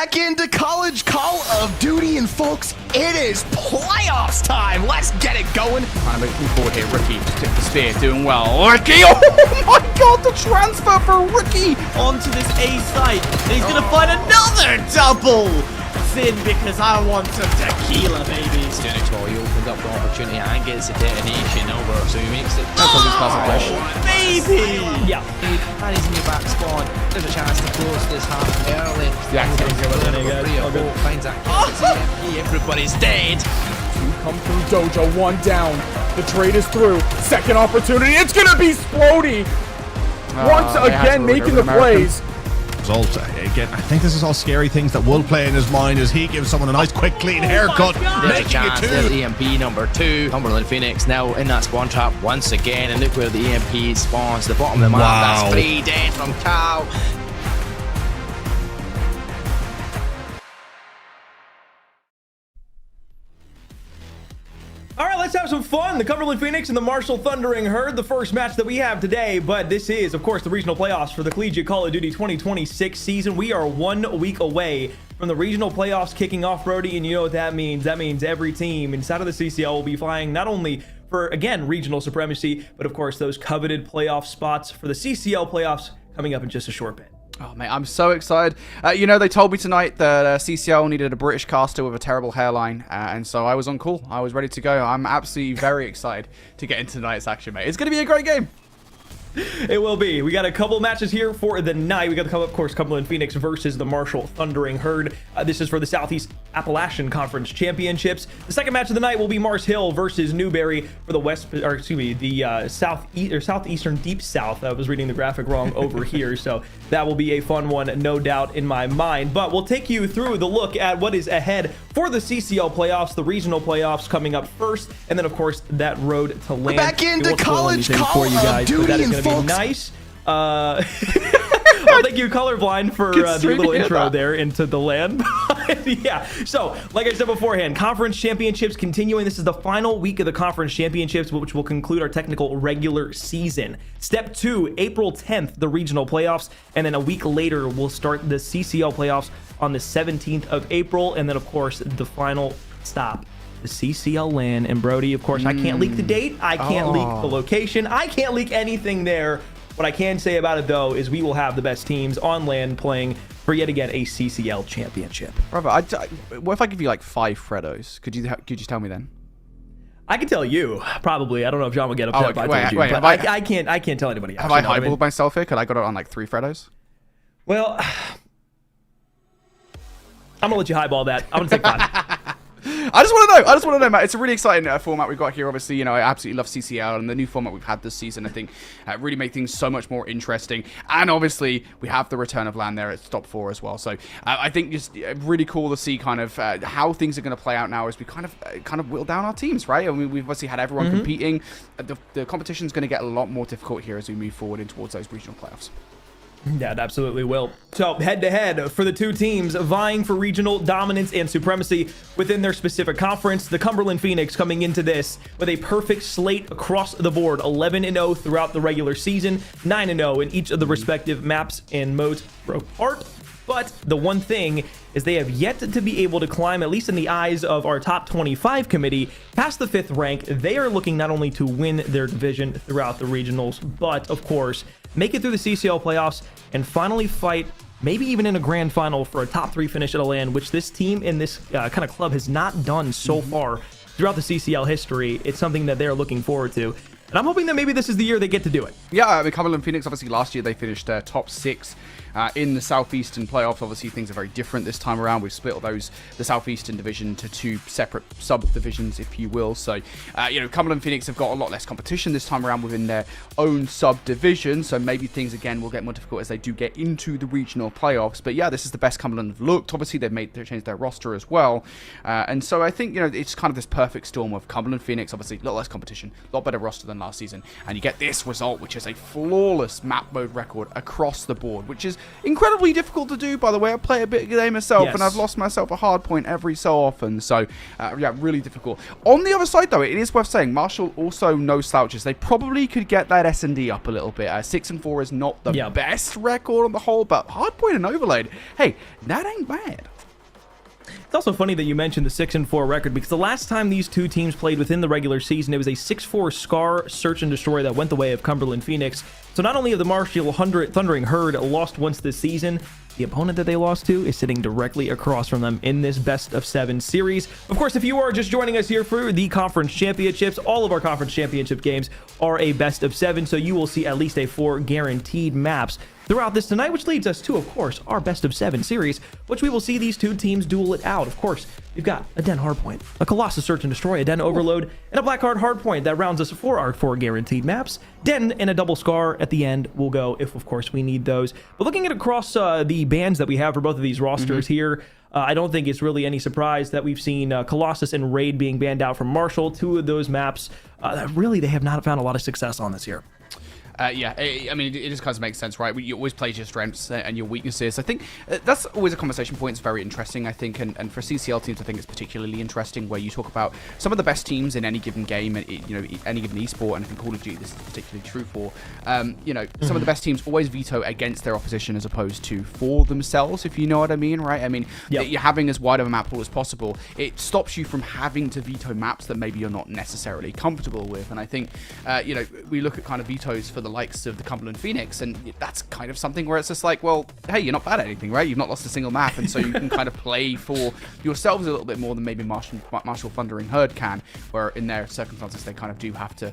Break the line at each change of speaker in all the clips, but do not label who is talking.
back into college Call of Duty, and folks, it is playoffs time. Let's get it going.
Kind of moving forward here. Ricky just took the spear, doing well. Ricky, oh my God, the transfer for Ricky
onto this A site. And he's gonna find another double. In because I want some tequila, baby.
He opened up the opportunity and gets the detonation over, so he makes it.
Baby!
Yeah, and he's in your back spawn. There's a chance to close this half early. Finds activity. Everybody's dead.
Two come through Dojo, one down. The trade is through. Second opportunity. It's gonna be Splody. Once again, making the plays.
Result. Again, I think this is all scary things that will play in his mind as he gives someone a nice, quick, clean haircut.
There's a chance. There's EMP number 2. Cumberland Phoenix now in that spawn trap once again, and look where the EMP spawns. The bottom of the map.
Wow.
That's 3 dead from Cal.
All right, let's have some fun. The Cumberland Phoenix and the Marshall Thundering Herd, the first match that we have today. But this is, of course, the regional playoffs for the Collegiate Call of Duty 2026 season. We are 1 week away from the regional playoffs kicking off, Brody. And you know what that means. That means every team inside of the CCL will be vying not only for, again, regional supremacy, but, of course, those coveted playoff spots for the CCL playoffs coming up in just a short bit.
Oh, mate, I'm so excited. You know, they told me tonight that CCL needed a British caster with a terrible hairline, and so I was on call. I was ready to go. I'm absolutely very excited to get into tonight's action, mate. It's going to be a great game.
It will be. We got a couple matches here for the night. We got, of course, Cumberland Phoenix versus the Marshall Thundering Herd. This is for the Southeast Appalachian Conference Championships. The second match of the night will be Mars Hill versus Newberry for the Southeastern Deep South. I was reading the graphic wrong over here, so that will be a fun one, no doubt in my mind. But we'll take you through the look at what is ahead for the CCL playoffs, the regional playoffs coming up first, and then, of course, that road to land.
Back into college Call of Duty, and folks.
Nice. Well, thank you, Colorblind, for the little intro there into the land. Yeah, so like I said beforehand, conference championships continuing. This is the final week of the conference championships, which will conclude our technical regular season. Step 2, April 10th, the regional playoffs, and then a week later we'll start the CCL playoffs on the 17th of April, and then of course the final stop, the CCL LAN. And Brody, of course, I can't leak the date, I can't leak the location, I can't leak anything there. What I can say about it, though, is we will have the best teams on LAN playing for, yet again, a CCL championship.
Brother, what if I give you like 5 Freddos? Could you just tell me then?
I can tell you, probably. I don't know if John will get upset if I told you, but I can't tell anybody else.
Have I highballed myself here? Could I got it on like 3 Freddos?
Well, I'm gonna let you highball that. I'm gonna take 5.
I just want to know, Matt. It's a really exciting format we've got here. Obviously, you know, I absolutely love CCL, and the new format we've had this season, I think, really made things so much more interesting. And obviously, we have the return of LAN there at stop 4 as well. So I think just really cool to see kind of how things are going to play out now as we kind of whittle down our teams, right? I mean, we've obviously had everyone competing. The competition is going to get a lot more difficult here as we move forward in towards those regional playoffs.
Yeah, it absolutely will. So head-to-head for the two teams vying for regional dominance and supremacy within their specific conference. The Cumberland Phoenix coming into this with a perfect slate across the board, 11-0 throughout the regular season, 9-0 in each of the respective maps and modes broke apart. But the one thing is they have yet to be able to climb, at least in the eyes of our top 25 committee, past the 5th rank. They are looking not only to win their division throughout the regionals, but of course, make it through the CCL playoffs and finally fight, maybe even in a grand final, for a top 3 finish at a LAN, which this team in this kind of club has not done so far throughout the CCL history. It's something that they're looking forward to. And I'm hoping that maybe this is the year they get to do it.
Yeah, I mean, Cumberland Phoenix, obviously last year they finished top 6 in the Southeastern playoffs. Obviously things are very different this time around. We've split the Southeastern division to 2 separate subdivisions, if you will. So, you know, Cumberland Phoenix have got a lot less competition this time around within their own subdivision. So maybe things again will get more difficult as they do get into the regional playoffs. But yeah, this is the best Cumberland have looked. Obviously they've changed their roster as well. And so I think, you know, it's kind of this perfect storm of Cumberland Phoenix, obviously a lot less competition, a lot better roster than last season. And you get this result, which is a flawless map mode record across the board, which is incredibly difficult to do, by the way. I play a bit of the game myself, and I've lost myself a hard point every so often. So, yeah, really difficult. On the other side, though, it is worth saying, Marshall also no slouches. They probably could get that S&D up a little bit. 6-4 is not the best record on the whole, but Hardpoint and Overlaid, hey, that ain't bad.
It's also funny that you mentioned the 6-4 record, because the last time these two teams played within the regular season, it was a 6-4 Scar Search and Destroy that went the way of Cumberland Phoenix. So not only have the Marshall Thundering Herd lost once this season, the opponent that they lost to is sitting directly across from them in this best-of-7 series. Of course, if you are just joining us here for the conference championships, all of our conference championship games are a best-of-7, so you will see at least 4 guaranteed maps throughout this tonight, which leads us to, of course, our best-of-7 series, which we will see these two teams duel it out. Of course, you've got a Den Hardpoint, a Colossus Search and Destroy, a Den Overload, and a Blackheart Hardpoint that rounds us for our 4 guaranteed maps. Den and a double Scar at the end will go if, of course, we need those. But looking at across the bans that we have for both of these rosters here, I don't think it's really any surprise that we've seen Colossus and Raid being banned out from Marshall, 2 of those maps that really they have not found a lot of success on this year.
Yeah, I mean, it just kind of makes sense, right? You always play to your strengths and your weaknesses. I think that's always a conversation point. It's very interesting, I think, and for CCL teams, I think it's particularly interesting where you talk about some of the best teams in any given game, any given esport, and I think Call of Duty this is particularly true for. Some of the best teams always veto against their opposition as opposed to for themselves, if you know what I mean, right? I mean, you're having as wide of a map pool as possible. It stops you from having to veto maps that maybe you're not necessarily comfortable with, and I think, we look at kind of vetoes for the likes of the Cumberland Phoenix, and that's kind of something where it's just like, well, hey, you're not bad at anything, right? You've not lost a single map, and so you can kind of play for yourselves a little bit more than maybe Marshall Thundering Herd can, where in their circumstances they kind of do have to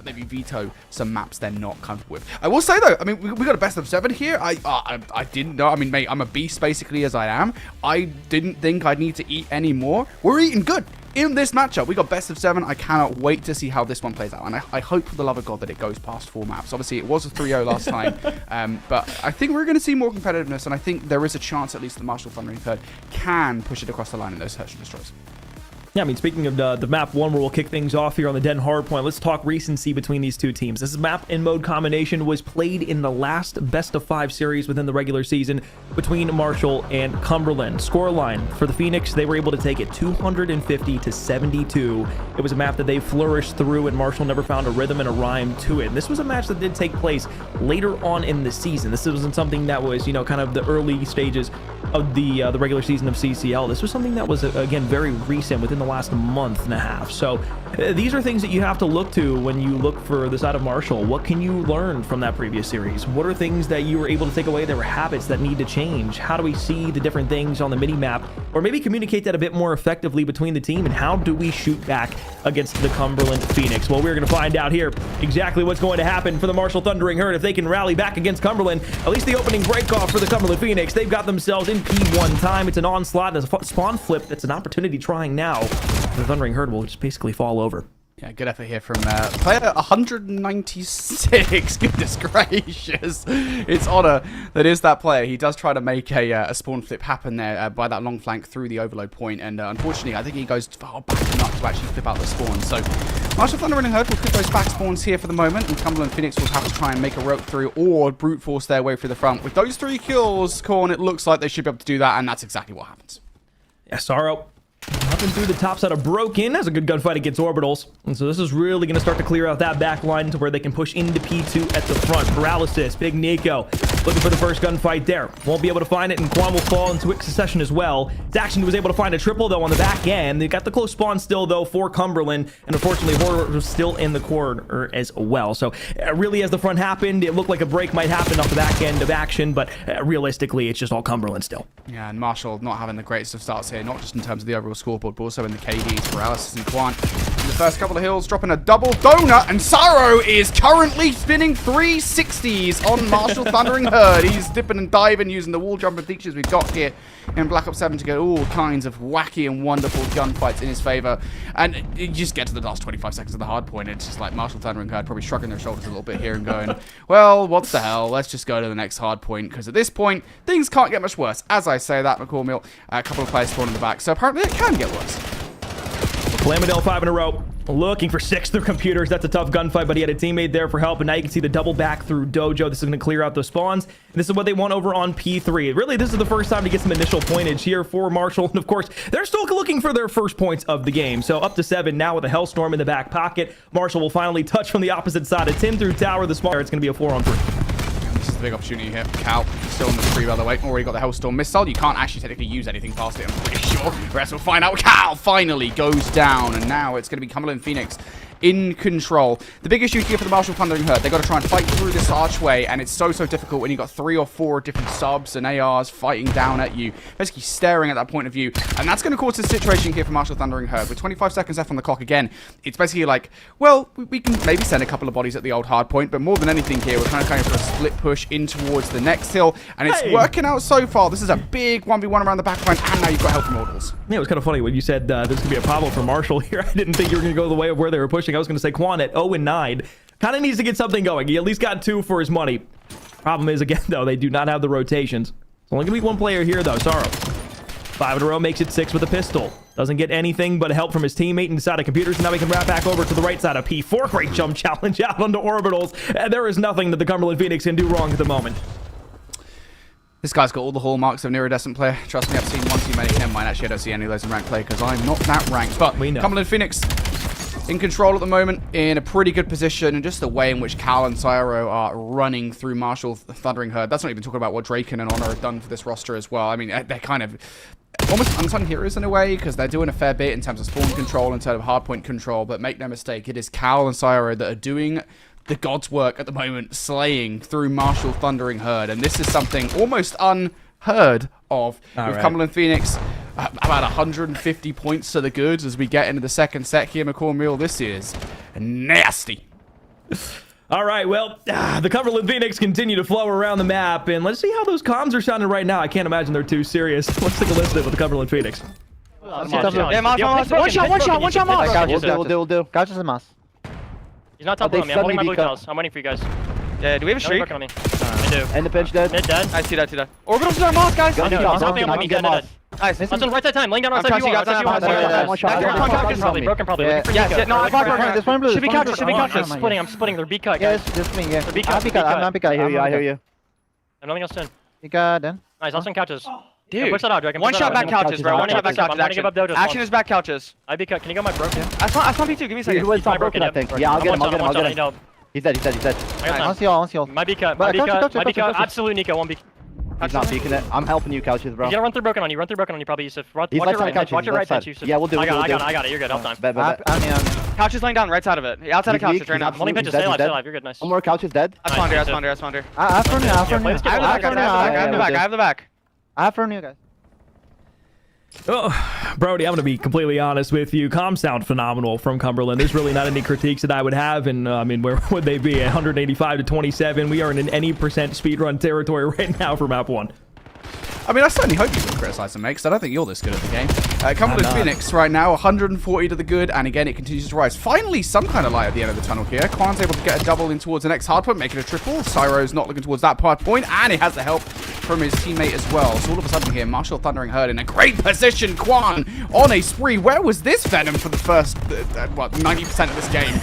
maybe veto some maps they're not comfortable with. I will say though, I mean, we got a best-of-7 here. I didn't know. I mean, mate, I'm a beast basically as I am. I didn't think I'd need to eat any more. We're eating good. In this matchup, we got best-of-7. I cannot wait to see how this one plays out, and I hope for the love of God that it goes past 4 maps. Obviously, it was a 3-0 last time, but I think we're going to see more competitiveness, and I think there is a chance at least the Marshall Thundering Herd can push it across the line in those Search and Destroys.
Yeah, I mean, speaking of the map 1 where we'll kick things off here on the Den Hardpoint, let's talk recency between these two teams. This map and mode combination was played in the last best-of-5 series within the regular season between Marshall and Cumberland. Scoreline for the Phoenix, they were able to take it 250-72. It was a map that they flourished through, and Marshall never found a rhythm and a rhyme to it. And this was a match that did take place later on in the season. This wasn't something that was, kind of the early stages of the regular season of CCL. This was something that was, again, very recent within the last month and a half. So these are things that you have to look to when you look for the side of Marshall. What can you learn from that previous series? What are things that you were able to take away that were habits that need to change? How do we see the different things on the mini-map, or maybe communicate that a bit more effectively between the team, and how do we shoot back against the Cumberland Phoenix? Well, we're going to find out here exactly what's going to happen for the Marshall Thundering Herd if they can rally back against Cumberland. At least the opening break-off for the Cumberland Phoenix. They've got themselves in P1 time. It's an onslaught. There's a spawn flip. That's an opportunity trying now. The Thundering Herd will just basically fall over.
Yeah, good effort here from player 196. Goodness gracious. It's honor that is that player. He does try to make a spawn flip happen there by that long flank through the overload point, and unfortunately, I think he goes far back enough to actually flip out the spawn. So Marshall Thundering Herd will clip those back spawns here for the moment, and Cumberland Phoenix will have to try and make a rope through or brute force their way through the front. With those 3 kills, Korn, it looks like they should be able to do that, and that's exactly what happens.
Yeah, Sorrow up and through the top side of Broken has a good gunfight against Orbitals. And so this is really going to start to clear out that back line to where they can push into P2 at the front. Paralysis, Big Nico looking for the first gunfight there. Won't be able to find it, and Quan will fall into quick succession as well. Zaxxon was able to find a triple, though, on the back end. They got the close spawn still, though, for Cumberland. And unfortunately, Horror was still in the corner as well. So really, as the front happened, it looked like a break might happen off the back end of action. But realistically, it's just all Cumberland still.
Yeah, and Marshall not having the greatest of starts here, not just in terms of the overall scoreboard, but also in the KDs. Paralysis and Quan in the first couple of hills, dropping a double donut, and Sorrow is currently spinning 360s on Marshall Thundering Herd. He's dipping and diving using the wall jumper features we've got here in Black Ops 7 to get all kinds of wacky and wonderful gunfights in his favor. And you just get to the last 25 seconds of the hard point, it's just like Marshall Thundering Herd probably shrugging their shoulders a little bit here and going, well, what the hell, let's just go to the next hard point, because at this point, things can't get much worse. As I say that, McCormill, a couple of players spawn in the back, so apparently it can get worse.
Flamadel 5 in a row. Looking for 6 through computers. That's a tough gunfight, but he had a teammate there for help, and now you can see the double back through Dojo. This is going to clear out those spawns, and this is what they want over on P3. Really, this is the first time to get some initial pointage here for Marshall, and of course, they're still looking for their first points of the game. So up to 7 now with a Hellstorm in the back pocket. Marshall will finally touch from the opposite side of Tim through tower. The small, it's going to be a 4-on-3.
is the big opportunity here. Cal still in the tree, by the way. Already got the Hellstorm missile. You can't actually technically use anything past it, I'm pretty sure. The rest will find out. Cal finally goes down, and now it's going to be Cumberland Phoenix in control. The big issue here for the Marshall Thundering Herd, they've got to try and fight through this archway, and it's so difficult when you've got 3 or 4 different subs and ARs fighting down at you, basically staring at that point of view, and that's going to cause this situation here for Marshall Thundering Herd. With 25 seconds left on the clock again, it's basically like, well, we can maybe send a couple of bodies at the old hard point, but more than anything here, we're kind of going for a split push in towards the next hill, and it's working out so far. This is a big 1v1 around the back line, and now you've got help from Ordals.
Yeah, it was kind of funny when you said this could be a problem for Marshall here. I didn't think you were going to go the way of where they were pushing. I was going to say Quan at 0-9 kind of needs to get something going. He at least got 2 for his money. Problem is, again, though, they do not have the rotations. It's only going to be 1 player here, though. Sorrow. 5 in a row makes it 6 with a pistol. Doesn't get anything but help from his teammate inside of computers. And now we can wrap back over to the right side of P4. Great jump challenge out onto orbitals. And there is nothing that the Cumberland Phoenix can do wrong at the moment.
This guy's got all the hallmarks of an iridescent player. Trust me, I've seen one too many. Never mind, actually, I don't see any of those in ranked play because I'm not that ranked. But
we know.
Cumberland Phoenix in control at the moment, in a pretty good position, and just the way in which Cal and Cyro are running through Marshall Thundering Herd. That's not even talking about what Draken and Honor have done for this roster as well. I mean, they're kind of almost unsung heroes in a way, because they're doing a fair bit in terms of spawn control, in terms of hardpoint control, but make no mistake, it is Cal and Cyro that are doing the God's work at the moment, slaying through Marshall Thundering Herd, and this is something almost unheard of with Cumberland Phoenix. About 150 points to the good as we get into the second set here, McCormill. This is nasty.
All right, well, the Cumberland Phoenix continue to flow around the map, and let's see how those comms are sounding right now. I can't imagine they're too serious. Let's take a listen with the Cumberland Phoenix.
Yeah, Moss. One shot, Moss.
We'll do. Couches and Moss.
He's not top below me. I'm holding my blue tiles. I'm waiting for you guys.
Yeah, do we have a streak?
On me. I do.
And the pinch dead.
Mid dead.
I see that. Orbital's on Moss, guys.
I know. He's hopping on me. Dead.
Nice.
That's on the right side time. Laying down on
I'm
side you
trusting
are.
you outside.
One shot.
Broken probably.
Yeah, no, I'm
This one blue.
Should be couches. I'm splitting. They're B cut,
Yeah,
guys.
just me. Yeah.
They're B cut.
I'm B cut. I hear you.
And nothing else in.
You got then.
Nice. I'll send couches.
Dude.
Push that out, Draken.
One shot back couches, bro. One shot back
I'm gonna
couches.
give up Dojo's.
Action is back couches.
I B cut. Can you go my broken?
I spawn P2. Give me a second.
He was not broken, I think. Yeah, I'll get him. He's dead. I'll see y'all.
My B cut. My B cut. Absolute Nico. 1B.
He's not beaking it. I'm helping you, couches, bro.
He's gonna run through broken on you. Run through broken on you, probably, Yusuf. Watch
He's
your
left side
right.
couches.
Watch your right side, Yusuf.
Yeah, we'll do it.
I got it. You're good. Help time.
Couch is laying down right side of it. Outside of couches right now.
Holding pitches. Stay alive. You're good. Nice.
One more couches dead.
I spawned her.
I
have the back.
I have for you guys.
Oh, Brody, I'm going to be completely honest with you. Comms sound phenomenal from Cumberland. There's really not any critiques that I would have. And, I mean, where would they be? 185 to 27. We are in an any percent speedrun territory right now for map 1.
I mean, I certainly hope you will criticize them, mate, because I don't think you're this good at the game. Cumberland Phoenix right now, 140 to the good, and again, it continues to rise. Finally, some kind of light at the end of the tunnel here. Quan's able to get a double in towards the next hardpoint, making a triple. Cyro's not looking towards that hardpoint, and he has the help from his teammate as well. So all of a sudden here, Marshall Thundering Herd in a great position. Quan on a spree. Where was this Venom for the first, 90% of this game?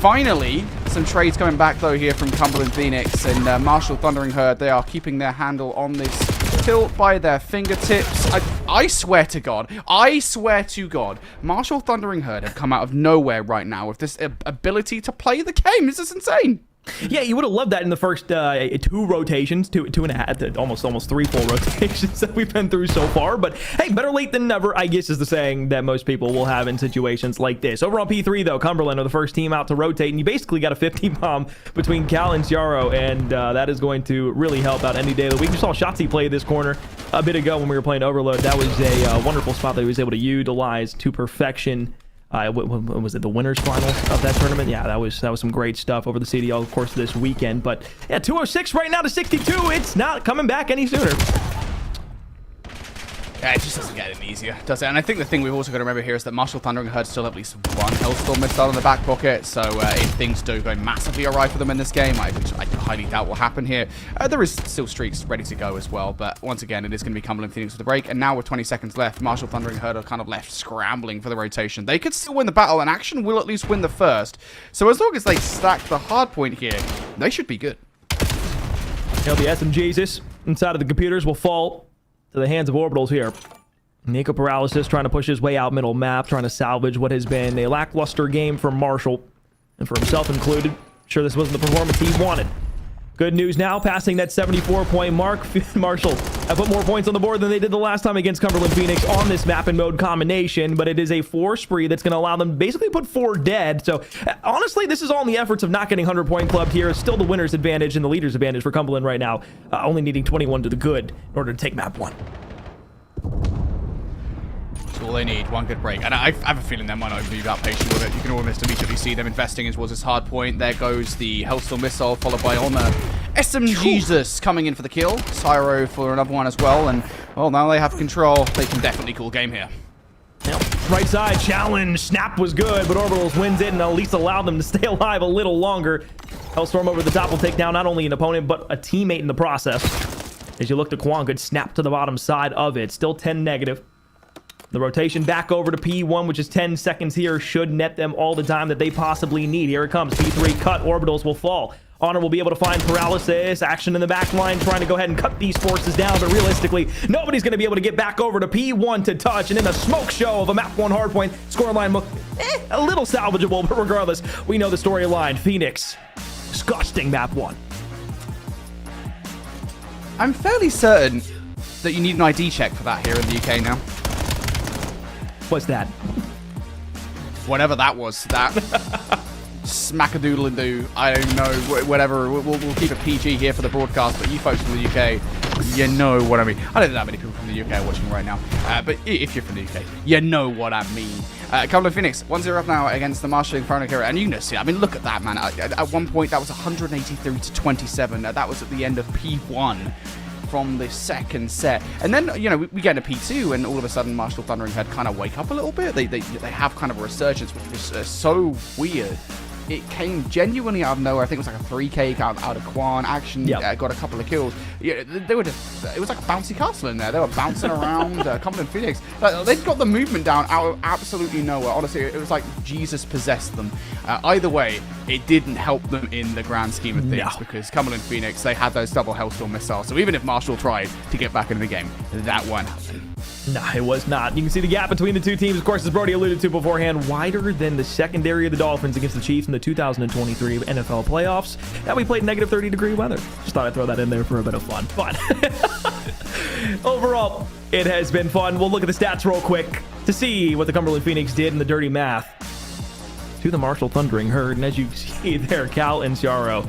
Finally, some trades coming back, though, here from Cumberland Phoenix, and Marshall Thundering Herd, they are keeping their handle on this tilt by their fingertips. I swear to God, Marshall Thundering Herd have come out of nowhere right now with this ability to play the game. This is insane.
Yeah, you would have loved that in the first 2 rotations, two and a half, almost 3 full rotations that we've been through so far. But hey, better late than never, I guess, is the saying that most people will have in situations like this. Over on P3, though, Cumberland are the first team out to rotate, and you basically got a 50 bomb between Cal and Ciaro, and that is going to really help out any day of the week. We saw Shotzi play this corner a bit ago when we were playing Overload. That was a wonderful spot that he was able to utilize to perfection. What was it, the winners finals of that tournament? Yeah, that was some great stuff over the CDL, of course, this weekend. But yeah, 206 right now to 62. It's not coming back any sooner.
Yeah, it just doesn't get any easier, does it? And I think the thing we've also got to remember here is that Marshall Thundering Herd still have at least one Hellstorm missile in the back pocket. So if things do go massively awry for them in this game, which I highly doubt will happen here, there is still streaks ready to go as well. But once again, it is going to be Cumberland Phoenix with the break. And now with 20 seconds left, Marshall Thundering Herd are kind of left scrambling for the rotation. They could still win the battle, and Action will at least win the first. So as long as they stack the hard point here, they should be good.
The SMGs inside of the computers will fall to the hands of Orbitals here. Nico Paralysis trying to push his way out middle map, trying to salvage what has been a lackluster game from Marshall, and for himself included. Sure, this wasn't the performance he wanted. Good news now, passing that 74-point mark. Marshall have put more points on the board than they did the last time against Cumberland Phoenix on this map and mode combination, but it is a 4 spree that's going to allow them to basically put 4 dead. So honestly, this is all in the efforts of not getting 100-point clubbed here. It's still the winner's advantage and the leader's advantage for Cumberland right now, only needing 21 to the good in order to take map 1.
All they need, one good break. And I have a feeling they might not be that patient with it. You can almost immediately see them investing towards this hard point. There goes the Hellstorm missile, followed by Honor. Jesus coming in for the kill. Syro for another one as well. And, well, now they have control. They can definitely call game here.
Yep. Right side challenge. Snap was good, but Orbitals wins it and at least allow them to stay alive a little longer. Hellstorm over the top will take down not only an opponent, but a teammate in the process. As you look to Kwon, good snap to the bottom side of it. Still 10 negative. The rotation back over to P1, which is 10 seconds here, should net them all the time that they possibly need. Here it comes. P3 cut. Orbitals will fall. Honor will be able to find paralysis. Action in the back line, trying to go ahead and cut these forces down. But realistically, nobody's going to be able to get back over to P1 to touch. And in the smoke show of a map 1 hardpoint, scoreline look a little salvageable. But regardless, we know the storyline. Phoenix, disgusting map 1.
I'm fairly certain that you need an ID check for that here in the UK now.
What's that?
Whatever that was. That smack-a-doodle-and-do. I don't know. Whatever. We'll keep it PG here for the broadcast, but you folks from the UK, you know what I mean. I don't think that many people from the UK are watching right now, but if you're from the UK, you know what I mean. Cumberland Phoenix, 1-0 up now against the Marshall Inferno here, and you can see, I mean, look at that, man. At one point, that was 183 to 27. That was at the end of P1. From the second set, and then you know we get into P2, and all of a sudden Marshall Thundering Head kind of wake up a little bit. They have kind of a resurgence, which was so weird. It came genuinely out of nowhere. I think it was like a 3K out of Quan. Action got a couple of kills. Yeah, they were just, it was like a bouncy castle in there. They were bouncing around. Cumberland Phoenix, they've got the movement down out of absolutely nowhere. Honestly, it was like Jesus possessed them. Either way, it didn't help them in the grand scheme of things because Cumberland Phoenix, they had those double Hellstorm missiles. So even if Marshall tried to get back into the game, that won't happen.
Nah, it was not. You can see the gap between the two teams, of course, as Brody alluded to beforehand, wider than the secondary of the Dolphins against the Chiefs in the 2023 NFL playoffs. That we played negative 30-degree weather. Just thought I'd throw that in there for a bit of fun. But overall, it has been fun. We'll look at the stats real quick to see what the Cumberland Phoenix did in the dirty math to the Marshall Thundering Herd. And as you see there, Cal and Ciaro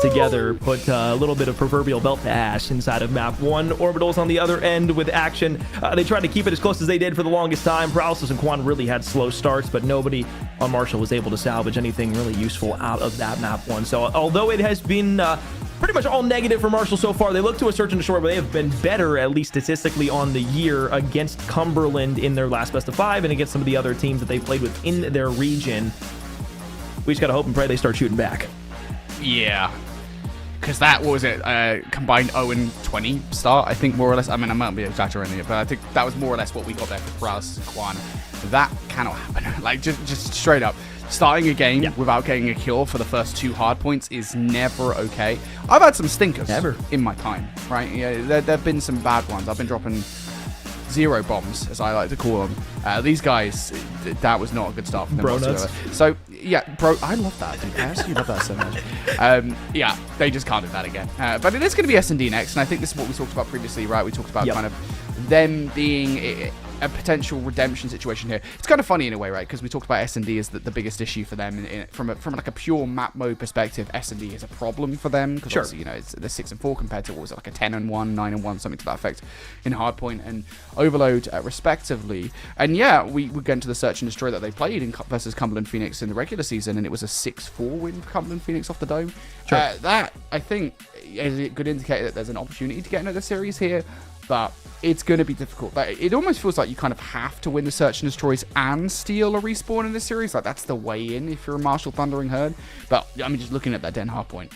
together put a little bit of proverbial belt to ash inside of map 1. Orbitals on the other end with action. They tried to keep it as close as they did for the longest time. Paralysis and Quan really had slow starts, but nobody on Marshall was able to salvage anything really useful out of that map 1. So although it has been pretty much all negative for Marshall so far, they look to a search and destroy, but they have been better, at least statistically, on the year against Cumberland in their last best of 5 and against some of the other teams that they played with in their region. We just gotta hope and pray they start shooting back. Yeah.
Because that, what was it, combined 0-20 start, I think, more or less. I mean, I might be exaggerating it, but I think that was more or less what we got there for Paralysis and Quan. That cannot happen. Like, just straight up. Starting a game without getting a kill for the first 2 hard points is never okay. I've had some stinkers in my time, right? Yeah, there have been some bad ones. I've been dropping 0 bombs, as I like to call them. These guys, that was not a good start for them whatsoever. So, yeah, bro, I love that, dude. I actually love that so much. Yeah, they just can't do that again. But it is going to be S&D next, and I think this is what we talked about previously, right? We talked about kind of them being a potential redemption situation here. It's kind of funny in a way, right? Because we talked about S&D as the biggest issue for them from like a pure map mode perspective. S&D is a problem for them because obviously, you know, it's they're 6-4 compared to what was it, like a 10-1, 9-1, something to that effect in Hardpoint and Overload respectively. And yeah, we get into the search and destroy that they played in versus Cumberland Phoenix in the regular season, and it was a 6-4 win for Cumberland Phoenix off the dome. That I think is a good indicator that there's an opportunity to get into the series here. But it's going to be difficult. Like, it almost feels like you kind of have to win the Search and Destroys and steal a respawn in this series. Like, that's the way in if you're a Marshall Thundering Herd. But, I mean, just looking at that Den Hardpoint,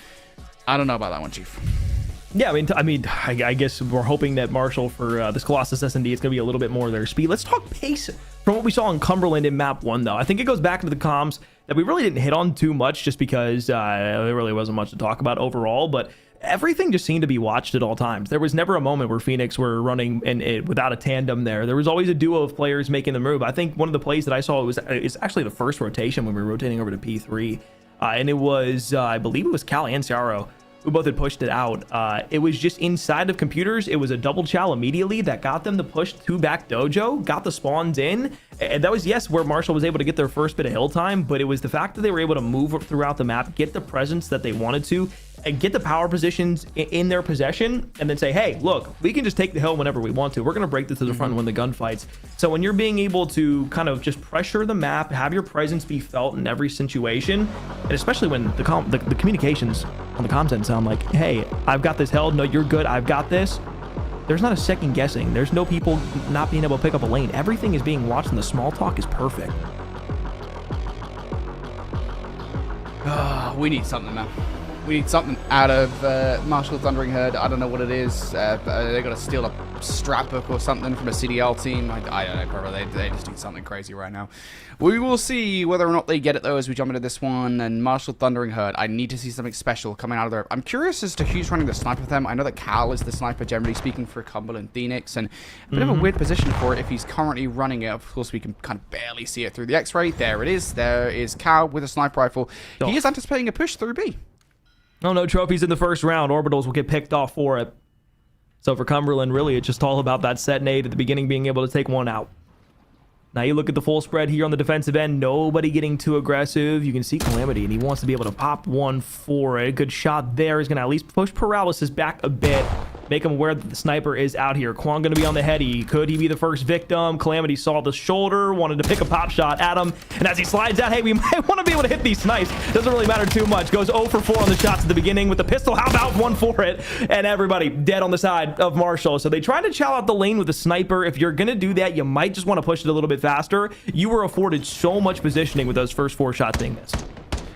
I don't know about that one, Chief.
Yeah, I guess we're hoping that Marshall for this Colossus S&D, it's going to be a little bit more their speed. Let's talk pace from what we saw in Cumberland in map 1, though. I think it goes back into the comms that we really didn't hit on too much just because there really wasn't much to talk about overall. But everything just seemed to be watched at all times. There was never a moment where Phoenix were running without a tandem there. There was always a duo of players making the move. I think one of the plays that I saw is actually the first rotation when we were rotating over to P3. And it was, I believe it was Cal and Ciaro who both had pushed it out. It was just inside of computers. It was a double chow immediately that got them to push 2 back dojo, got the spawns in. And that was, yes, where Marshall was able to get their first bit of hill time, but it was the fact that they were able to move throughout the map, get the presence that they wanted to, and get the power positions in their possession, and then say, hey, look, we can just take the hill whenever we want to. We're going to break this to the front and win the gunfights. So when you're being able to kind of just pressure the map, have your presence be felt in every situation, and especially when the communications on the comms end sound like, hey, I've got this held, no, you're good, I've got this. There's not a second guessing. There's no people not being able to pick up a lane. Everything is being watched, and the small talk is perfect.
We need something now. We need something out of Marshall Thundering Herd. I don't know what it is. They're going to steal a strap book or something from a CDL team. I don't know, bro. They just need something crazy right now. We will see whether or not they get it, though, as we jump into this one. And Marshall Thundering Herd, I need to see something special coming out of there. I'm curious as to who's running the sniper for them. I know that Cal is the sniper, generally speaking, for Cumberland Phoenix. And a bit of a weird position for it if he's currently running it. Of course, we can kind of barely see it through the X-ray. There it is. There is Cal with a sniper rifle. He is anticipating a push through B.
Oh, no trophies in the first round. Orbitals will get picked off for it. So for Cumberland, really, it's just all about that set nade at the beginning being able to take one out. Now you look at the full spread here on the defensive end. Nobody getting too aggressive. You can see Calamity, and he wants to be able to pop one for it. Good shot there. He's going to at least push Paralysis back a bit. Make him aware that the sniper is out here. Kwon going to be on the heady. Could he be the first victim? Calamity saw the shoulder, wanted to pick a pop shot at him. And as he slides out, hey, we might want to be able to hit these snipes. Doesn't really matter too much. Goes 0 for 4 on the shots at the beginning with the pistol. How about 1 for it? And everybody dead on the side of Marshall. So they try to chow out the lane with the sniper. If you're going to do that, you might just want to push it a little bit faster. You were afforded so much positioning with those first 4 shots being missed.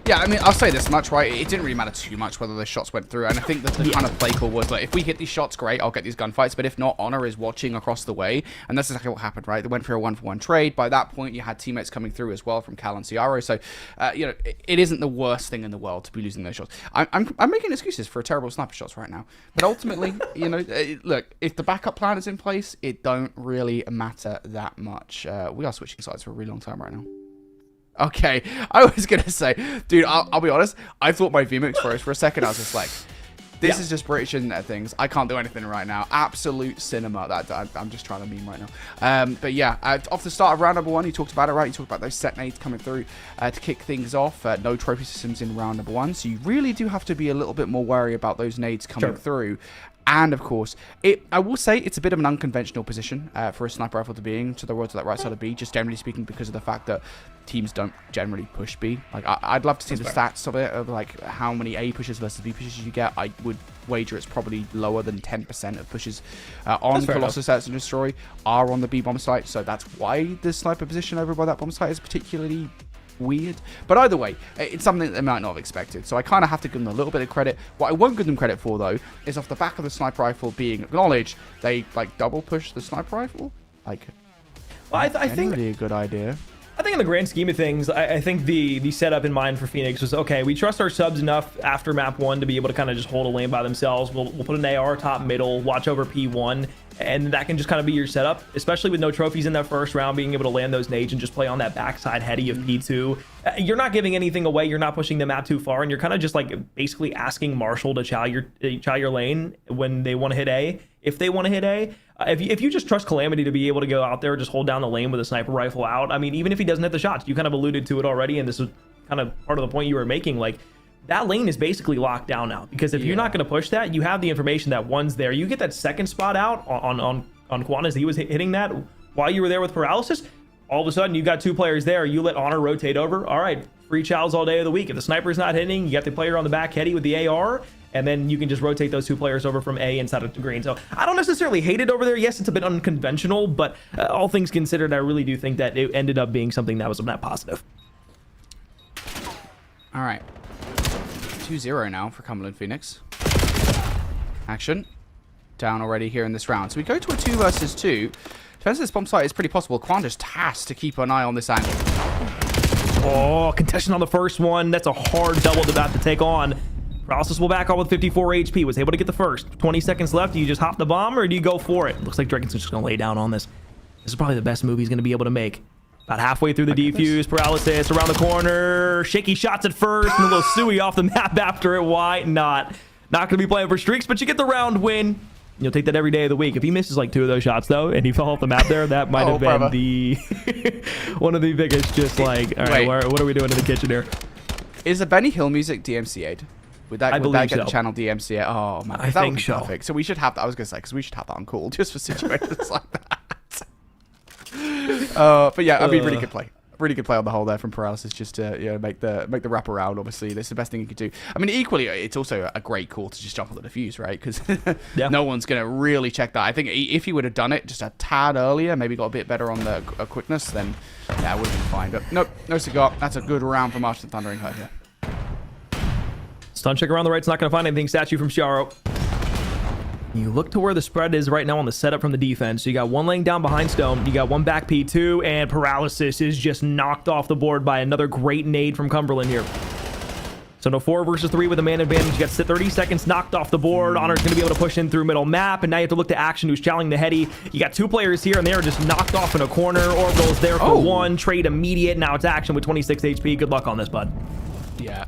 Yeah, I mean, I'll say this much, right? It didn't really matter too much whether the shots went through. And I think that the kind of play call was, like, if we hit these shots, great, I'll get these gunfights. But if not, Honor is watching across the way. And that's exactly what happened, right? They went for a 1-for-1 trade. By that point, you had teammates coming through as well from Cal and Ciaro. So, you know, it isn't the worst thing in the world to be losing those shots. I'm making excuses for terrible sniper shots right now. But ultimately, you know, look, if the backup plan is in place, it don't really matter that much. We are switching sides for a really long time right now. Okay, I was going to say, dude, I'll be honest, I thought my VMix froze for a second. I was just like, this is just British internet things. I can't do anything right now. Absolute cinema. That I'm just trying to meme right now. But yeah, off the start of round number 1, you talked about it, right? You talked about those set nades coming through to kick things off. No trophy systems in round number 1, so you really do have to be a little bit more wary about those nades coming through. And of course, I will say it's a bit of an unconventional position for a sniper rifle to be in, to the road to that right side of B, just generally speaking, because of the fact that teams don't generally push B. Like, I'd love to see the stats of it, of like how many A pushes versus B pushes you get. I would wager it's probably lower than 10% of pushes on Colossus Search and Destroy are on the B bomb site, so that's why the sniper position over by that bomb site is particularly weird. But either way, it's something that they might not have expected, so I kind of have to give them a little bit of credit. What I won't give them credit for, though, is off the back of the sniper rifle being acknowledged, they like double push the sniper rifle. Like,
well, I think
really a good idea.
I think in the grand scheme of things, I think the setup in mind for Phoenix was, okay, we trust our subs enough after map 1 to be able to kind of just hold a lane by themselves. We'll put an AR top middle, watch over P1, and that can just kind of be your setup, especially with no trophies in that first round, being able to land those nades and just play on that backside heady of P2. You're not giving anything away. You're not pushing the map too far, and you're kind of just like basically asking Marshall to chow your lane when they want to hit A. If they want to hit A, if you just trust Calamity to be able to go out there and just hold down the lane with a sniper rifle out, I mean, even if he doesn't hit the shots, you kind of alluded to it already, and this is kind of part of the point you were making, like, that lane is basically locked down now, because if you're not going to push that, you have the information that one's there. You get that second spot out on Kwon as he was hitting that while you were there with Paralysis. All of a sudden, you got 2 players there. You let Honor rotate over. All right, free chows all day of the week. If the sniper's not hitting, you got the player on the back heady with the AR, and then you can just rotate those 2 players over from A inside of green. So I don't necessarily hate it over there. Yes, it's a bit unconventional, but all things considered, I really do think that it ended up being something that was net positive.
All right. 2-0 now for Cumberland Phoenix. Action. Down already here in this round. So we go to a 2 versus 2. Defense of this bomb site is pretty possible. Kwon just has to keep an eye on this angle.
Oh, contestant on the first one. That's a hard double to have to take on. Paralysis will back on with 54 HP. Was able to get the first. 20 seconds left. Do you just hop the bomb or do you go for it? Looks like Drakenson's just going to lay down on this. This is probably the best move he's going to be able to make. About halfway through the defuse, Paralysis around the corner, shaky shots at first, and a little suey off the map after it. Why not? Not going to be playing for streaks, but you get the round win. You'll take that every day of the week. If he misses like 2 of those shots, though, and he fell off the map there, that might have been the one of the biggest, just like, all right, what are we doing in the kitchen here?
Is the Benny Hill music DMCA'd? Would that get the channel DMCA? Oh, man.
I think so.
Perfect. So we should have that. I was going to say, because we should have that on call just for situations like that. But yeah, I mean, really good play. Really good play on the whole there from Paralysis, just to make the wraparound. Obviously, that's the best thing you could do. I mean, equally, it's also a great call to just jump on the defuse, right? Because no one's gonna really check that. I think if he would have done it just a tad earlier, maybe got a bit better on the quickness, then yeah, it would have been fine. But nope, no cigar. That's a good round for Marshall Thundering Herd here.
Stun check around the right's not gonna find anything. Statue from Shiaro. You look to where the spread is right now on the setup from the defense. You got one laying down behind Stone. You got one back P2, and Paralysis is just knocked off the board by another great nade from Cumberland here. So no 4 versus 3 with a man advantage. You got 30 seconds knocked off the board. Honor's going to be able to push in through middle map, and now you have to look to Action, who's challenging the heady. You got 2 players here, and they are just knocked off in a corner. Orbital is there for 1. Trade immediate. Now it's Action with 26 HP. Good luck on this, bud.
Yeah.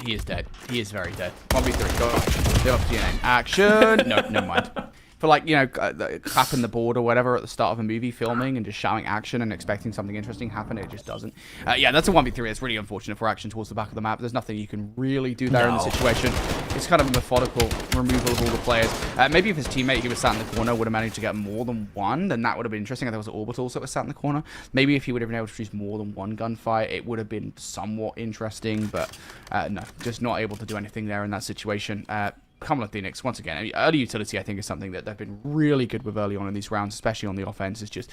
He is dead. He is very dead. 1v3. Go Action. Go up to your name. Action. No, never mind. For like, clapping the board or whatever at the start of a movie, filming and just shouting Action and expecting something interesting happen, it just doesn't. Yeah, that's a 1v3. It's really unfortunate for Action towards the back of the map. There's nothing you can really do there in the situation. It's kind of a methodical removal of all the players. Maybe if his teammate who was sat in the corner would have managed to get more than one, then that would have been interesting. I think it was Orbital that was sat in the corner. Maybe if he would have been able to choose more than one gunfight, it would have been somewhat interesting. But no, just not able to do anything there in that situation. Cumberland Phoenix, once again, early utility, I think, is something that they've been really good with early on in these rounds, especially on the offense. It's just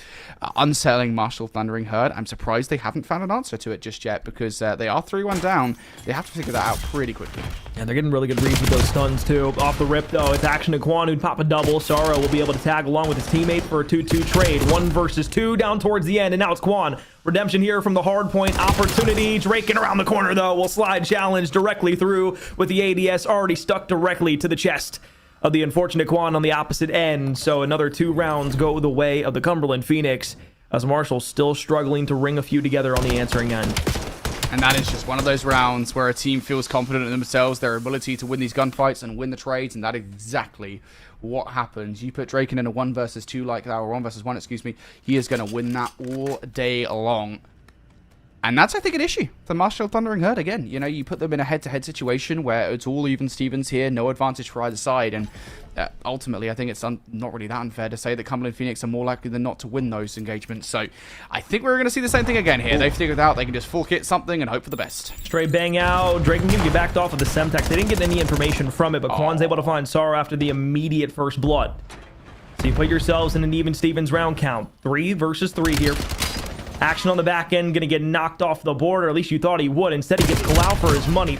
unsettling Marshall Thundering Herd. I'm surprised they haven't found an answer to it just yet, because they are 3-1 down. They have to figure that out pretty quickly.
And they're getting really good reads with those stuns, too. Off the rip, though, it's Action and Quan who'd pop a double. Sorrow will be able to tag along with his teammate for a 2-2 trade. 1 versus 2 down towards the end, and now it's Quan. Redemption here from the Hardpoint opportunity. Draken around the corner, though, will slide challenge directly through with the ADS already stuck directly to the chest of the unfortunate Quan on the opposite end. So another 2 rounds go the way of the Cumberland Phoenix, as Marshall's still struggling to ring a few together on the answering end.
And that is just one of those rounds where a team feels confident in themselves, their ability to win these gunfights and win the trades, and that is exactly what happens. You put Draken in a 1 versus 2 like that, or 1 versus 1, excuse me, he is going to win that all day long. And that's, I think, an issue for Marshall Thundering Herd. Again, you put them in a head-to-head situation where it's all even Stevens here, no advantage for either side. And ultimately, I think it's not really that unfair to say that Cumberland Phoenix are more likely than not to win those engagements. So I think we're going to see the same thing again here. They've figured out they can just full kit something and hope for the best.
Straight bang out. Draken can get backed off of the Semtex. They didn't get any information from it, but Quan's able to find Sorrow after the immediate first blood. So you put yourselves in an even Stevens round count. 3 versus 3 here. Action on the back end, going to get knocked off the board, or at least you thought he would. Instead, he gets Kalau for his money.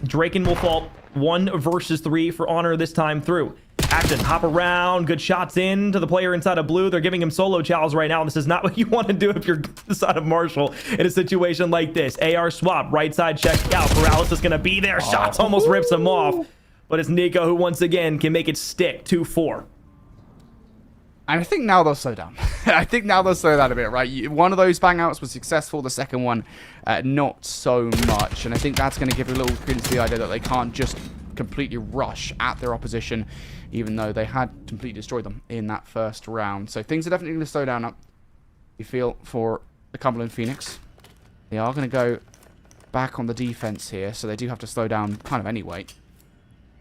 Draken will fall 1 versus 3 for Honor this time through. Action, hop around, good shots in to the player inside of blue. They're giving him solo chows right now. This is not what you want to do if you're the side of Marshall in a situation like this. AR swap, right side checked out. Paralysis going to be there. Shots almost rips him off. But it's Nico who once again can make it stick 2-4.
And I think now they'll slow down. I think now they'll slow down a bit, right? One of those bang outs was successful. The second one, not so much. And I think that's going to give a little credence to the idea that they can't just completely rush at their opposition, even though they had completely destroyed them in that first round. So things are definitely going to slow down up, you feel, for the Cumberland Phoenix. They are going to go back on the defense here, so they do have to slow down kind of anyway.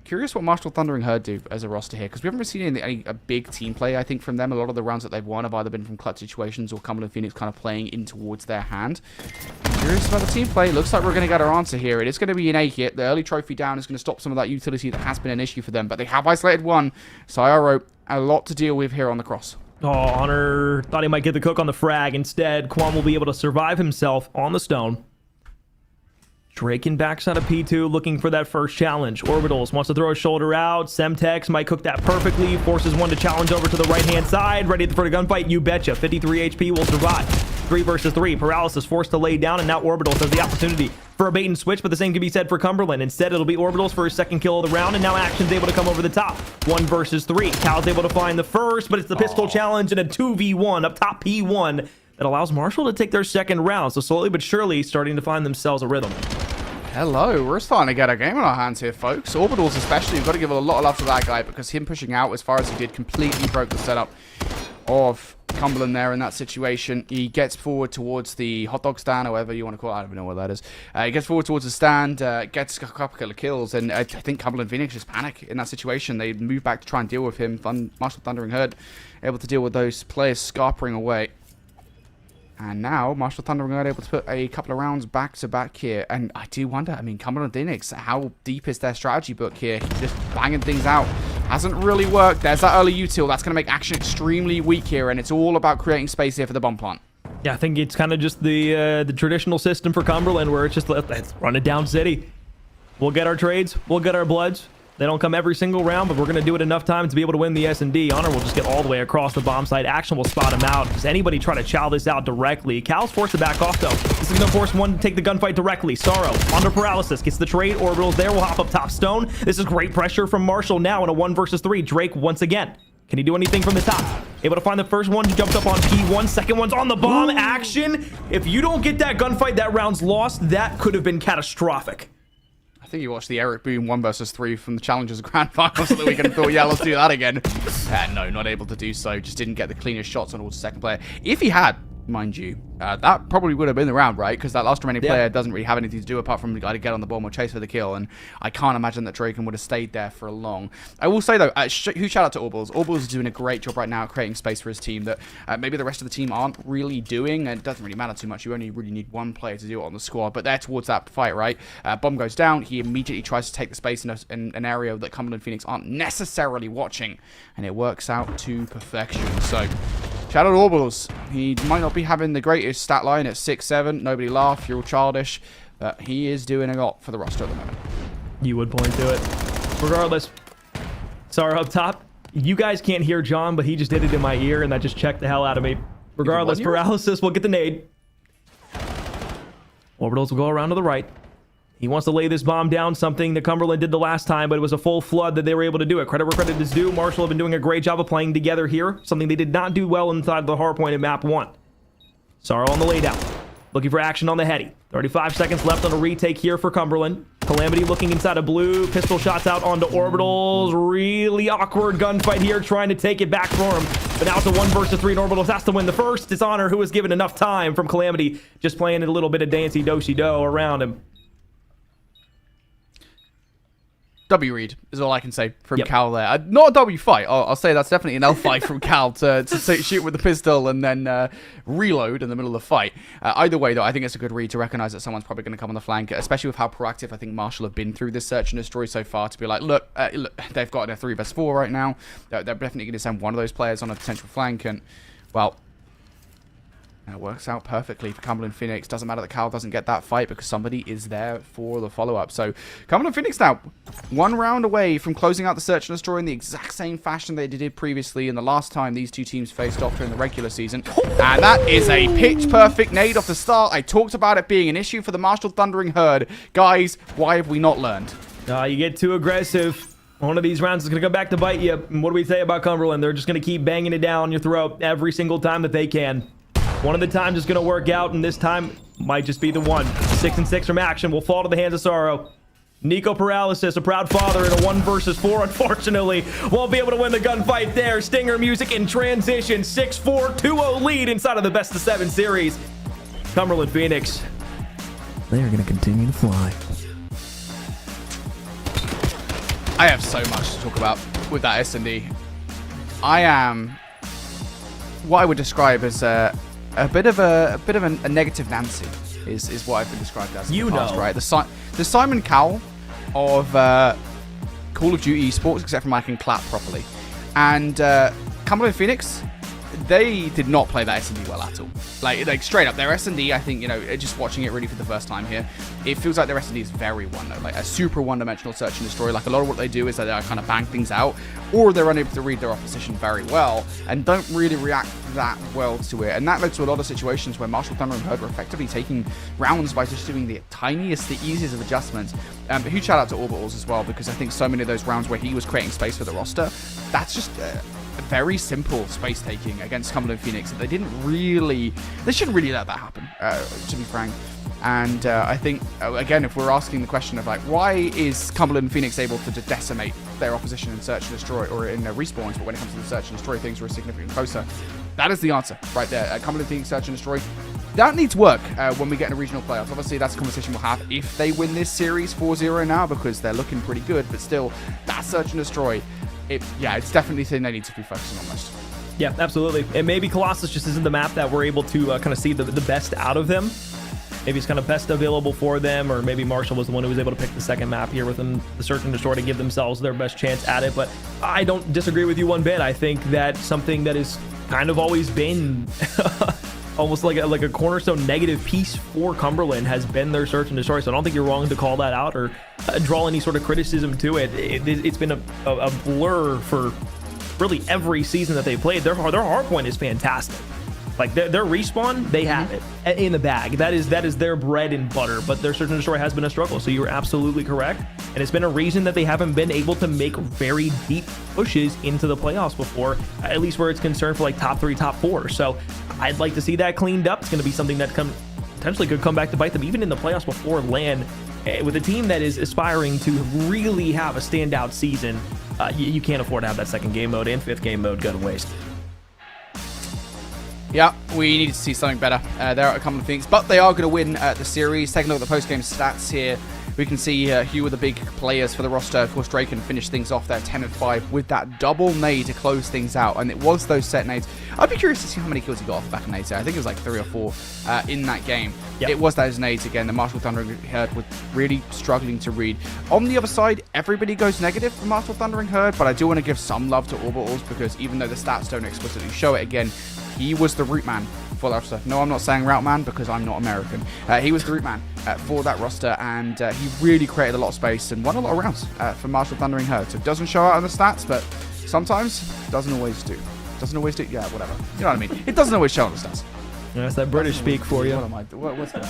Curious what Marshall Thundering Herd do as a roster here, because we haven't really seen any big team play, I think, from them. A lot of the rounds that they've won have either been from clutch situations or Cumberland Phoenix kind of playing in towards their hand. Curious about the team play. Looks like we're going to get our answer here. It is going to be an A hit. The early trophy down is going to stop some of that utility that has been an issue for them, but they have isolated 1. So Iaro, a lot to deal with here on the cross.
Honor thought he might get the cook on the frag. Instead, Quan will be able to survive himself on the stone. Draken backs out of P2, looking for that first challenge. Orbitals wants to throw a shoulder out. Semtex might cook that perfectly. Forces 1 to challenge over to the right-hand side. Ready for the gunfight? You betcha. 53 HP will survive. 3 versus 3. Paralysis forced to lay down, and now Orbitals has the opportunity for a bait and switch, but the same can be said for Cumberland. Instead, it'll be Orbitals for his second kill of the round, and now Action's able to come over the top. 1 versus 3. Cal's able to find the first, but it's the pistol challenge and a 2v1 up top P1 that allows Marshall to take their second round. So slowly but surely starting to find themselves a rhythm.
Hello, we're starting to get a game on our hands here, folks. Orbitals especially, we've got to give a lot of love to that guy because him pushing out as far as he did completely broke the setup of Cumberland there in that situation. He gets forward towards the hot dog stand, however you want to call it. I don't even know what that is. He gets forward towards the stand, gets a couple of kills, and I think Cumberland Phoenix just panic in that situation. They move back to try and deal with him. Marshall Thundering Herd able to deal with those players scarpering away. And now, Marshall Thundering Herd able to put a couple of rounds back-to-back here. And I do wonder, I mean, Cumberland Phoenix, how deep is their strategy book here? Just banging things out. Hasn't really worked. There's that early util. That's going to make action extremely weak here. And it's all about creating space here for the bomb plant.
Yeah, I think it's kind of just the traditional system for Cumberland where it's just, let's run it down city. We'll get our trades. We'll get our bloods. They don't come every single round, but we're going to do it enough times to be able to win the S&D. Honor will just get all the way across the bomb site. Action will spot him out. Does anybody try to chow this out directly? Cal's forced to back off, though. This is going to force one to take the gunfight directly. Sorrow, under paralysis, gets the trade. Orbitals there will hop up top stone. This is great pressure from Marshall now in a 1 versus 3. Drake once again. Can he do anything from the top? Able to find the first one. He jumps up on P1. Second one's on the bomb. Action. If you don't get that gunfight, that round's lost. That could have been catastrophic.
I think you watched the Eric Boone 1 versus 3 from the Challengers Grand Finals so that we can thought, yeah, let's do that again. No, not able to do so. Just didn't get the cleanest shots on all the second player. If he had, mind you, that probably would have been the round, right? Because that last remaining player doesn't really have anything to do apart from either get on the bomb or chase for the kill. And I can't imagine that Draken would have stayed there for long. I will say, though, huge shout out to Orbals. Orbals is doing a great job right now at creating space for his team that maybe the rest of the team aren't really doing. And it doesn't really matter too much. You only really need one player to do it on the squad. But they're towards that fight, right? Bomb goes down. He immediately tries to take the space in an area that Cumberland Phoenix aren't necessarily watching. And it works out to perfection. So, shout out to Orbals. He might not be having the greatest stat line at 6'7". Nobody laugh. You're all childish. But he is doing a lot for the roster at the moment.
You would point to it. Regardless, Sorry up top. You guys can't hear John, but he just did it in my ear, and that just checked the hell out of me. Regardless, paralysis will get the nade. Orbitals will go around to the right. He wants to lay this bomb down, something that Cumberland did the last time, but it was a full flood that they were able to do it. Credit where credit is due. Marshall have been doing a great job of playing together here, something they did not do well inside the hardpoint in map 1. Sorrow on the laydown. Looking for action on the heady. 35 seconds left on a retake here for Cumberland. Calamity looking inside a blue. Pistol shots out onto Orbitals. Really awkward gunfight here, trying to take it back for him. But now it's a 1 versus 3, and Orbitals has to win the first. It's Honor who was given enough time from Calamity, just playing a little bit of dancey-do-si-do around him.
W read is all I can say from Cal there. Not a W fight. I'll say that's definitely an L fight from Cal to shoot with the pistol and then reload in the middle of the fight. Either way, though, I think it's a good read to recognize that someone's probably going to come on the flank, especially with how proactive I think Marshall have been through this search and destroy so far, to be like, look, they've got a 3 vs 4 right now. They're definitely going to send one of those players on a potential flank, and, well, it works out perfectly for Cumberland Phoenix. Doesn't matter that Cal doesn't get that fight because somebody is there for the follow-up. So Cumberland Phoenix now 1 round away from closing out the search and destroy in the exact same fashion they did previously in the last time these two teams faced off during the regular season. And that is a pitch-perfect nade off the start. I talked about it being an issue for the Marshall Thundering Herd. Guys, why have we not learned?
You get too aggressive. One of these rounds is going to come back to bite you. And what do we say about Cumberland? They're just going to keep banging it down your throat every single time that they can. One of the times is going to work out, and this time might just be the one. 6 and 6 from action will fall to the hands of Sorrow. Nico Paralysis, a proud father in a 1 versus 4, unfortunately, won't be able to win the gunfight there. Stinger music in transition. 6-4, 2-0 lead inside of the best of 7 series. Cumberland Phoenix, they are going to continue to fly.
I have so much to talk about with that S&D. I am what I would describe as a bit of a negative Nancy is what I've been described as. In the past, right? The Simon Cowell of Call of Duty esports, except for I can clap properly. And Cumberland Phoenix, they did not play that S&D well at all. Like straight up, their S&D, I think, you know, just watching it really for the first time here, it feels like their S&D is very one-note, like a super one-dimensional search and destroy. Like a lot of what they do is that they kind of bang things out, or they're unable to read their opposition very well and don't really react that well to it. And that led to a lot of situations where Marshall Thunder and Herd were effectively taking rounds by just doing the tiniest, the easiest of adjustments. But huge shout out to Orbitals as well, because I think so many of those rounds where he was creating space for the roster, that's just very simple space taking against Cumberland Phoenix. They shouldn't really let that happen, to be frank. And I think, again, if we're asking the question of, like, why is Cumberland and Phoenix able to decimate their opposition in Search and Destroy, or in their respawns, but when it comes to the Search and Destroy, things were significantly closer. That is the answer right there. Cumberland, Phoenix, Search and Destroy. That needs work when we get in a regional playoffs. Obviously, that's a conversation we'll have if they win this series 4-0 now, because they're looking pretty good, but still, that Search and Destroy, it's definitely a thing they need to be focusing on most.
Yeah, absolutely. And maybe Colossus just isn't the map that we're able to kind of see the best out of them. Maybe it's kind of best available for them, or maybe Marshall was the one who was able to pick the second map here within the Search and Destroy to give themselves their best chance at it. But I don't disagree with you one bit. I think that something that has kind of always been almost like a cornerstone negative piece for Cumberland has been their Search and Destroy. So I don't think you're wrong to call that out or draw any sort of criticism to it. It's been a blur for really every season that they played. Their hardpoint is fantastic. Like their respawn, they have it in the bag. That is their bread and butter. But their Search and Destroy has been a struggle. So you were absolutely correct, and it's been a reason that they haven't been able to make very deep pushes into the playoffs before, at least where it's concerned for like top 3, top 4. So I'd like to see that cleaned up. It's going to be something that potentially could come back to bite them even in the playoffs before LAN. With a team that is aspiring to really have a standout season, you can't afford to have that second game mode and fifth game mode go to waste.
Yeah, we need to see something better there at Cumberland Phoenix, but they are going to win the series. Taking a look at the post-game stats here, we can see who were the big players for the roster. Of course, Drake can finish things off there 10-5 with that double nade to close things out, and it was those set nades. I'd be curious to see how many kills he got off the back of nades there. I think it was like 3 or 4 in that game. Yep. It was those nades again. The Marshall Thundering Herd was really struggling to read. On the other side, everybody goes negative for Marshall Thundering Herd, but I do want to give some love to Orbitals, because even though the stats don't explicitly show it, again, he was the root man for that roster. No, I'm not saying route man because I'm not American. He was the root man for that roster, and he really created a lot of space and won a lot of rounds for Marshall Thundering Herd. So it doesn't show out on the stats, but sometimes doesn't always do. Doesn't always do? Yeah, whatever. You know what I mean? It doesn't always show on the stats.
Yeah, that's that British speak for you.
What am I doing? What's going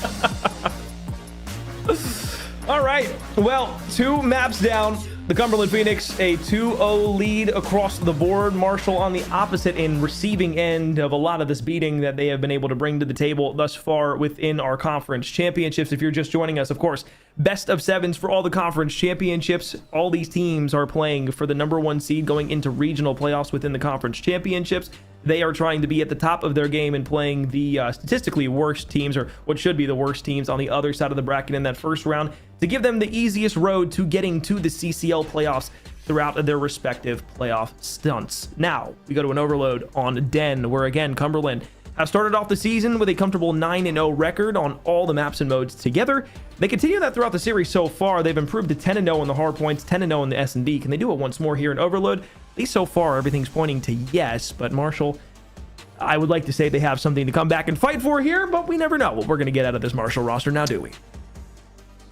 on?
All right. Well, 2 maps down. The Cumberland Phoenix, a 2-0 lead across the board. Marshall on the opposite and receiving end of a lot of this beating that they have been able to bring to the table thus far within our conference championships. If you're just joining us, of course, best of 7s for all the conference championships. All these teams are playing for the #1 seed going into regional playoffs within the conference championships. They are trying to be at the top of their game and playing the statistically worst teams, or what should be the worst teams on the other side of the bracket in that first round, to give them the easiest road to getting to the CCL playoffs throughout their respective playoff stunts. Now, we go to an overload on Den, where again, Cumberland have started off the season with a comfortable 9-0 record on all the maps and modes together. They continue that throughout the series so far. They've improved to 10-0 in the Hardpoints, 10-0 in the S&D. Can they do it once more here in Overload? At least so far, everything's pointing to yes, but Marshall, I would like to say they have something to come back and fight for here, but we never know what we're going to get out of this Marshall roster now, do we?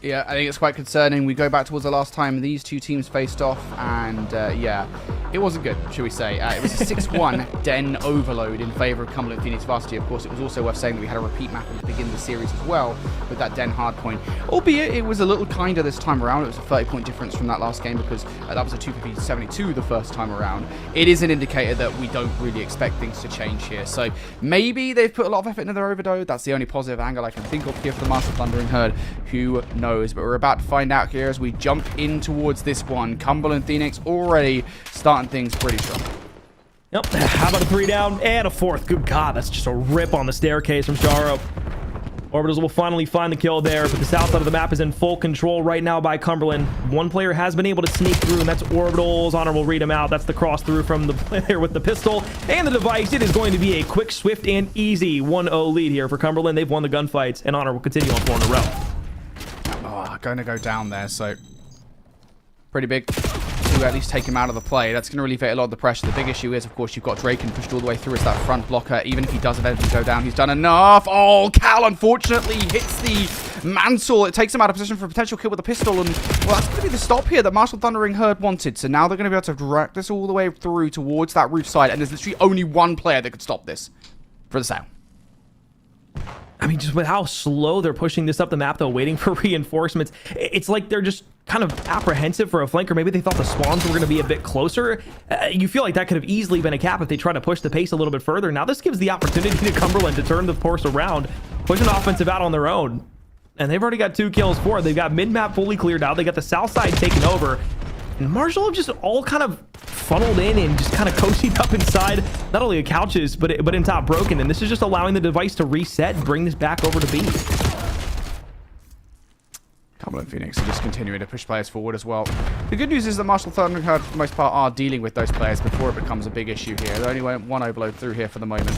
Yeah, I think it's quite concerning. We go back towards the last time these two teams faced off, and yeah, it wasn't good, should we say. It was a 6-1 Den overload in favor of Cumberland Phoenix Varsity. Of course, it was also worth saying that we had a repeat map at the beginning of the series as well with that Den hardpoint. Albeit, it was a little kinder this time around. It was a 30-point difference from that last game, because that was a 250-72 the first time around. It is an indicator that we don't really expect things to change here. So maybe they've put a lot of effort into their overload. That's the only positive angle I can think of here for the Marshall Thundering Herd. Who knows? But we're about to find out here as we jump in towards this one. Cumberland Phoenix already starting things pretty strong.
Yep. How about a 3 down and a 4th? Good God, that's just a rip on the staircase from Sharo. Orbitals will finally find the kill there, but the south side of the map is in full control right now by Cumberland. One player has been able to sneak through, and that's Orbitals. Honor will read him out. That's the cross through from the player with the pistol and the device. It is going to be a quick, swift, and easy 1-0 lead here for Cumberland. They've won the gunfights, and Honor will continue on 4 in a row.
Oh, going to go down there, so pretty big to at least take him out of the play. That's going to alleviate a lot of the pressure. The big issue is, of course, you've got Draken pushed all the way through as that front blocker. Even if he does eventually go down, he's done enough. Oh, Cal, unfortunately, hits the mantle. It takes him out of position for a potential kill with a pistol, and, well, that's going to be the stop here that Marshall Thundering Herd wanted. So now they're going to be able to drag this all the way through towards that roof side, and there's literally only one player that could stop this for the sale.
I mean, just with how slow they're pushing this up the map, though, waiting for reinforcements, it's like they're just kind of apprehensive for a flank, or maybe they thought the spawns were going to be a bit closer. You feel like that could have easily been a cap if they try to push the pace a little bit further. Now this gives the opportunity to Cumberland to turn the course around, push an offensive out on their own. And they've already got 2 kills for it. They've got mid-map fully cleared out. They got the south side taken over. And Marshall have just all kind of funneled in and just kind of coasting up inside, not only the couches, but in top broken. And this is just allowing the device to reset and bring this back over to B.
Cumberland Phoenix are just continuing to push players forward as well. The good news is that Marshall Thundering Herd, for the most part, are dealing with those players before it becomes a big issue here. They only went 1 overload through here for the moment.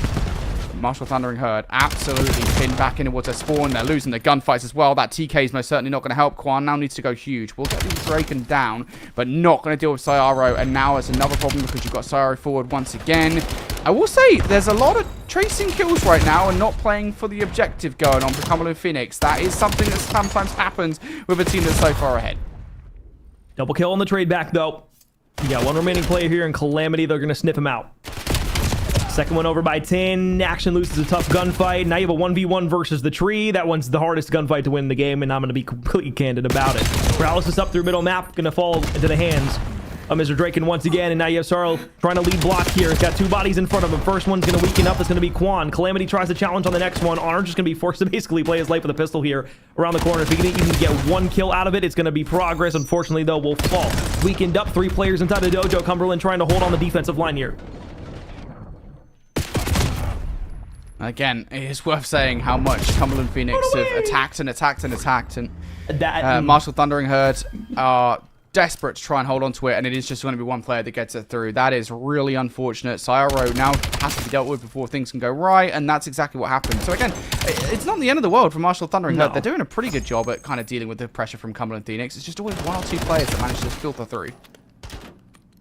Marshall Thundering Herd absolutely pinned back in towards their spawn. They're losing the gunfights as well. That TK is most certainly not going to help. Quan now needs to go huge. We'll get these Draken down, but not going to deal with Cyaro. And now it's another problem because you've got Cyaro forward once again. I will say there's a lot of tracing kills right now and not playing for the objective going on for Cumberland Phoenix. That is something that sometimes happens with a team that's so far ahead.
Double kill on the trade back, though. You got 1 remaining player here in Calamity. They're going to sniff him out. Second one over by 10. Action loses a tough gunfight. Now you have a 1v1 versus the tree. That one's the hardest gunfight to win in the game, and I'm going to be completely candid about it. Paralysis up through middle map. Going to fall into the hands of Mr. Draken once again, and now you have Sarl trying to lead block here. He's got 2 bodies in front of him. First one's going to weaken up. It's going to be Quan. Calamity tries to challenge on the next one. Honor just going to be forced to basically play his life with a pistol here around the corner. If he can even get 1 kill out of it, it's going to be progress. Unfortunately, though, will fall. Weakened up, 3 players inside the dojo. Cumberland trying to hold on the defensive line here.
Again, it is worth saying how much Cumberland Phoenix have attacked and attacked and attacked. And Marshall Thundering Herd are desperate to try and hold on to it, and it is just going to be 1 player that gets it through. That is really unfortunate. Cyro now has to be dealt with before things can go right, and that's exactly what happened. So again, it's not the end of the world for Marshall Thundering Herd. They're doing a pretty good job at kind of dealing with the pressure from Cumberland Phoenix. It's just always 1 or 2 players that manage to filter through.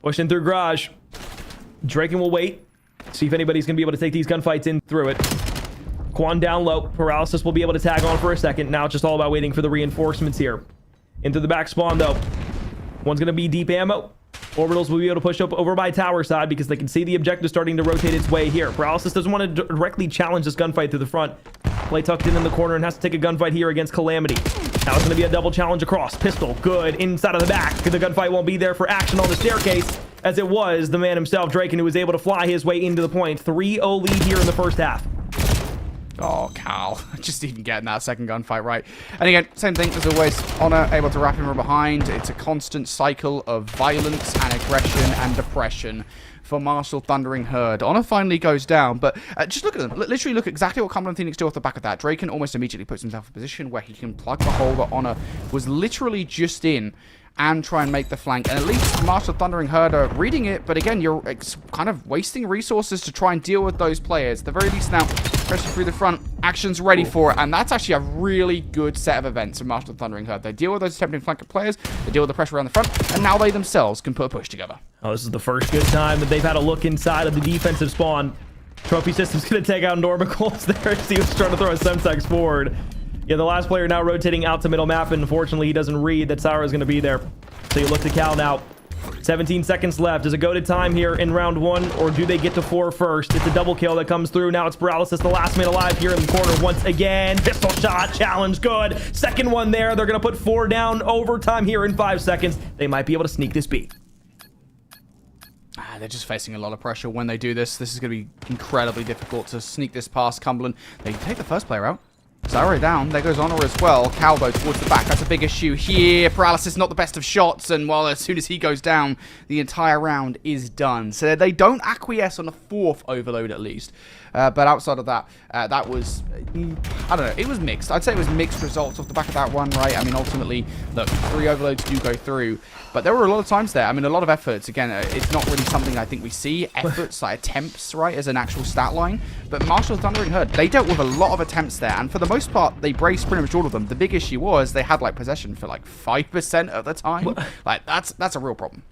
Pushing through garage. Draken will wait. See if anybody's going to be able to take these gunfights in through it. Quan down low. Paralysis will be able to tag on for a second. Now it's just all about waiting for the reinforcements here. Into the back spawn, though. One's going to be deep ammo. Orbitals will be able to push up over by tower side because they can see the objective starting to rotate its way here. Paralysis doesn't want to directly challenge this gunfight through the front. Play tucked in the corner and has to take a gunfight here against Calamity. Now it's going to be a double challenge across. Pistol, good. Inside of the back. The gunfight won't be there for action on the staircase, as it was the man himself, Draken, who was able to fly his way into the point. 3-0 lead here in the first half.
Oh, Cal. Just even getting that second gunfight right. And again, same thing as always. Honor able to wrap him from behind. It's a constant cycle of violence and aggression and depression for Marshall Thundering Herd. Honor finally goes down, but just look at them. Literally look at exactly what Cumberland Phoenix do off the back of that. Draken almost immediately puts himself in a position where he can plug the hole that Honor was literally just in and try and make the flank. And at least Marshall Thundering Herd are reading it, but again, you're kind of wasting resources to try and deal with those players. At the very least now, pressure through the front, action's ready for it, and that's actually a really good set of events from Marshall Thundering Herd. They deal with those attempting flanker players, they deal with the pressure around the front, and now they themselves can put a push together.
Oh, this is the first good time that they've had a look inside of the defensive spawn. Trophy System's going to take out Norbicles there as he was trying to throw a Semtex forward. Yeah, the last player now rotating out to middle map, and unfortunately he doesn't read that Saura is going to be there. So you look to Cal now. 17 seconds left. Does it go to time here in round 1, or do they get to 4 first? It's a double kill that comes through. Now it's Paralysis, the last man alive here in the corner once again. Pistol shot, challenge, good. Second one there. They're going to put 4 down. Overtime here in 5 seconds. They might be able to sneak this beat.
They're just facing a lot of pressure when they do this. This is going to be incredibly difficult to sneak this past Cumberland. They take the first player out. Zyro down. There goes Honor as well. Calvo towards the back. That's a big issue here. Paralysis not the best of shots, and well, as soon as he goes down, the entire round is done. So they don't acquiesce on the 4th overload at least. But outside of that, that was, I don't know, it was mixed. I'd say it was mixed results off the back of that one, right? I mean, ultimately, look, 3 overloads do go through, but there were a lot of times there. I mean, a lot of efforts. Again, it's not really something I think we see. Efforts, like attempts, right, as an actual stat line. But Marshall Thundering Herd, they dealt with a lot of attempts there, and for the most part, they braced pretty much all of them. The big issue was they had, like, possession for, like, 5% of the time. Like, that's a real problem.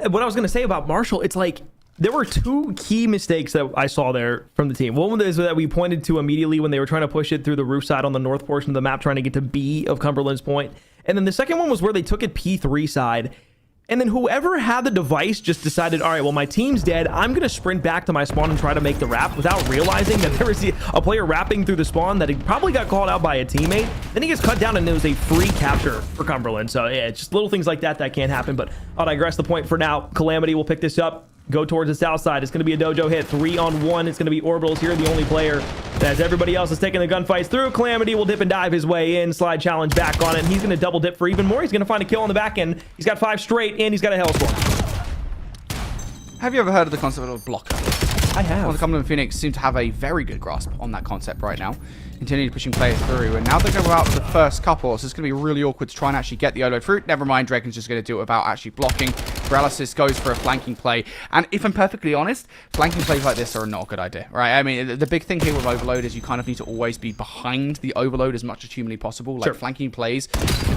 What I was going to say about Marshall, it's like, there were 2 key mistakes that I saw there from the team. One is that we pointed to immediately when they were trying to push it through the roof side on the north portion of the map, trying to get to B of Cumberland's Point. And then the second one was where they took it P3 side. And then whoever had the device just decided, all right, well, my team's dead. I'm going to sprint back to my spawn and try to make the wrap without realizing that there was a player wrapping through the spawn that he probably got called out by a teammate. Then he gets cut down and it was a free capture for Cumberland. So yeah, it's just little things like that that can't happen. But I'll digress the point for now. Calamity will pick this up. go towards the south side. It's going to be a Dojo hit. 3-on-1. It's going to be Orbitals here, the only player. As everybody else is taking the gunfights through, Calamity will dip and dive his way in. Slide challenge back on it. And he's going to double dip for even more. He's going to find a kill on the back end. He's got 5 straight, and he's got a Hellstorm.
Have you ever heard of the concept of a blocker?
I have.
Well, the Cumberland Phoenix seem to have a very good grasp on that concept right now. Continue pushing players through, and now they're going to go out for the first couple, so it's going to be really awkward to try and actually get the overload through. Never mind, Dragon's just going to do it without actually blocking. Paralysis goes for a flanking play, and if I'm perfectly honest, flanking plays like this are not a good idea, right? I mean, the big thing here with overload is you kind of need to always be behind the overload as much as humanly possible. Like, flanking plays,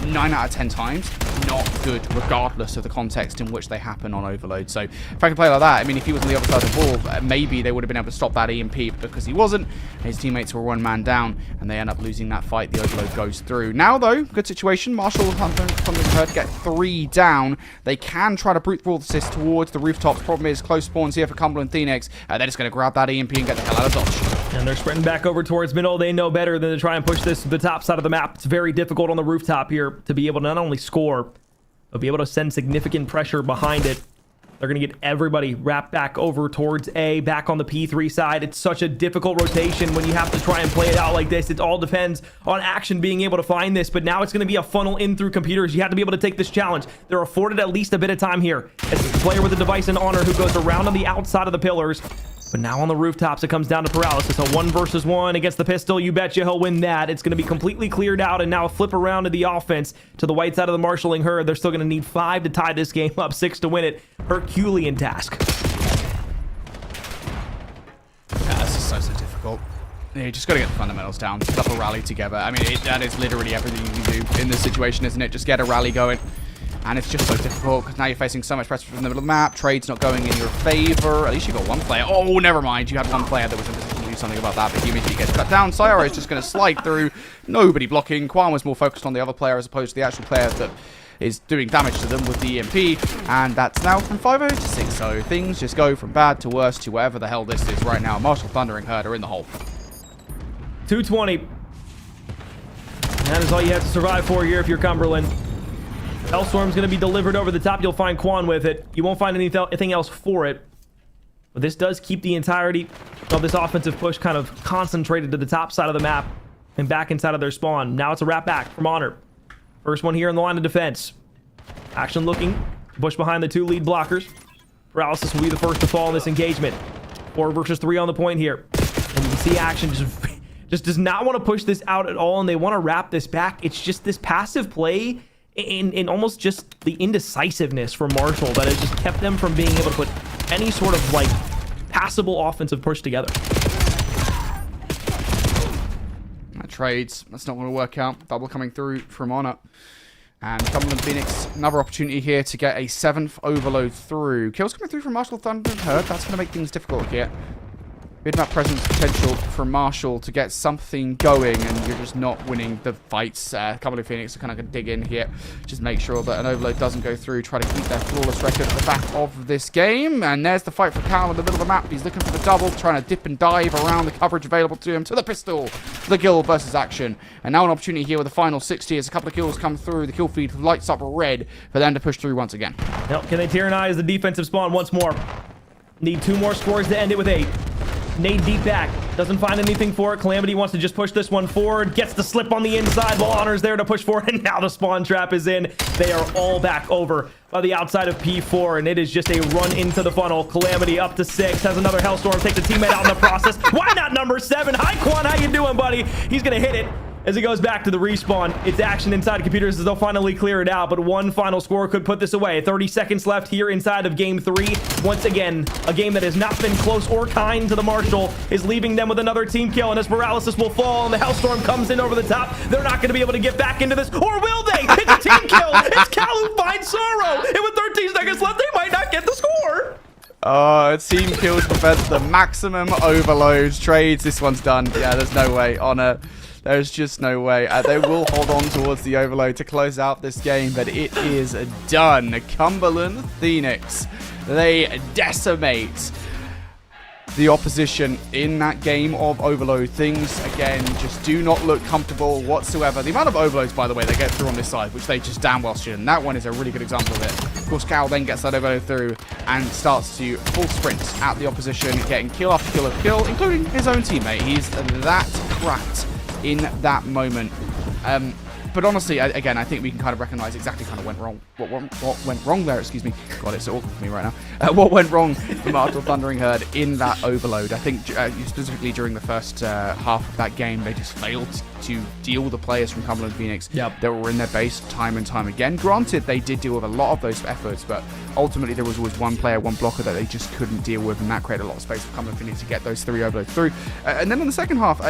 9 out of 10 times, not good, regardless of the context in which they happen on overload. So, flanking play like that, I mean, if he was on the other side of the ball, maybe they would have been able to stop that EMP, but because he wasn't, his teammates were one man down, and they end up losing that fight. The overload goes through. Now, though, good situation. Marshall and Hunter get 3 down. They can try to brute force this towards the rooftops. Problem is, close spawns here for Cumberland Phoenix. They're just going to grab that EMP and get the hell out of dodge.
And they're sprinting back over towards middle. They know better than to try and push this to the top side of the map. It's very difficult on the rooftop here to be able to not only score, but be able to send significant pressure behind it. They're going to get everybody wrapped back over towards A, back on the P3 side. It's such a difficult rotation when you have to try and play it out like this. It all depends on Action being able to find this, but now it's going to be a funnel in through computers. You have to be able to take this challenge. They're afforded at least a bit of time here. It's the player with the device in honor who goes around on the outside of the pillars. But now on the rooftops, it comes down to Paralysis. A 1 versus 1 against the pistol. You betcha he'll win that. It's going to be completely cleared out, and now a flip around to the offense to the white side of the marshalling herd. They're still going to need 5 to tie this game up, 6 to win it. Herculean task.
Yeah, this is so difficult. You just got to get the fundamentals down. Set up a rally together. I mean, that is literally everything you can do in this situation, isn't it? Just get a rally going. And it's just so difficult because now you're facing so much pressure from the middle of the map. Trade's not going in your favor. At least you got 1 player. Oh, never mind. You had 1 player that was in position to do something about that, but he immediately gets cut down. Sayara is just going to slide through. Nobody blocking. Quan was more focused on the other player as opposed to the actual player that is doing damage to them with the EMP. And that's now from 5-0 to 6-0. Things just go from bad to worse to whatever the hell this is right now. Marshall Thundering Herd are in the hole.
220. That is all you have to survive for here if you're Cumberland. Hellstorm's going to be delivered over the top. You'll find Quan with it. You won't find anything else for it. But this does keep the entirety of this offensive push kind of concentrated to the top side of the map and back inside of their spawn. Now it's a wrap back from Honor. First one here in the line of defense. Action looking to push behind the 2 lead blockers. Paralysis will be the first to fall in this engagement. 4 versus 3 on the point here. And you can see Action just does not want to push this out at all, and they want to wrap this back. It's just this passive play in almost just the indecisiveness from Marshall that has just kept them from being able to put any sort of like passable offensive push together.
Trades, that's not going to work out. Double coming through from Honor. And Cumberland Phoenix, another opportunity here to get a 7th overload through. Kills coming through from Marshall Thunder Herd. That's going to make things difficult here. Mid-map presence potential from Marshall to get something going, and you're just not winning the fights. Cumberland Phoenix are kind of going to dig in here. Just make sure that an overload doesn't go through. Try to keep their flawless record at the back of this game. And there's the fight for Cal in the middle of the map. He's looking for the double, trying to dip and dive around the coverage available to him. To the pistol. The kill versus Action. And now an opportunity here with the final 60 as a couple of kills come through. The kill feed lights up red for them to push through once again.
Now, can they tyrannize the defensive spawn once more? Need 2 more scores to end it with 8. Nade deep back. Doesn't find anything for it. Calamity wants to just push this one forward. Gets the slip on the inside while Honor's there to push forward. And now the spawn trap is in. They are all back over by the outside of P4. And it is just a run into the funnel. Calamity up to 6. Has another Hellstorm. Takes a teammate out in the process. Why not number 7? Hi, Quan. How you doing, buddy? He's going to hit it. As he goes back to the respawn, it's Action inside computers as they'll finally clear it out, but 1 final score could put this away. 30 seconds left here inside of game 3. Once again, a game that has not been close or kind to the Marshall is leaving them with another team kill, and as Paralysis will fall and the Hellstorm comes in over the top, they're not going to be able to get back into this, or will they? It's a team kill. It's Cal who finds Sorrow, and with 13 seconds left, they might not get the score.
Team kills prevent the maximum overload. Trades, this one's done. Yeah, there's no way. Honor. There's just no way. They will hold on towards the overload to close out this game, but it is done. Cumberland Phoenix, they decimate the opposition in that game of Overload. Things, again, just do not look comfortable whatsoever. The amount of overloads, by the way, they get through on this side, which they just damn well should. And that one is a really good example of it. Of course, Cal then gets that overload through and starts to full sprint at the opposition, getting kill after kill after kill, including his own teammate. He's that cracked in that moment. But honestly, again, I think we can kind of recognize exactly kind of what went wrong there. Excuse me. God, it's awkward for me right now. What went wrong for Marshall Thundering Herd in that overload? I think specifically during the first half of that game, they just failed to deal with the players from Cumberland Phoenix that were in their base time and time again. Granted, they did deal with a lot of those efforts, but ultimately there was always one player, one blocker that they just couldn't deal with, and that created a lot of space for Cumberland Phoenix to get those 3 overloads through. And then in the second half,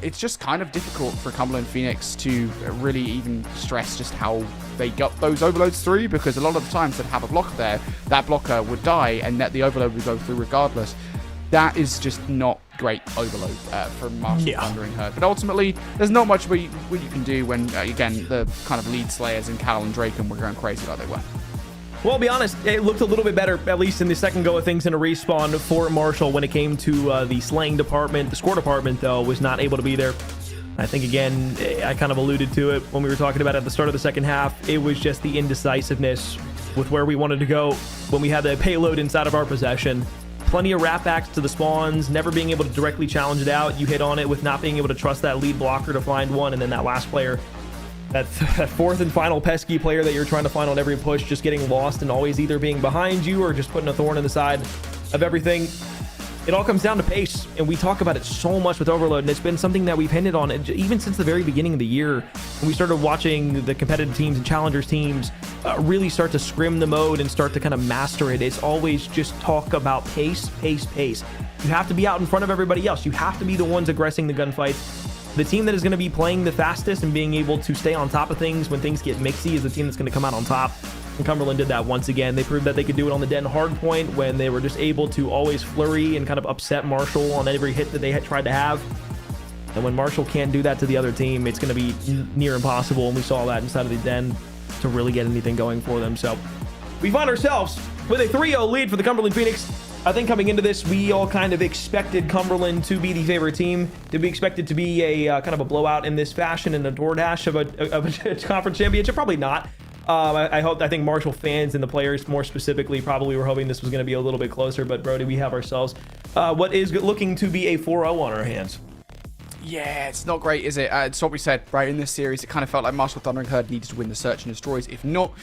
it's just kind of difficult for Cumberland Phoenix to really even stress just how they got those overloads through, because a lot of the times they'd have a blocker there, that blocker would die, and that the overload would go through regardless. That is just not great overload from Marshall Thundering Herd. But ultimately, there's not much what you can do when, again, the kind of lead slayers in Cal and Draken were going crazy like they were.
Well, I'll be honest, it looked a little bit better, at least in the second go of things in a respawn for Marshall when it came to the slaying department. The score department, though, was not able to be there. I think, again, I kind of alluded to it when we were talking about it at the start of the second half. It was just the indecisiveness with where we wanted to go when we had the payload inside of our possession. Plenty of wrap backs to the spawns, never being able to directly challenge it out. You hit on it with not being able to trust that lead blocker to find one, and then that last player, that fourth and final pesky player that you're trying to find on every push, just getting lost and always either being behind you or just putting a thorn in the side of everything. It all comes down to pace, and we talk about it so much with Overload, and it's been something that we've hinted on even since the very beginning of the year when we started watching the competitive teams and challengers teams really start to scrim the mode and start to kind of master it. It's always just talk about pace, pace, pace. You have to be out in front of everybody else. You have to be the ones aggressing the gunfights. The team that is going to be playing the fastest and being able to stay on top of things when things get mixy is the team that's going to come out on top. And Cumberland did that once again. They proved that they could do it on the Den Hardpoint when they were just able to always flurry and kind of upset Marshall on every hit that they had tried to have. And when Marshall can't do that to the other team, it's going to be near impossible. And we saw that inside of the Den to really get anything going for them. So we find ourselves with a 3-0 lead for the Cumberland Phoenix. I think coming into this, we all kind of expected Cumberland to be the favorite team. Did we expect it to be a kind of a blowout in this fashion and a DoorDash of a conference championship? Probably not. I think Marshall fans and the players more specifically probably were hoping this was going to be a little bit closer. But Brody, we have ourselves what is looking to be a 4-0 on our hands.
Yeah, it's not great, is it? It's what we said, right? In this series, it kind of felt like Marshall Thundering Herd needed to win the Search and Destroys. If not,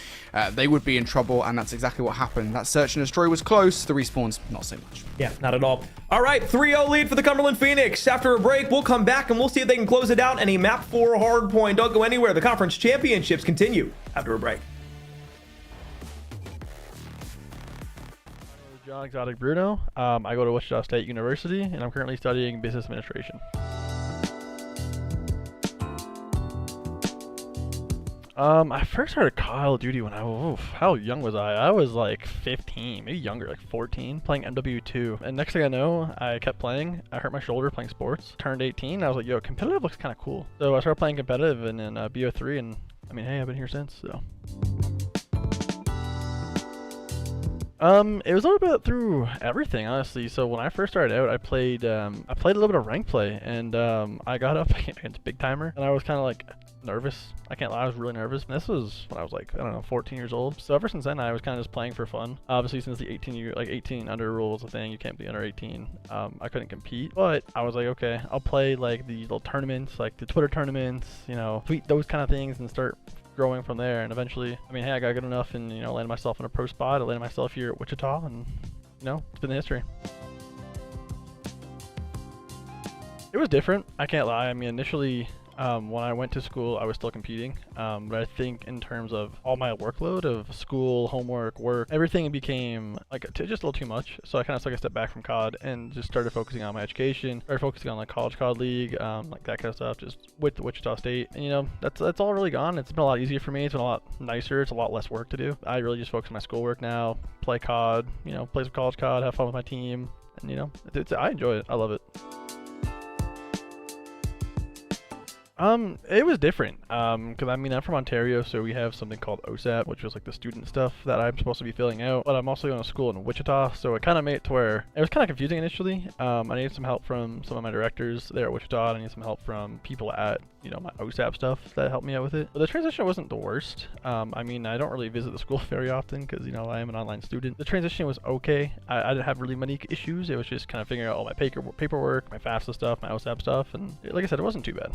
they would be in trouble, and that's exactly what happened. That Search and Destroy was close. The respawns, not so much.
Yeah, not at all. All right, 3-0 lead for the Cumberland Phoenix. After a break, we'll come back, and we'll see if they can close it out. And a map 4 Hardpoint. Don't go anywhere. The conference championships continue after a break.
John Exotic Bruno. I go to Wichita State University, and I'm currently studying business administration. I first started Call of Duty when how young was I? I was like 15, maybe younger, like 14, playing MW2. And next thing I know, I kept playing. I hurt my shoulder playing sports. Turned 18, and I was like, yo, competitive looks kind of cool. So I started playing competitive and in BO3, and I mean, hey, I've been here since, so. It was a little bit through everything, honestly. So when I first started out, I played a little bit of rank play, and I got up against Big Timer, and I was kind of like nervous. I can't lie, I was really nervous. And this was when I was like, I don't know, 14 years old. So ever since then, I was kind of just playing for fun. Obviously, since the 18 under rule is a thing, you can't be under 18. I couldn't compete, but I was like, okay, I'll play like these little tournaments, like the Twitter tournaments, you know, tweet those kind of things, and start growing from there. And eventually, I mean, hey, I got good enough and, you know, landed myself in a pro spot. I landed myself here at Wichita, and, you know, it's been the history. It was different, I can't lie. I mean, initially, when I went to school, I was still competing, but I think in terms of all my workload of school, homework, work, everything became like just a little too much. So I kind of took a step back from COD and just started focusing on my education, started focusing on like college COD League, like that kind of stuff, just with Wichita State. And, you know, that's all really gone. It's been a lot easier for me. It's been a lot nicer. It's a lot less work to do. I really just focus on my schoolwork now, play COD, you know, play some college COD, have fun with my team, and, you know, I enjoy it. I love it. It was different. Because I mean, I'm from Ontario, so we have something called OSAP, which is like the student stuff that I'm supposed to be filling out. But I'm also going to school in Wichita, so it kind of made it to where it was kind of confusing initially. I needed some help from some of my directors there at Wichita. And I needed some help from people at, you know, my OSAP stuff that helped me out with it. But the transition wasn't the worst. I mean, I don't really visit the school very often because, you know, I am an online student. The transition was okay. I didn't have really many issues. It was just kind of figuring out all my paperwork, my FAFSA stuff, my OSAP stuff, and like I said, it wasn't too bad.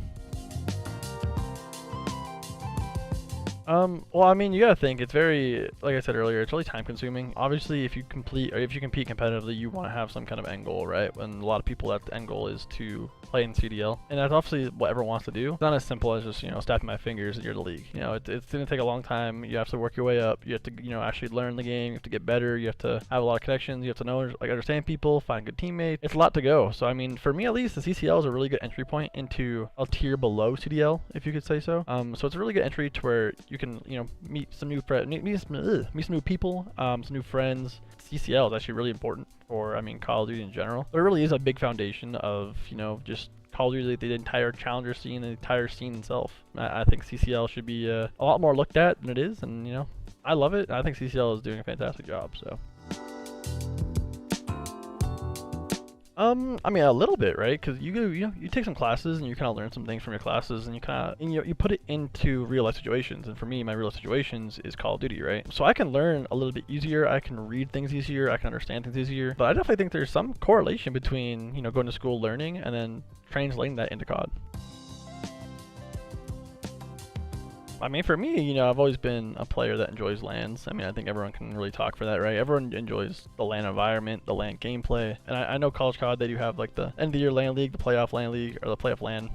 Well, I mean, you gotta think, it's very, like I said earlier, it's really time consuming. Obviously, if you compete competitively, you want to have some kind of end goal, right? And a lot of people, that end goal is to play in CDL. And that's obviously what everyone wants to do. It's not as simple as just, you know, snapping my fingers and you're the league. You know, it's gonna take a long time. You have to work your way up. You have to, you know, actually learn the game. You have to get better. You have to have a lot of connections. You have to know, like, understand people, find good teammates. It's a lot to go. So, I mean, for me at least, the CCL is a really good entry point into a tier below CDL, if you could say so. So it's a really good entry to where you can, you know, meet some new friends, meet some new people, some new friends. CCL is actually really important for, I mean, Call of Duty in general. But it really is a big foundation of, you know, just Call of Duty, the entire challenger scene, the entire scene itself. I think CCL should be a lot more looked at than it is, and, you know, I love it. I think CCL is doing a fantastic job, so. I mean, a little bit, right? Because you take some classes and you kind of learn some things from your classes, and you put it into real life situations. And for me, my real life situations is Call of Duty, right? So I can learn a little bit easier. I can read things easier. I can understand things easier. But I definitely think there's some correlation between, you know, going to school, learning, and then translating that into COD. I mean, for me, you know, I've always been a player that enjoys LANs. I mean, I think everyone can really talk for that, right? Everyone enjoys the LAN environment, the LAN gameplay. And I know College COD, they do have like the end of the year LAN League, the playoff LAN League, or the playoff LAN,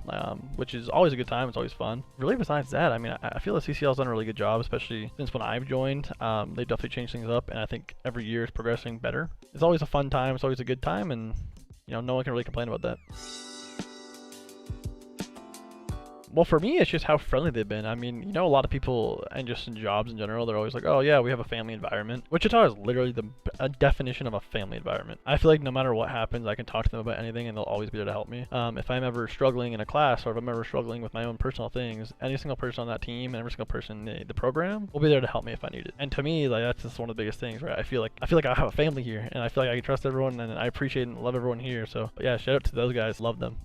which is always a good time. It's always fun. Really, besides that, I mean, I feel that CCL's done a really good job, especially since when I've joined. They definitely changed things up, and I think every year is progressing better. It's always a fun time. It's always a good time, and, you know, no one can really complain about that. Well, for me, it's just how friendly they've been. I mean, you know, a lot of people, and just in jobs in general, they're always like, oh yeah, we have a family environment. Wichita is literally a definition of a family environment. I feel like no matter what happens, I can talk to them about anything and they'll always be there to help me. If I'm ever struggling in a class, or if I'm ever struggling with my own personal things, any single person on that team and every single person in the program will be there to help me if I need it. And to me, like, that's just one of the biggest things, right? I feel like I have a family here, and I feel like I can trust everyone, and I appreciate and love everyone here. So yeah, shout out to those guys. Love them.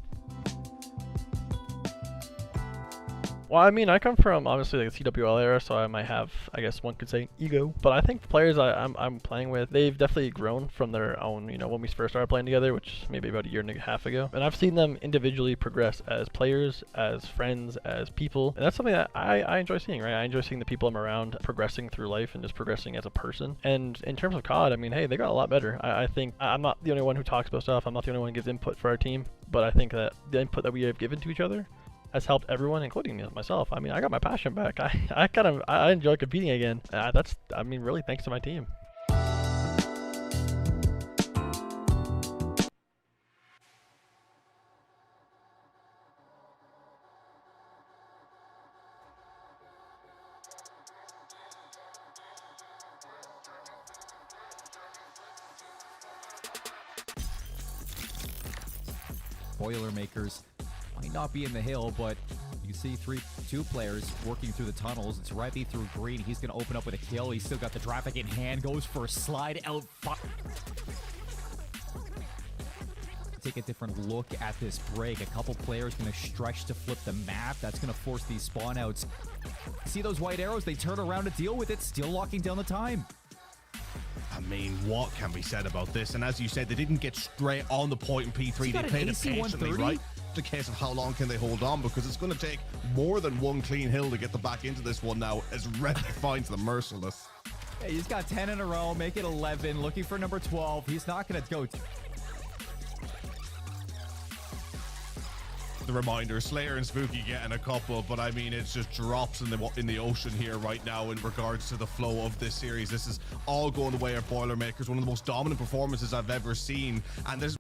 Well, I mean, I come from obviously like the CWL era, so I might have, I guess one could say, ego. But I think the players I'm playing with, they've definitely grown from their own, you know, when we first started playing together, which maybe about a year and a half ago. And I've seen them individually progress as players, as friends, as people. And that's something that I enjoy seeing, right? I enjoy seeing the people I'm around progressing through life and just progressing as a person. And in terms of COD, I mean, hey, they got a lot better. I think I'm not the only one who talks about stuff. I'm not the only one who gives input for our team. But I think that the input that we have given to each other has helped everyone, including myself. I mean, I got my passion back. I enjoy competing again. I mean, really thanks to my team.
Boilermakers might not be in the hill, but you see two players working through the tunnels. It's Rebby through green. He's going to open up with a kill. He's still got the traffic in hand. Goes for a slide out. Take a different look at this break. A couple players going to stretch to flip the map. That's going to force these spawn outs. See those white arrows? They turn around to deal with it. Still locking down the time.
I mean, what can be said about this? And as you said, they didn't get straight on the point in P3. They played it patiently, right? The case of how long can they hold on, because it's going to take more than one clean hill to get them back into this one now as Rebby finds the merciless.
Hey, he's got 10 in a row, make it 11, looking for number 12. He's not going to go.
The reminder, Slayer and Spooky getting a couple, but I mean, it's just drops in the ocean here right now in regards to the flow of this series. This is all going the way of Boilermakers, one of the most dominant performances I've ever seen, and there's...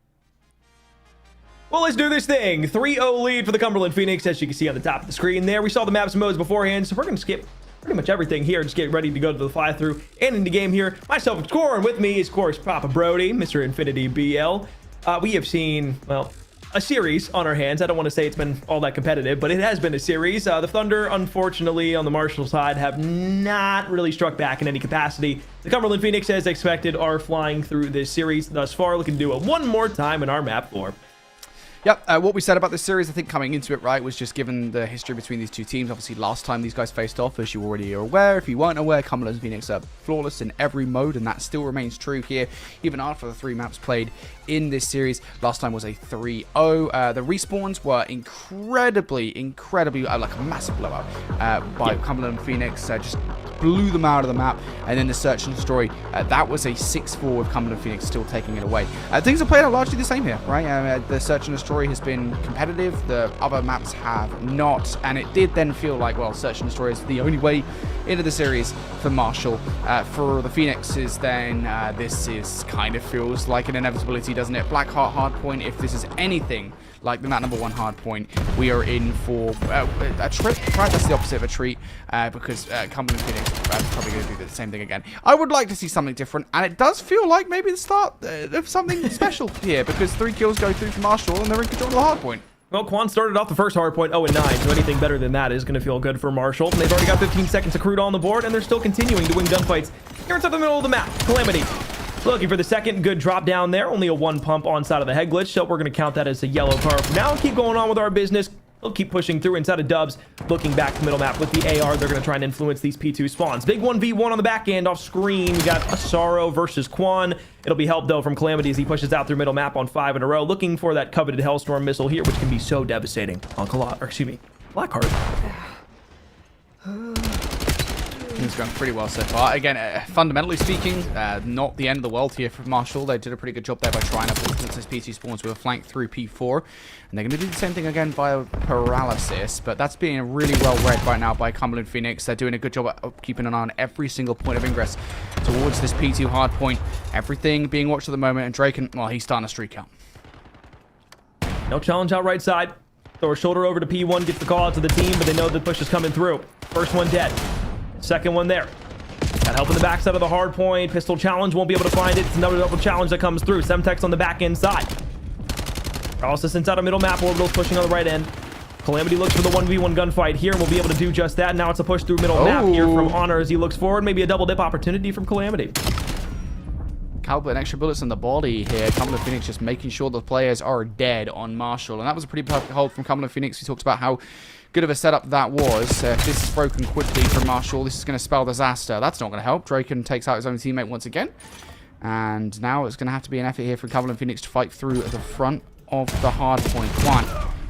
Well, let's do this thing. 3-0 lead for the Cumberland Phoenix, as you can see on the top of the screen there. We saw the maps and modes beforehand, so we're going to skip pretty much everything here. Just get ready to go to the fly-through and into game here. Myself, and with me is, of course, Papa Brody, Mr. Infinity BL. We have seen, well, a series on our hands. I don't want to say it's been all that competitive, but it has been a series. The Thunder, unfortunately, on the Marshall side, have not really struck back in any capacity. The Cumberland Phoenix, as expected, are flying through this series thus far, looking to do it one more time in our map 4.
Yep, what we said about this series, I think coming into it, right, was just given the history between these two teams. Obviously, last time these guys faced off, as you already are aware, if you weren't aware, Cumberland and Phoenix are flawless in every mode, and that still remains true here, even after the 3 maps played in this series. Last time was a 3-0. The respawns were incredibly, like a massive blowout by Cumberland and Phoenix. Just blew them out of the map, and then the search and destroy, that was a 6-4 with Cumberland and Phoenix still taking it away. Things have played out largely the same here, right? The search and destroy has been competitive, the other maps have not, and it did then feel like, well, search and destroy is the only way into the series for Marshall. For the Phoenixes, then this is kind of feels like an inevitability, doesn't it? Blackheart Hardpoint, if this is anything like the map number 1 Hardpoint, we are in for a trip, right? That's the opposite of a treat, because Cumberland Phoenix are probably going to do the same thing again. I would like to see something different, and it does feel like maybe the start of something special here, because 3 kills go through for Marshall, and they're in control of the Hardpoint.
Well, Quan started off the first Hardpoint 0-9, so anything better than that is going to feel good for Marshall. And they've already got 15 seconds of crude on the board, and they're still continuing to win gunfights here inside the middle of the map. Calamity looking for the second good drop down there. Only a 1 pump on side of the head glitch, so we're going to count that as a yellow car for now. Keep going on with our business. We'll keep pushing through inside of Dubs. Looking back to the middle map with the AR, they're going to try and influence these P2 spawns. Big 1v1 on the back end off screen. We got Asaro versus Quan. It'll be helped, though, from Calamity as he pushes out through middle map on 5 in a row. Looking for that coveted Hellstorm missile here, which can be so devastating on Blackheart.
It's going pretty well so far. Again, fundamentally speaking, not the end of the world here for Marshall. They did a pretty good job there by trying to force those P2 spawns with a flank through P4. And they're going to do the same thing again via Paralysis. But that's being really well read right now by Cumberland Phoenix. They're doing a good job at keeping an eye on every single point of ingress towards this P2 hard point. Everything being watched at the moment. And Draken, well, he's starting a streak out.
No challenge out right side. Throw a shoulder over to P1, gets the call out to the team, but they know the push is coming through. First one dead. Second one there. Got help in the backside of the hard point. Pistol challenge, won't be able to find it. It's another double challenge that comes through. Semtex on the back end side. Colossus inside a middle map. Orbital's pushing on the right end. Calamity looks for the 1v1 gunfight here, and will be able to do just that. Now it's a push through middle map here from Honor as he looks forward. Maybe a double dip opportunity from Calamity.
Calvert, extra bullets in the body here. Cumberland Phoenix just making sure the players are dead on Marshall. And that was a pretty perfect hold from Cumberland Phoenix. We talked about how good of a setup that was. If this is broken quickly from Marshall, this is going to spell disaster. That's not going to help. Draken takes out his own teammate once again. And now it's going to have to be an effort here for Cumberland Phoenix to fight through the front of the hard point. One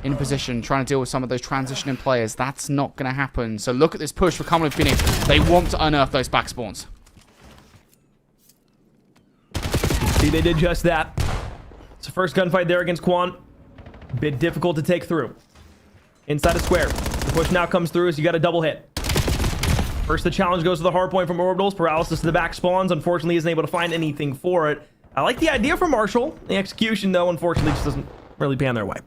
in position, trying to deal with some of those transitioning players. That's not going to happen. So look at this push for Cumberland Phoenix. They want to unearth those back spawns.
See, they did just that. It's the first gunfight there against Quan. Bit difficult to take through. Inside a square. The push now comes through, so you got a double hit. First, the challenge goes to the hard point from Orbitals. Paralysis to the back spawns. Unfortunately, isn't able to find anything for it. I like the idea from Marshall. The execution, though, unfortunately, just doesn't really pan their way.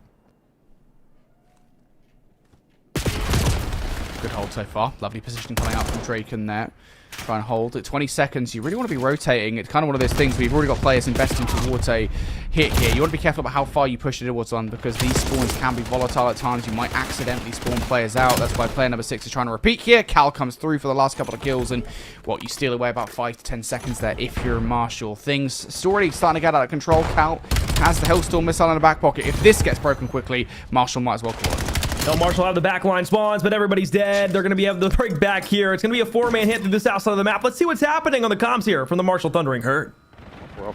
Good hold so far. Lovely position coming out from Draken there. Try and hold at 20 seconds. You really want to be rotating. It's kind of one of those things where you've already got players investing towards a hit here. You want to be careful about how far you push it towards one, because these spawns can be volatile at times. You might accidentally spawn players out. That's why player number 6 is trying to repeat here. Cal comes through for the last couple of kills, and you steal away about 5 to 10 seconds there if you're Marshall. Things already starting to get out of control. Cal has the Hellstorm missile in the back pocket. If this gets broken quickly, Marshall might as well call it.
No, Marshall have the backline spawns, but everybody's dead. They're going to be able to break back here. It's going to be a 4-man hit through the south side of the map. Let's see what's happening on the comms here from the Marshall Thundering Herd.
Probably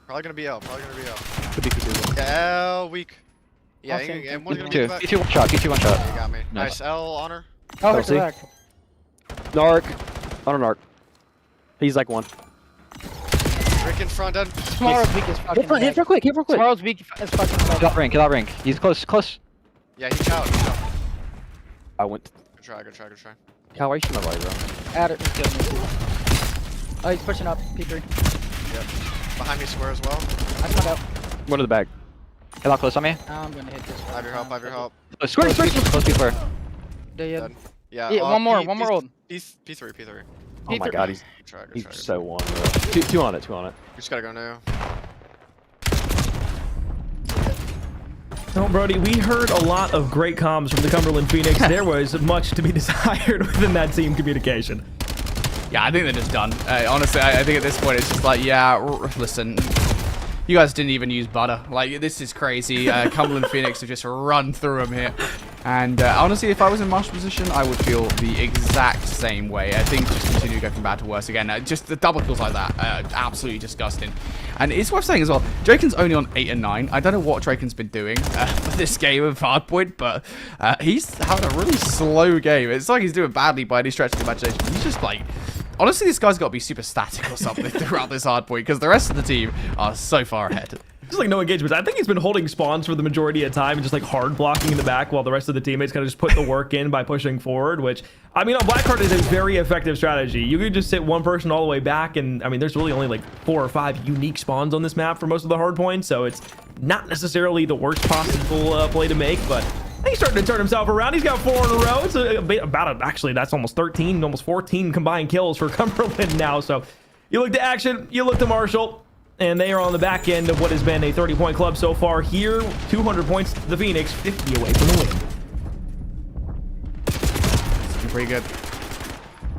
going to be L.
Could be P2.
Yeah, L weak. Yeah, and one's going to be back.
P2 one shot. P2 one shot.
You got me. Nice. L, Honor.
Oh, it's back. Narc. Honor Narc. He's like 1.
Rick in front end.
Tomorrow's weak as fucking. Hit for quick.
Tomorrow's weak as fucking.
Kill that ring. He's close.
Yeah, he's out.
I went.
Good try.
Cal, why are you shooting my body, bro?
Add it. Oh, he's pushing up. P3.
Yep. Behind me square as well.
I spun out.
Go to the bag. Kill out close on me.
I'm gonna hit this one.
I have your help.
Square. Close P4.
Dead.
Yeah,
one more old.
P3.
Oh my god, he's so one, bro. Two on it.
You just gotta go now.
Well, Brody, we heard a lot of great comms from the Cumberland Phoenix. There was much to be desired within that team communication.
Yeah, I think they're just done. Honestly, I think at this point it's just like, yeah, listen, you guys didn't even use butter. Like, this is crazy. Cumberland Phoenix have just run through them here. And honestly, if I was in Marsh's position, I would feel the exact same way. I think just continue to go from bad to worse again. Just the double kills like that, absolutely disgusting. And it's worth saying as well, Draken's only on 8 and 9. I don't know what Draken's been doing for this game of Hardpoint, but he's having a really slow game. It's like he's doing badly by any stretch of the imagination. He's just like... Honestly, this guy's got to be super static or something throughout this Hardpoint, because the rest of the team are so far ahead.
Just like no engagement. I think he's been holding spawns for the majority of time and just like hard blocking in the back while the rest of the teammates kind of just put the work in by pushing forward, which, I mean, on Blackheart is a very effective strategy. You could just sit one person all the way back, and I mean, there's really only like 4 or 5 unique spawns on this map for most of the Hardpoint, so it's not necessarily the worst possible play to make, but he's starting to turn himself around. He's got 4 in a row. It's actually, that's almost 13, almost 14 combined kills for Cumberland now. So you look to Action, you look to Marshall, and they are on the back end of what has been a 30-point club so far here. 200 points to the Phoenix, 50 away from the win.
Looking pretty good.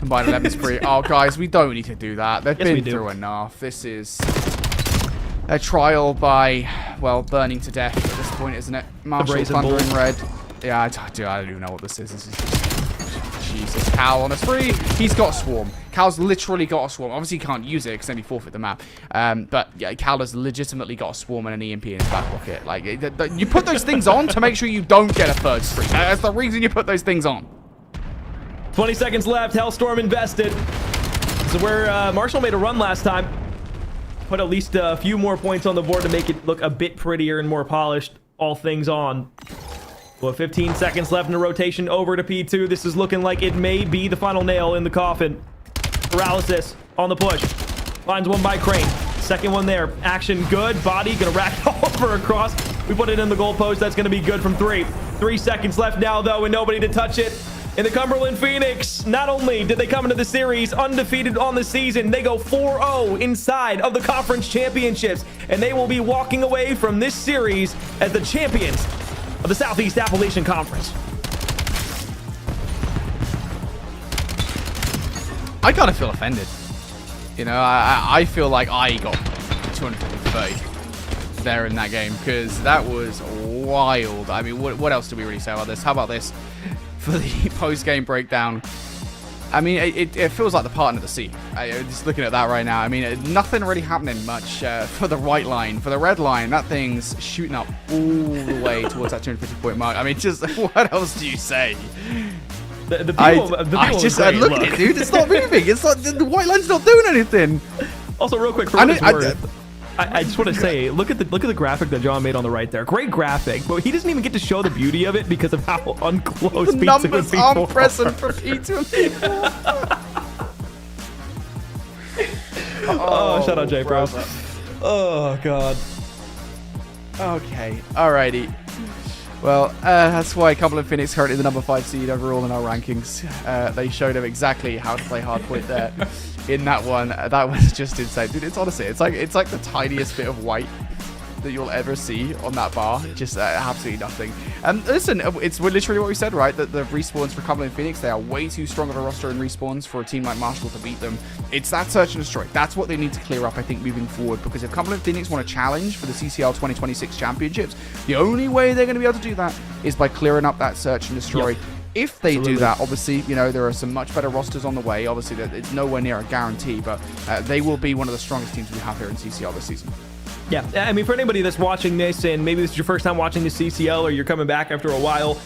Combined 11 spree. Oh, guys, we don't need to do that. They've been through enough. This is a trial by, well, burning to death at this point, isn't it? Marshall, Thunder in red. Yeah, I don't even know what this is. This is Jesus. Cal on a spree. He's got a swarm. Cal's literally got a swarm. Obviously, he can't use it because then he forfeit the map. But yeah, Cal has legitimately got a swarm and an EMP in his back pocket. Like, you put those things on to make sure you don't get a third spree. That's the reason you put those things on.
20 seconds left. Hellstorm invested. This is where Marshall made a run last time. Put at least a few more points on the board to make it look a bit prettier and more polished. All things on. Well, 15 seconds left in the rotation over to P2. This is looking like it may be the final nail in the coffin. Paralysis on the push. Finds one by Crane. Second one there. Action good. Body gonna rack over across. We put it in the goalpost. That's gonna be good from 3. 3 seconds left now, though, and nobody to touch it. And the Cumberland Phoenix, not only did they come into the series undefeated on the season, they go 4-0 inside of the conference championships, and they will be walking away from this series as the champions of the Southeast Appalachian Conference.
I kind of feel offended. You know, I feel like I got 230 there in that game, because that was wild. I mean, what else do we really say about this? How about this? For the post-game breakdown, I mean, it feels like the part of the sea. Just looking at that right now, I mean, nothing really happening much for the white line. For the red line, that thing's shooting up all the way towards that 250-point mark. I mean, just what else do you say?
The people
look at it, dude. It's not moving. It's not, the white line's not doing anything.
Also, real quick, for what it's worth, I just want to say, look at the graphic that John made on the right there. Great graphic, but he doesn't even get to show the beauty of it because of how unclose
the numbers aren't present for P2 and P4.
Oh, shout out Jay Bros. Oh god.
Okay, alrighty. Well, that's why Cumberland Phoenix currently the number 5 seed overall in our rankings. They showed him exactly how to play Hardpoint there. In that one, that was just insane, dude. It's honestly, it's like the tiniest bit of white that you'll ever see on that bar. Just absolutely nothing. And listen, it's literally what we said, right? That the respawns for Cumberland Phoenix, they are way too strong of a roster in respawns for a team like Marshall to beat them. It's that search and destroy. That's what they need to clear up, I think, moving forward. Because if Cumberland Phoenix want to challenge for the CCL 2026 championships, the only way they're going to be able to do that is by clearing up that search and destroy. Yep. If they do that, obviously, you know, there are some much better rosters on the way. Obviously, it's nowhere near a guarantee, but they will be one of the strongest teams we have here in CCL this season.
Yeah, I mean, for anybody that's watching this, and maybe this is your first time watching the CCL, or you're coming back after a while,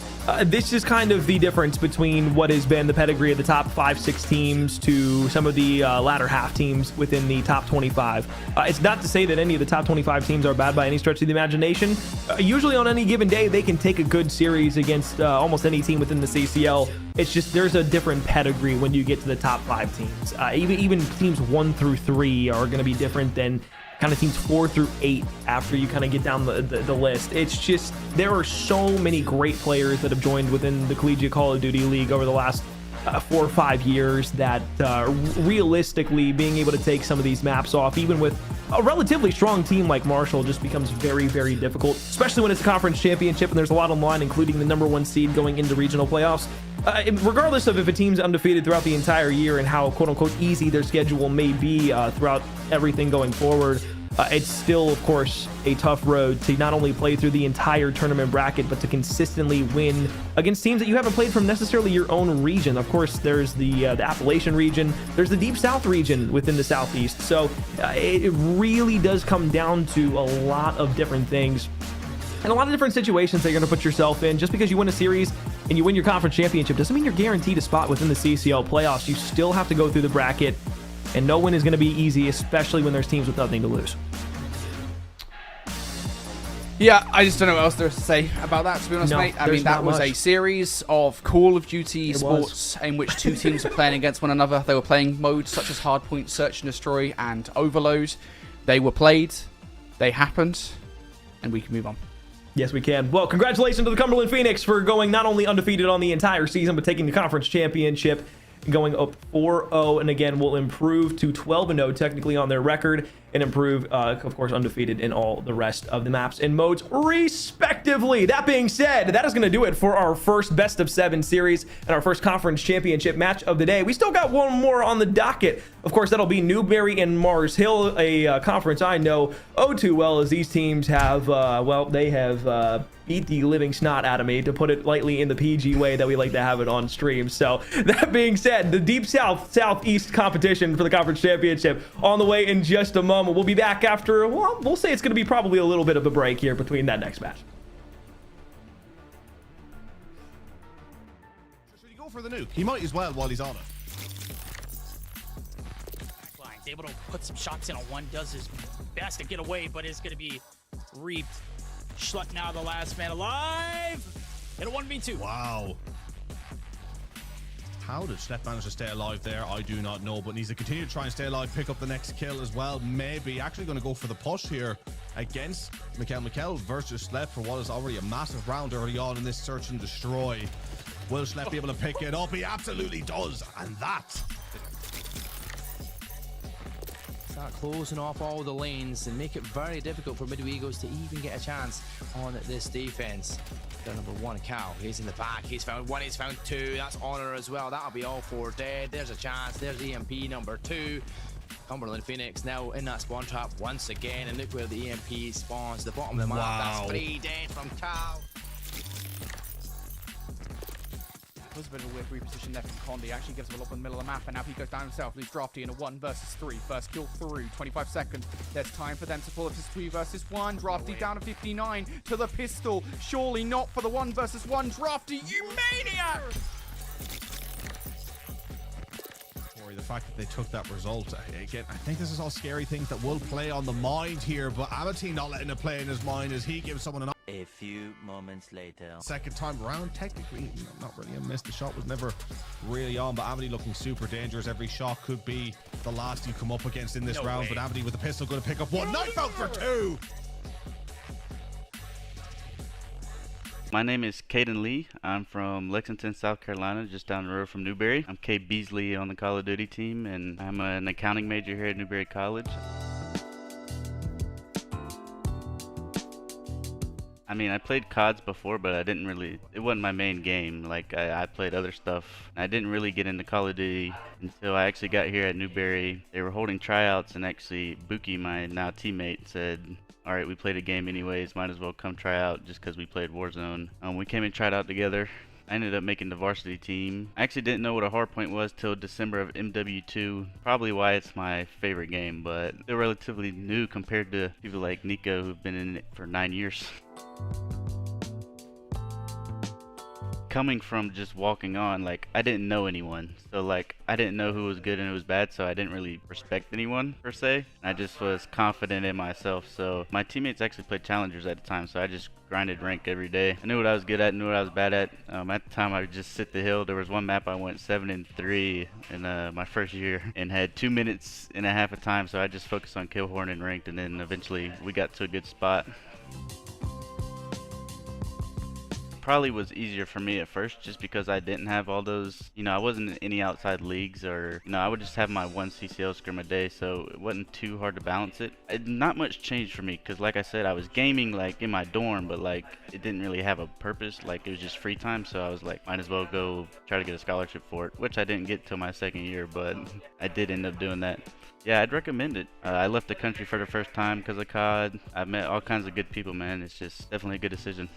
this is kind of the difference between what has been the pedigree of the top 5-6 teams to some of the latter half teams within the top 25. It's not to say that any of the top 25 teams are bad by any stretch of the imagination. Usually on any given day, they can take a good series against almost any team within the CCL. It's just there's a different pedigree when you get to the top 5 teams. Even teams 1 through 3 are going to be different than kind of teams 4 through 8 after you kind of get down the list. It's just there are so many great players that have joined within the Collegiate Call of Duty League over the last 4 or 5 years that realistically being able to take some of these maps off, even with a relatively strong team like Marshall just becomes very, very difficult, especially when it's a conference championship and there's a lot on the line, including the #1 seed going into regional playoffs. Regardless of if a team's undefeated throughout the entire year and how quote-unquote easy their schedule may be throughout everything going forward, it's still, of course, a tough road to not only play through the entire tournament bracket, but to consistently win against teams that you haven't played from necessarily your own region. Of course, there's the Appalachian region, there's the Deep South region within the Southeast. So it really does come down to a lot of different things and a lot of different situations that you're going to put yourself in. Just because you win a series and you win your conference championship doesn't mean you're guaranteed a spot within the CCL playoffs. You still have to go through the bracket, and no win is going to be easy, especially when there's teams with nothing to lose.
Yeah, I just don't know what else there is to say about that, to be honest, mate. I mean, that was a series of Call of Duty sports in which two teams are playing against one another. They were playing modes such as Hardpoint, Search and Destroy, and Overload. They were played, they happened, and we can move on.
Yes, we can. Well, congratulations to the Cumberland Phoenix for going not only undefeated on the entire season, but taking the conference championship, going up 4-0, and again will improve to 12-0 technically on their record, and improve, of course, undefeated in all the rest of the maps and modes respectively. That being said, that is going to do it for our first best of 7 series and our first conference championship match of the day. We still got one more on the docket. Of course, that'll be Newberry and Mars Hill, a conference I know oh too well, as these teams have, well, they have beat the living snot out of me, to put it lightly, in the PG way that we like to have it on stream. So that being said, the Deep South Southeast competition for the conference championship on the way in just a moment. We'll be back after, well, we'll say it's going to be probably a little bit of a break here between that next match.
Should he go for the nuke? He might as well while he's on it.
He's able to put some shots in on one, does his best to get away, but it's going to be reaped. Schluck now the last man alive. In a 1v2.
Wow. How did Schlepp manage to stay alive there? I do not know, but needs to continue to try and stay alive, pick up the next kill as well. Maybe actually going to go for the push here against Mikkel versus Schlepp for what is already a massive round early on in this search and destroy. Will Schlepp be able to pick it up? He absolutely does, and that.
Start closing off all the lanes and make it very difficult for Midwegos to even get a chance on this defense. Their #1, Cal. He's in the back. He's found one. He's found two. That's Honor as well. That'll be all 4 dead. There's a chance. There's EMP #2. Cumberland Phoenix now in that spawn trap once again. And look where the EMP spawns. The bottom of the map. That's 3 dead from Cal.
Was a bit of a weird reposition there from Condi. Actually gives him a lot in the middle of the map, and now he goes down himself. He's Drafty in a 1 versus 3. First kill through, 25 seconds. There's time for them to pull up to 2 versus 1. Drafty down to 59 to the pistol. Surely not for the 1 versus 1. Drafty, you maniac!
The fact that they took that result, again, I think this is all scary things that will play on the mind here, but Amity not letting it play in his mind as he gives someone an
a few moments later.
Second time around, technically not really a miss. The shot was never really on, but Amity looking super dangerous. Every shot could be the last you come up against in this round, but Amity with the pistol going to pick up 1. Knife out for 2.
My name is Caden Lee. I'm from Lexington, South Carolina, just down the road from Newberry. I'm Kate Beasley on the Call of Duty team, and I'm an accounting major here at Newberry College. I mean, I played CODs before, but I didn't really, it wasn't my main game. Like, I played other stuff. I didn't really get into Call of Duty until I actually got here at Newberry. They were holding tryouts, and actually, Buki, my now teammate, said, all right, we played a game anyways, might as well come try out just because we played Warzone. We came and tried out together. I ended up making the varsity team. I actually didn't know what a hardpoint was till December of MW2. Probably why it's my favorite game, but they're relatively new compared to people like Nico who've been in it for 9 years. Coming from just walking on, like, I didn't know anyone, so like I didn't know who was good and who was bad, so I didn't really respect anyone per se. I just was confident in myself. So my teammates actually played challengers at the time, so I just grinded rank every day. I knew what I was good at, knew what I was bad at. At the time I would just sit the hill. There was one map I went 7-3 in my first year and had 2.5 minutes of time, so I just focused on Killhorn and ranked, and then eventually we got to a good spot. probably was easier for me at first just because I didn't have all those, you know, I wasn't in any outside leagues, or, you know, I would just have my one CCL scrim a day, so it wasn't too hard to balance it. Not much changed for me because, like I said, I was gaming like in my dorm, but like it didn't really have a purpose. Like it was just free time, so I was like, might as well go try to get a scholarship for it, which I didn't get till my second year, but I did end up doing that. Yeah, I'd recommend it. I left the country for the first time because of CoD. I met all kinds of good people, man. It's just definitely a good decision.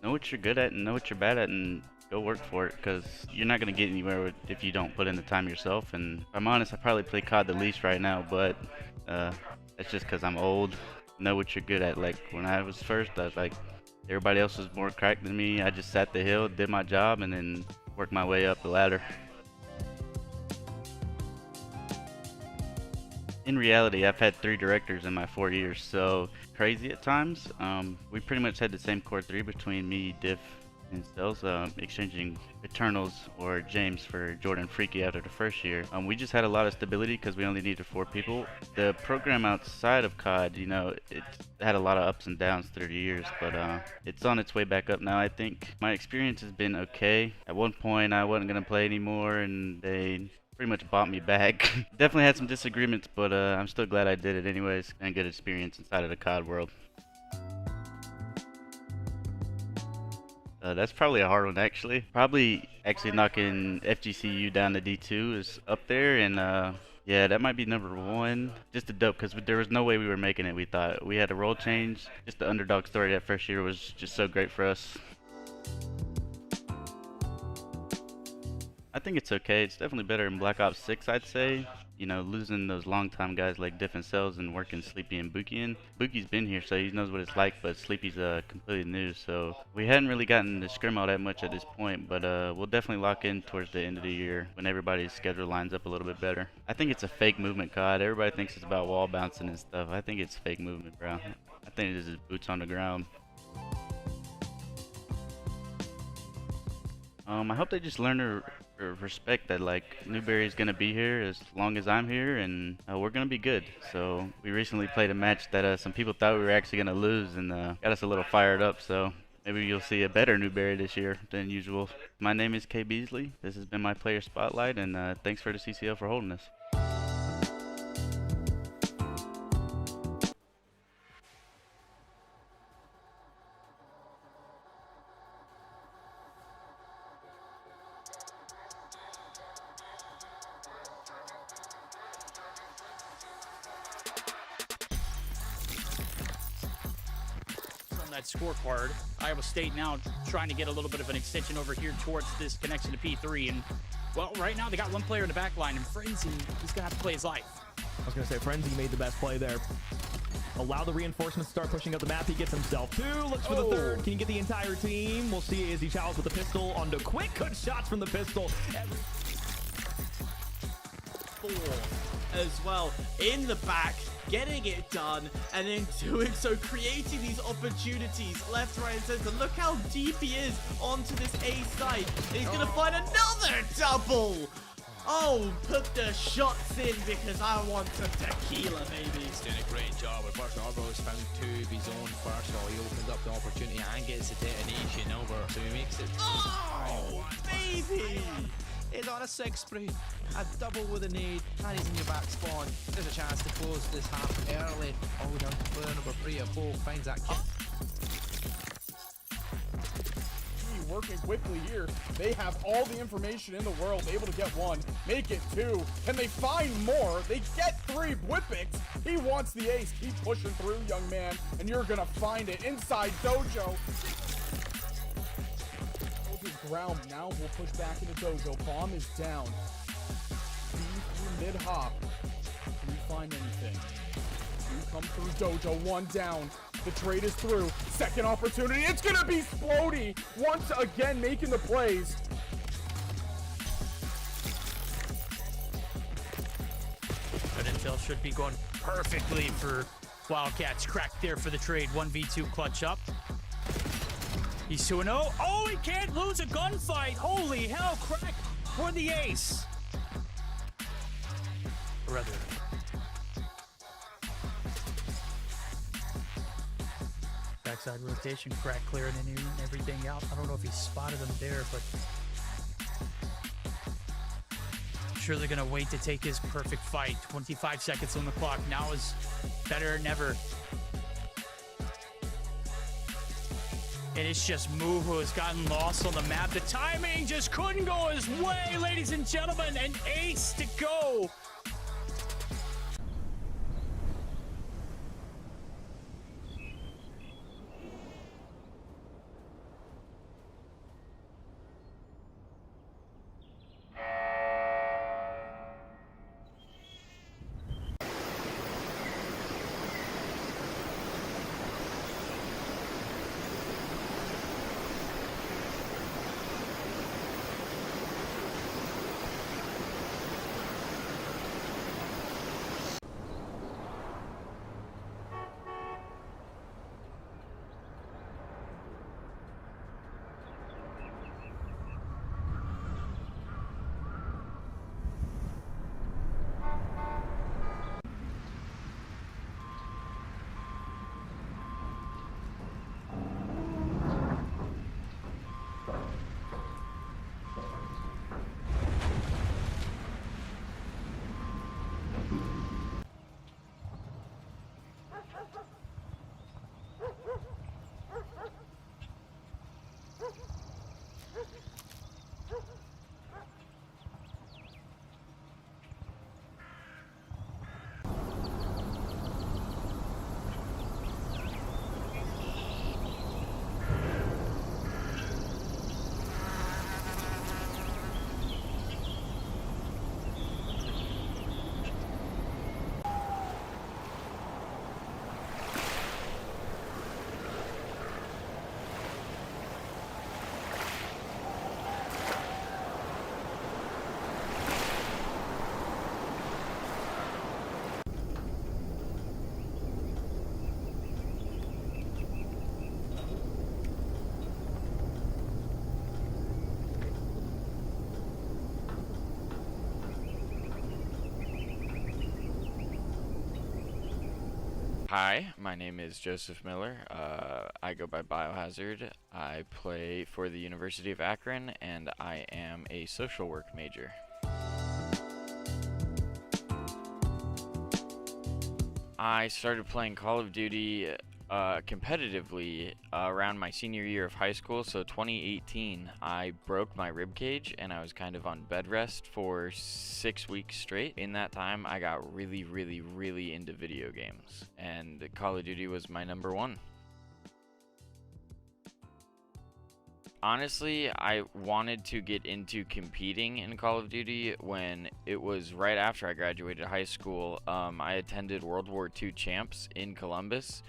Know what you're good at and know what you're bad at and go work for it, because you're not going to get anywhere if you don't put in the time yourself. And if I'm honest, I probably play CoD the least right now, but that's just because I'm old. Know what you're good at. Like when I was first, I was like, everybody else was more cracked than me. I just sat the hill, did my job, and then worked my way up the ladder. In reality, I've had 3 directors in my 4 years, so crazy at times. We pretty much had the same core 3 between me, Diff, and Cells, exchanging Eternals or James for Jordan Freaky after the first year. We just had a lot of stability because we only needed 4 people. The program outside of CoD, you know, it had a lot of ups and downs through the years, but it's on its way back up now, I think. My experience has been okay. At one point, I wasn't going to play anymore, and they pretty much bought me back. Definitely had some disagreements, but I'm still glad I did it anyways, and good experience inside of the CoD world. That's probably a hard one, actually. Probably actually knocking FGCU down to D2 is up there, and yeah, that might be number 1. Just a dope, because there was no way we were making it. We thought we had a role change. Just the underdog story that first year was just so great for us. I think it's okay. It's definitely better than Black Ops 6, I'd say. You know, losing those long-time guys like Diff and Cells and working Sleepy and Buki in. Buki's been here, so he knows what it's like, but Sleepy's completely new, so we hadn't really gotten to scrim all that much at this point, but we'll definitely lock in towards the end of the year when everybody's schedule lines up a little bit better. I think it's a fake movement, CoD. Everybody thinks it's about wall bouncing and stuff. I think it's fake movement, bro. I think this is boots on the ground. I hope they just learn to respect that, like, Newberry's gonna be here as long as I'm here, and we're gonna be good. So we recently played a match that some people thought we were actually gonna lose, and got us a little fired up. So maybe you'll see a better Newberry this year than usual. My name is K Beasley. This has been my player spotlight, and thanks for the CCL for holding us.
That scorecard. Iowa State now trying to get a little bit of an extension over here towards this connection to P3, and well, right now they got 1 player in the back line, and Frenzy, he's gonna have to play his life.
I was gonna say Frenzy made the best play there. Allow the reinforcements to start pushing up the map. He gets himself 2, looks for the 3rd. Can he get the entire team? We'll see as he chowers with the pistol onto quick. Good shots from the pistol.
4 as well in the back, getting it done, and then doing so, creating these opportunities left, right, and center. Look how deep he is onto this A side. And he's gonna find another double. Oh, put the shots in because I want some tequila, baby.
He's doing a great job. With first Arbo's found 2 of his own first, so he opens up the opportunity and gets the detonation over, so he makes it.
Oh, baby!
He's on a 6 spree, a double with a nade, and he's in your back spawn. There's a chance to close this half early. All we done to player number 3 of 4 finds that kill.
Working quickly here. They have all the information in the world, able to get 1, make it 2. Can they find more? They get 3. Whippix, he wants the ace. Keep pushing through, young man, and you're gonna find it inside Dojo. Ground now will push back into Dojo. Bomb is down. B through mid hop. Can you find anything? You come through Dojo. 1 down. The trade is through. Second opportunity. It's gonna be Splody once again making the plays.
Good intel should be going perfectly for Wildcats. Cracked there for the trade. 1v2 clutch up. He's 2-0. Oh, he can't lose a gunfight. Holy hell, crack for the ace. Brother. backside rotation, crack clearing and everything out. I don't know if he spotted him there, but I'm sure they're going to wait to take his perfect fight. 25 seconds on the clock. Now is better than ever. And it's just Moo who has gotten lost on the map. The timing just couldn't go his way, ladies and gentlemen. An ace to go.
Hi, my name is Joseph Miller. I go by Biohazard. I play for the University of Akron, and I am a social work major. I started playing Call of Duty competitively around my senior year of high school, so 2018. I broke my rib cage and I was kind of on bed rest for 6 weeks straight. In that time, I got really into video games, and Call of Duty was my number one. Honestly, I wanted to get into competing in Call of Duty when it was right after I graduated high school. I attended World War II Champs in Columbus,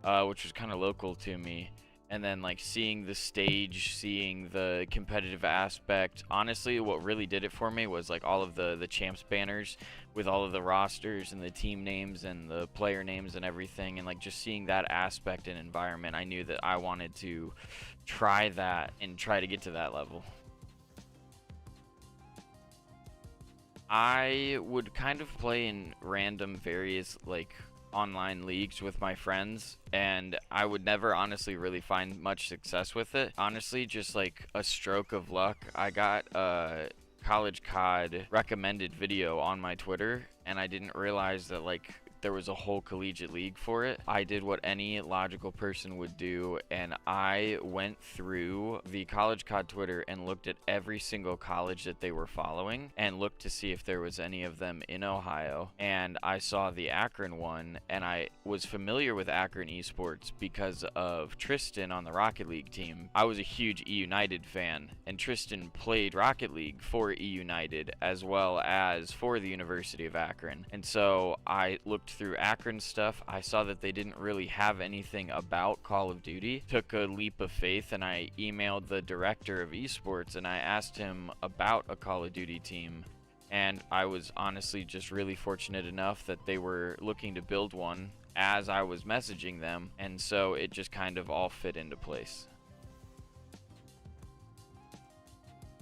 which was kind of local to me. And then like seeing the stage, seeing the competitive aspect, honestly what really did it for me was like all of the Champs banners with all of the rosters and the team names and the player names and everything, and like just seeing that aspect and environment, I knew that I wanted to try that and try to get to that level. I would kind of play in random various like online leagues with my friends, and I would never honestly really find much success with it. Honestly, just like a stroke of luck, I got a college COD recommended video on my Twitter, and I didn't realize that like there was a whole collegiate league for it. I did what any logical person would do, and I went through the college COD Twitter and looked at every single college that they were following and looked to see if there was any of them in Ohio. And I saw the Akron one, and I was familiar with Akron esports because of Tristan on the Rocket League team. I was a huge E United fan, and Tristan played Rocket League for E United as well as for the University of Akron. And so I looked through Akron stuff. I saw that they didn't really have anything about Call of Duty. Took a leap of faith, and I emailed the director of esports and I asked him about a Call of Duty team, and I was honestly just really fortunate enough that they were looking to build one as I was messaging them, and so it just kind of all fit into place.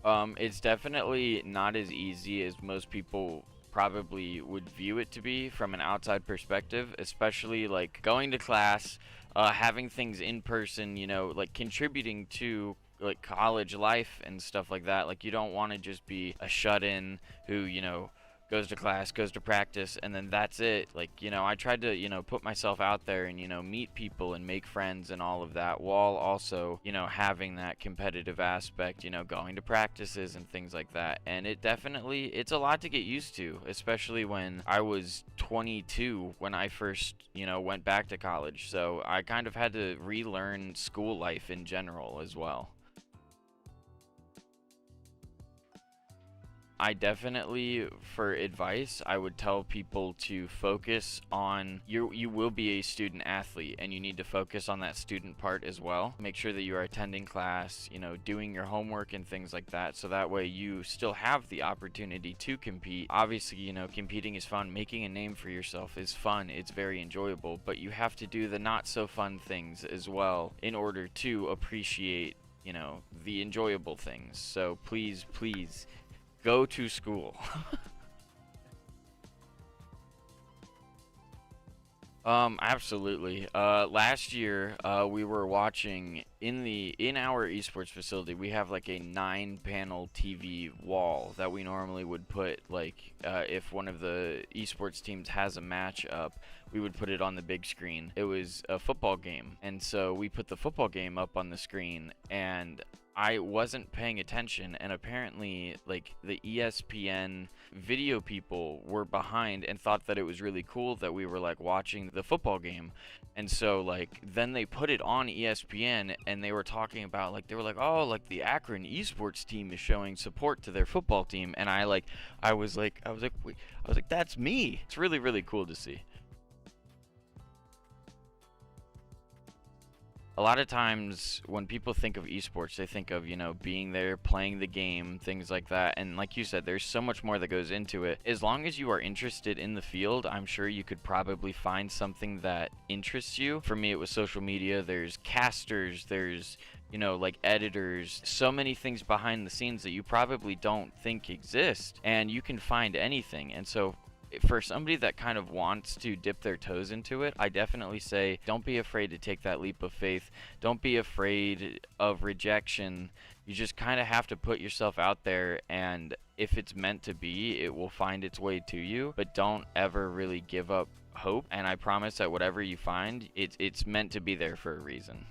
It's definitely not as easy as most people probably would view it to be from an outside perspective, especially like going to class, having things in person, you know, like contributing to like college life and stuff like that. Like, you don't want to just be a shut-in who, you know, goes to class, goes to practice, and then that's it. Like, you know, I tried to, you know, put myself out there and, you know, meet people and make friends and all of that, while also, you know, having that competitive aspect, you know, going to practices and things like that. And it definitely, it's a lot to get used to, especially when I was 22 when I first, you know, went back to college. So I kind of had to relearn school life in general as well. I definitely, for advice, I would tell people to focus on, you will be a student athlete, and you need to focus on that student part as well. Make sure that you are attending class, you know, doing your homework and things like that, so that way you still have the opportunity to compete. Obviously, you know, competing is fun, making a name for yourself is fun, it's very enjoyable, but you have to do the not so fun things as well in order to appreciate, you know, the enjoyable things. So please, please, go to school. Absolutely. Last year, we were watching in our esports facility. We have like a 9-panel TV wall that we normally would put, like, if one of the esports teams has a match up, we would put it on the big screen. It was a football game, and so we put the football game up on the screen, and I wasn't paying attention, and apparently, like, the ESPN video people were behind and thought that it was really cool that we were, like, watching the football game. And so, like, then they put it on ESPN, and they were talking about, like, they were like, oh, like, the Akron esports team is showing support to their football team. And I was like, that's me. It's really, really cool to see. A lot of times when people think of esports, they think of, you know, being there, playing the game, things like that. And like you said, there's so much more that goes into it. As long as you are interested in the field, I'm sure you could probably find something that interests you. For me, it was social media. There's casters, there's, you know, like editors, so many things behind the scenes that you probably don't think exist, and you can find anything. And so for somebody that kind of wants to dip their toes into it, I definitely say don't be afraid to take that leap of faith. Don't be afraid of rejection. You just kind of have to put yourself out there, and if it's meant to be, it will find its way to you. But don't ever really give up hope, and I promise that whatever you find, it's meant to be there for a reason.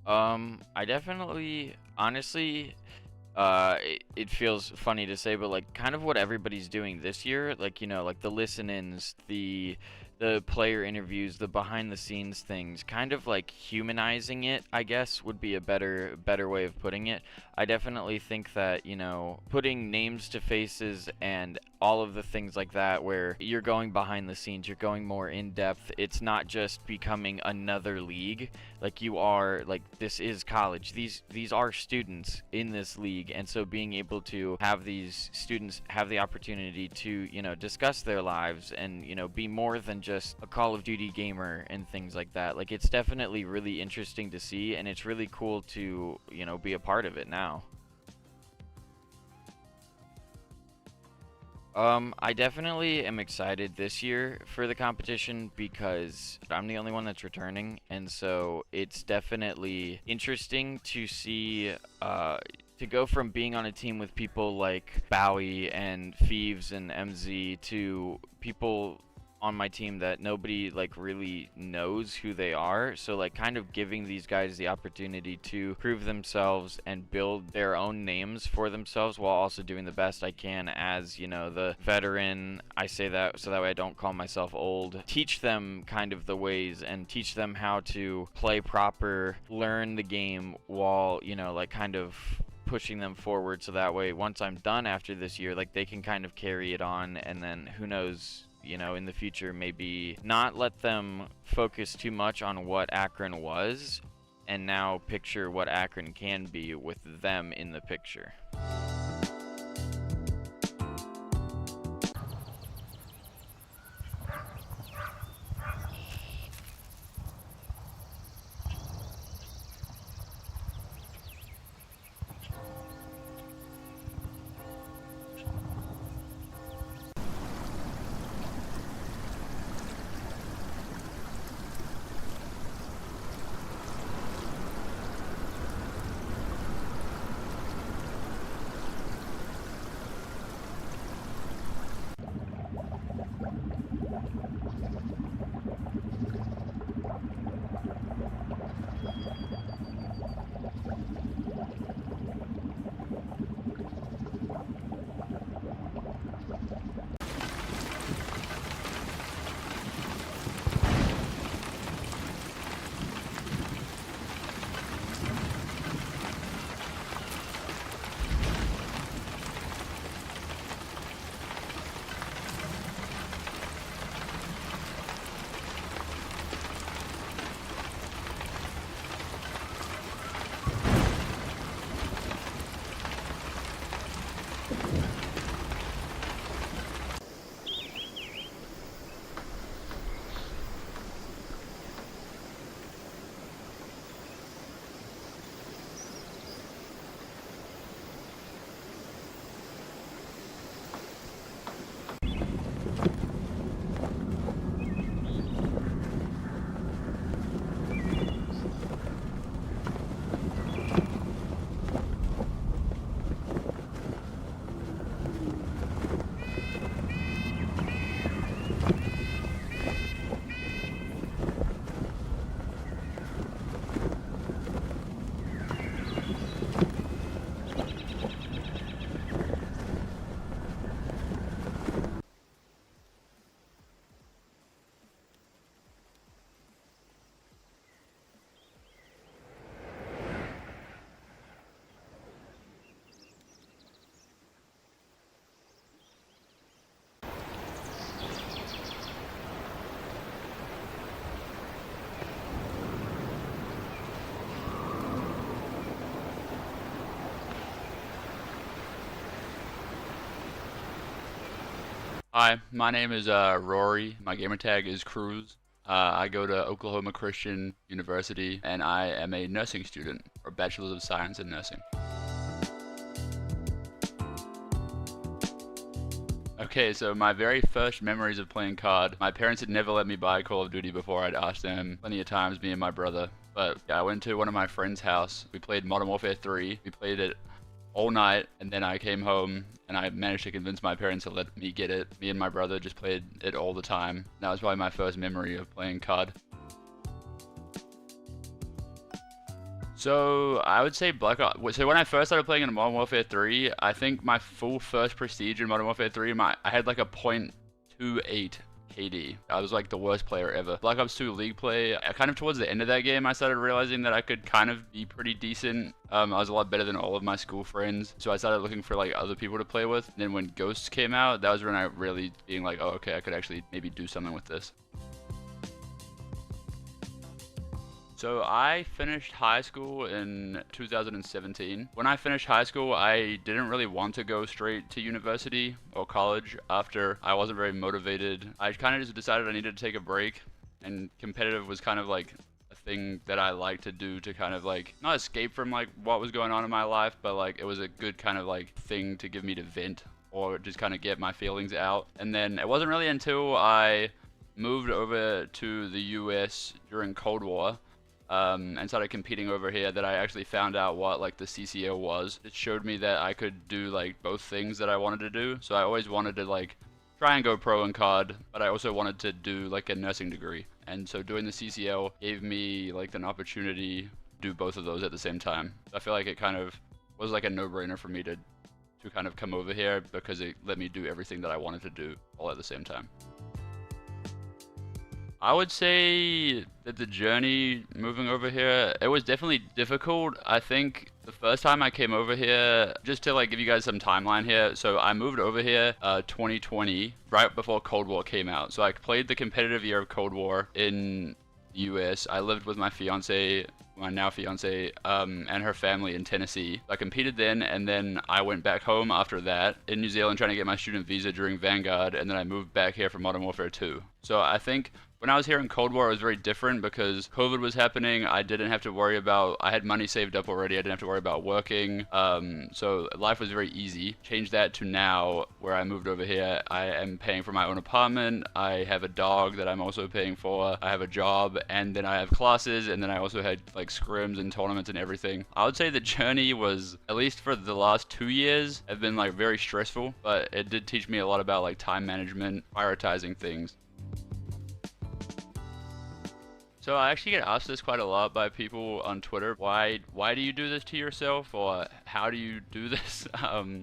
I definitely, honestly, it feels funny to say, but like kind of what everybody's doing this year, like, you know, like the listen-ins, the player interviews, the behind the scenes things, kind of like humanizing it, I guess, would be a better way of putting it. I definitely think that, you know, putting names to faces and all of the things like that, where you're going behind the scenes, you're going more in depth. It's not just becoming another league. Like, you are, like, this is college. These are students in this league, and so being able to have these students have the opportunity to, you know, discuss their lives and, you know, be more than just a Call of Duty gamer and things like that. Like, it's definitely really interesting to see, and it's really cool to, you know, be a part of it now. I definitely am excited this year for the competition because I'm the only one that's returning, and so it's definitely interesting to see, to go from being on a team with people like Bowie and Thieves and MZ to people on my team that nobody like really knows who they are. So like kind of giving these guys the opportunity to prove themselves and build their own names for themselves while also doing the best I can as, you know, the veteran. I say that so that way I don't call myself old. Teach them kind of the ways and teach them how to play proper, learn the game while, you know, like kind of pushing them forward, so that way once I'm done after this year, like they can kind of carry it on, and then who knows, you know, in the future, maybe not let them focus too much on what Akron was and now picture what Akron can be with them in the picture.
Hi, my name is Rory. My gamer tag is Cruz. I go to Oklahoma Christian University, and I am a nursing student, or Bachelor's of Science in Nursing. Okay, so my very first memories of playing CoD, my parents had never let me buy Call of Duty before. I'd asked them plenty of times, me and my brother. But yeah, I went to one of my friend's house. We played Modern Warfare 3. We played it all night, and then I came home and I managed to convince my parents to let me get it. Me and my brother just played it all the time. That was probably my first memory of playing CoD. So I would say Black Ops. So when I first started playing in Modern Warfare 3, I think my full first prestige in Modern Warfare 3, I had like a .28 KD. I was like the worst player ever. Black Ops 2 League play, kind of towards the end of that game, I started realizing that I could kind of be pretty decent. I was a lot better than all of my school friends, so I started looking for like other people to play with. And then when Ghosts came out, that was when I really being like, oh, okay, I could actually maybe do something with this. So I finished high school in 2017. When I finished high school, I didn't really want to go straight to university or college after I wasn't very motivated. I kind of just decided I needed to take a break, and competitive was kind of like a thing that I like to do to kind of like, not escape from like what was going on in my life, but like it was a good kind of like thing to give me to vent or just kind of get my feelings out. And then it wasn't really until I moved over to the US during Cold War and started competing over here that I actually found out what like the CCO was. It showed me that I could do like both things that I wanted to do. So I always wanted to like try and go pro in CoD, but I also wanted to do like a nursing degree. And so doing the CCL gave me like an opportunity to do both of those at the same time. I feel like it kind of was like a no-brainer for me to kind of come over here because it let me do everything that I wanted to do all at the same time. I would say that the journey moving over here, it was definitely difficult. I think the first time I came over here, just to like give you guys some timeline here, so I moved over here 2020, right before Cold War came out. So I played the competitive year of Cold War in the US. I lived with my fiance, my now fiance, and her family in Tennessee. I competed then, and then I went back home after that in New Zealand trying to get my student visa during Vanguard, and then I moved back here for Modern Warfare 2. So I think when I was here in Cold War, it was very different because COVID was happening. I didn't have to worry about, I had money saved up already. I didn't have to worry about working. So life was very easy. Change that to now where I moved over here. I am paying for my own apartment. I have a dog that I'm also paying for. I have a job, and then I have classes, and then I also had like scrims and tournaments and everything. I would say the journey was, at least for the last 2 years, have been like very stressful, but it did teach me a lot about like time management, prioritizing things. So I actually get asked this quite a lot by people on Twitter. Why do you do this to yourself, or how do you do this?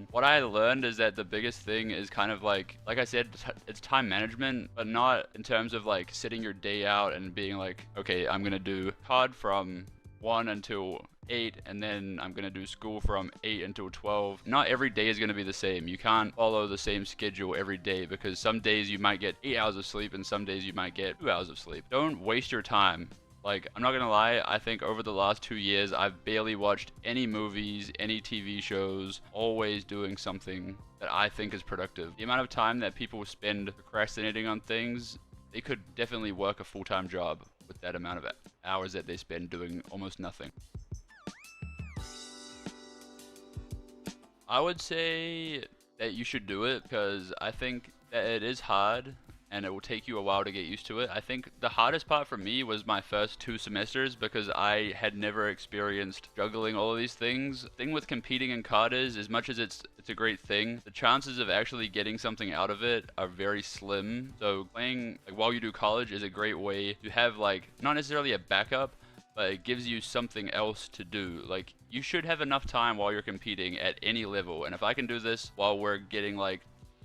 What I learned is that the biggest thing is kind of like I said, it's time management, but not in terms of like sitting your day out and being like, okay, I'm gonna do COD from 1 until 8, and then I'm gonna do school from 8 until 12. Not every day is gonna be the same. You can't follow the same schedule every day because some days you might get 8 hours of sleep and some days you might get 2 hours of sleep. Don't waste your time. Like, I'm not gonna lie, I think over the last 2 years, I've barely watched any movies, any TV shows, always doing something that I think is productive. The amount of time that people spend procrastinating on things, they could definitely work a full-time job with that amount of hours that they spend doing almost nothing. I would say that you should do it because I think that it is hard and it will take you a while to get used to it. I think the hardest part for me was my first 2 semesters because I had never experienced juggling all of these things. The thing with competing in CoD is, as much as it's a great thing, the chances of actually getting something out of it are very slim. So playing like while you do college is a great way to have like not necessarily a backup, but it gives you something else to do. Like, you should have enough time while you're competing at any level, and if I can do this while we're getting like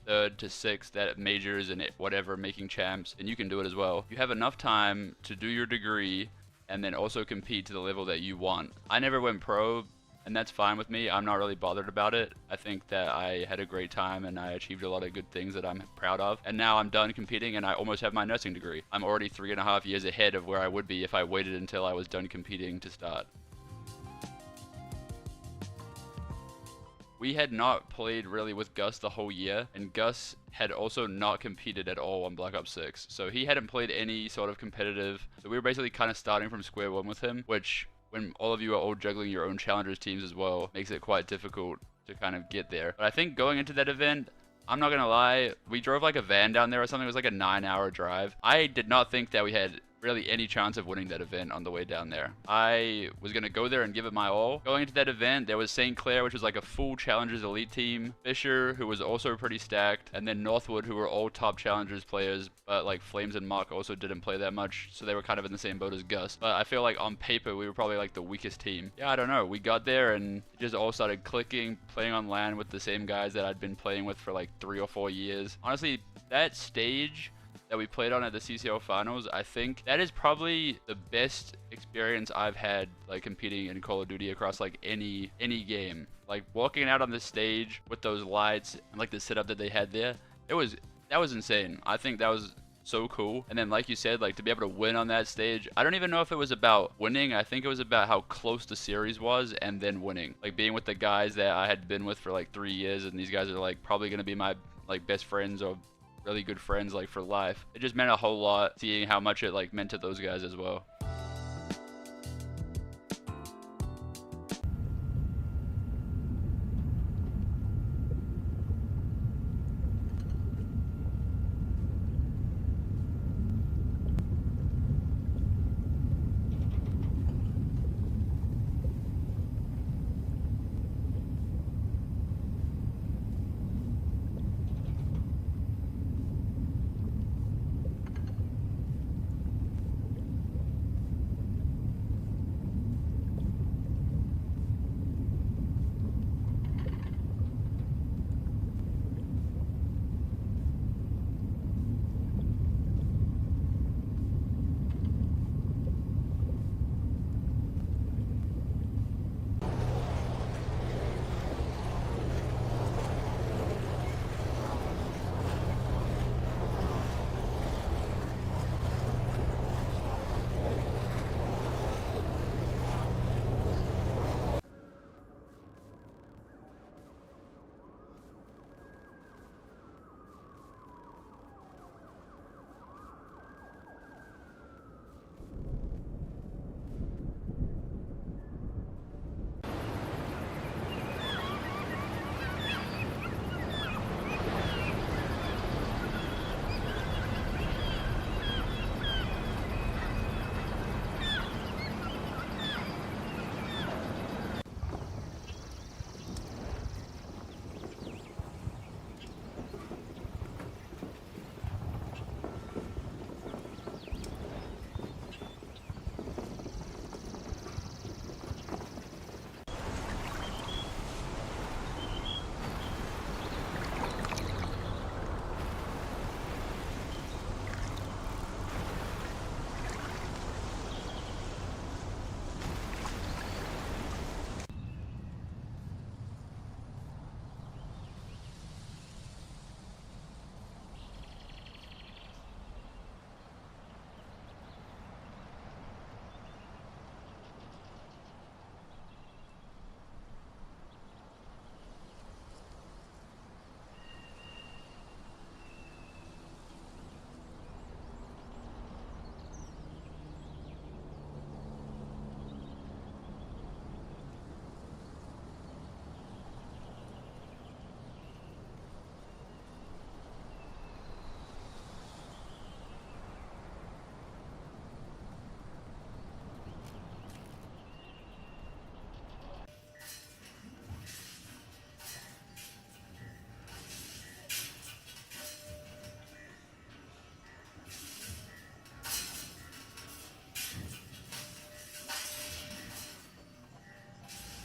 3rd to 6th at majors and whatever, making champs, then you can do it as well. You have enough time to do your degree and then also compete to the level that you want. I never went pro, and that's fine with me. I'm not really bothered about it. I think that I had a great time and I achieved a lot of good things that I'm proud of. And now I'm done competing and I almost have my nursing degree. I'm already 3.5 years ahead of where I would be if I waited until I was done competing to start. we had not played really with Gus the whole year, and Gus had also not competed at all on Black Ops 6. So he hadn't played any sort of competitive. So we were basically kind of starting from square one with him, which when all of you are all juggling your own challengers teams as well, makes it quite difficult to kind of get there. But I think going into that event, I'm not gonna lie, we drove like a van down there or something. It was like a 9-hour drive. I did not think that we had really any chance of winning that event on the way down there. I was gonna go there and give it my all. Going into that event, there was St. Clair, which was like a full Challengers Elite team, Fisher, who was also pretty stacked, and then Northwood, who were all top Challengers players, but like Flames and Muck also didn't play that much, so they were kind of in the same boat as Gus. But I feel like on paper, we were probably like the weakest team. Yeah, I don't know. We got there and it just all started clicking, playing on LAN with the same guys that I'd been playing with for like 3 or 4 years. Honestly, that stage that we played on at the CCL finals, I think that is probably the best experience I've had like competing in Call of Duty across like any game. Like walking out on the stage with those lights and like the setup that they had there, that was insane. I think that was so cool. And then like you said, like to be able to win on that stage, I don't even know if it was about winning. I think it was about how close the series was and then winning. Like being with the guys that I had been with for like 3 years, and these guys are like probably gonna be my like best friends or really good friends like for life. It just meant a whole lot seeing how much it like meant to those guys as well.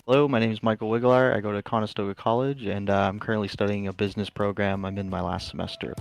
Hello, my name is Michael Wiglar. I go to Conestoga College, and I'm currently studying a business program. I'm in my last semester.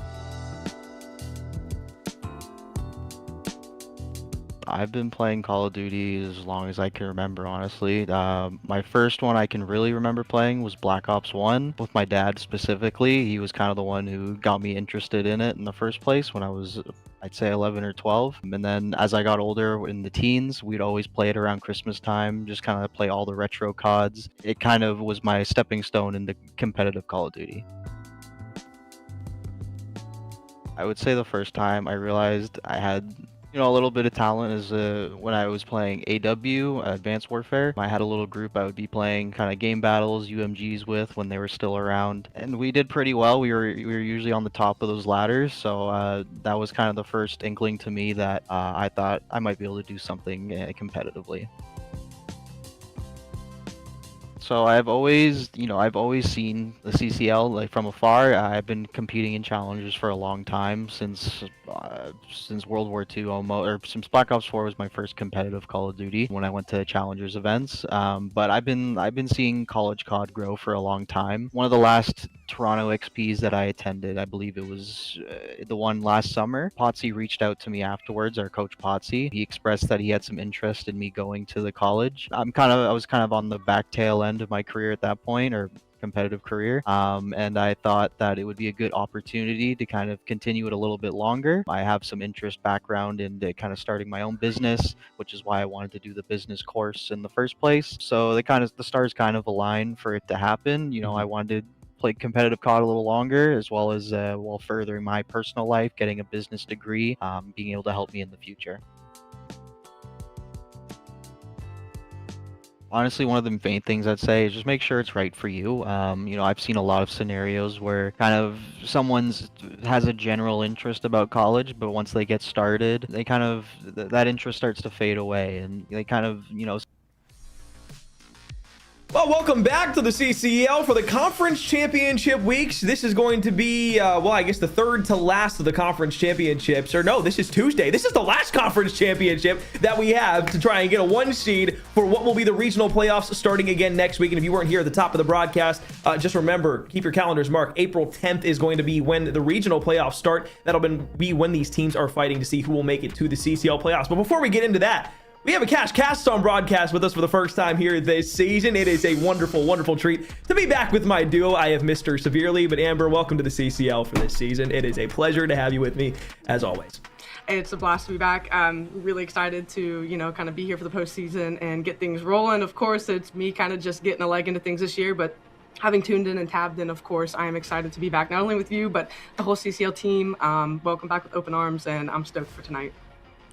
I've been playing Call of Duty as long as I can remember, honestly. My first one I can really remember playing was Black Ops 1 with my dad specifically. He was kind of the one who got me interested in it in the first place when I was, I'd say 11 or 12. And then as I got older in the teens, we'd always play it around Christmas time, just kind of play all the retro CODs. It kind of was my stepping stone into competitive Call of Duty. I would say the first time I realized I had, a little bit of talent is when I was playing AW, Advanced Warfare. I had a little group I would be playing kind of game battles, UMGs with when they were still around. And we did pretty well. We were usually on the top of those ladders. So that was kind of the first inkling to me that I thought I might be able to do something competitively. So I've always seen the CCL like from afar. I've been competing in challenges for a long time, since World War II almost, or since Black Ops 4 was my first competitive Call of Duty when I went to challengers events. But I've been seeing college COD grow for a long time. One of the last Toronto XPs that I attended, I believe it was the one last summer, Potsy reached out to me afterwards, our coach Potsy. He expressed that he had some interest in me going to the college. I was kind of on the back tail end of my career at that point, or competitive career, and I thought that it would be a good opportunity to kind of continue it a little bit longer. I have some interest background in kind of starting my own business, which is why I wanted to do the business course in the first place. So the stars kind of aligned for it to happen. I wanted to play competitive COD a little longer, as well as while furthering my personal life, getting a business degree, being able to help me in the future. Honestly, one of the main things I'd say is just make sure it's right for you. I've seen a lot of scenarios where kind of someone has a general interest about college, but once they get started, they kind of, that interest starts to fade away, and they kind of,
Well, welcome back to the CCL for the Conference Championship weeks. This is going to be, I guess the third to last of the Conference Championships. Or no, this is Tuesday. This is the last Conference Championship that we have to try and get a 1 seed for what will be the regional playoffs starting again next week. And if you weren't here at the top of the broadcast, just remember, keep your calendars marked. April 10th is going to be when the regional playoffs start. That'll be when these teams are fighting to see who will make it to the CCL playoffs. But before we get into that, we have a Cash Cast on broadcast with us for the first time here this season. It is a wonderful, wonderful treat to be back with my duo. I have Mr. Severely, but Amber, welcome to the CCL for this season. It is a pleasure to have you with me, as always.
It's a blast to be back. I'm really excited to, kind of be here for the postseason and get things rolling. Of course, it's me kind of just getting a leg into things this year, but having tuned in and tabbed in, of course, I am excited to be back, not only with you, but the whole CCL team. Welcome back with open arms, and I'm stoked for tonight.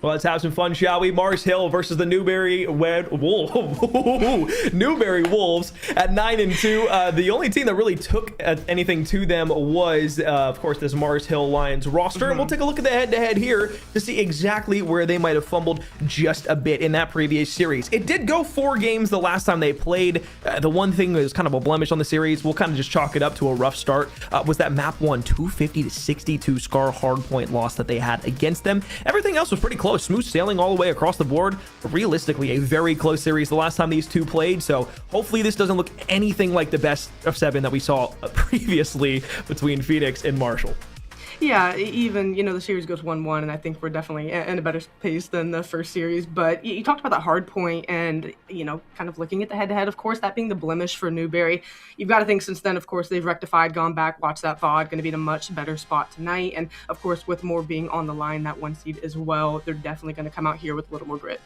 Well, let's have some fun, shall we? Mars Hill versus the Newberry Wolves at 9-2. The only team that really took anything to them was, of course, this Mars Hill Lions roster. And we'll take a look at the head-to-head here to see exactly where they might have fumbled just a bit in that previous series. It did go 4 games the last time they played. The one thing that was kind of a blemish on the series, we'll kind of just chalk it up to a rough start, was that map 1 250-62 Scar Hardpoint loss that they had against them. Everything else was pretty close. Smooth sailing all the way across the board. Realistically, a very close series the last time these two played, so hopefully this doesn't look anything like the best of 7 that we saw previously between Phoenix and Marshall.
Yeah, even, the series goes 1-1, and I think we're definitely in a better pace than the first series. But you talked about that hard point and, kind of looking at the head-to-head, of course, that being the blemish for Newberry. You've got to think since then, of course, they've rectified, gone back, watched that VOD, going to be in a much better spot tonight. And, of course, with more being on the line, that 1 seed as well, they're definitely going to come out here with a little more grit.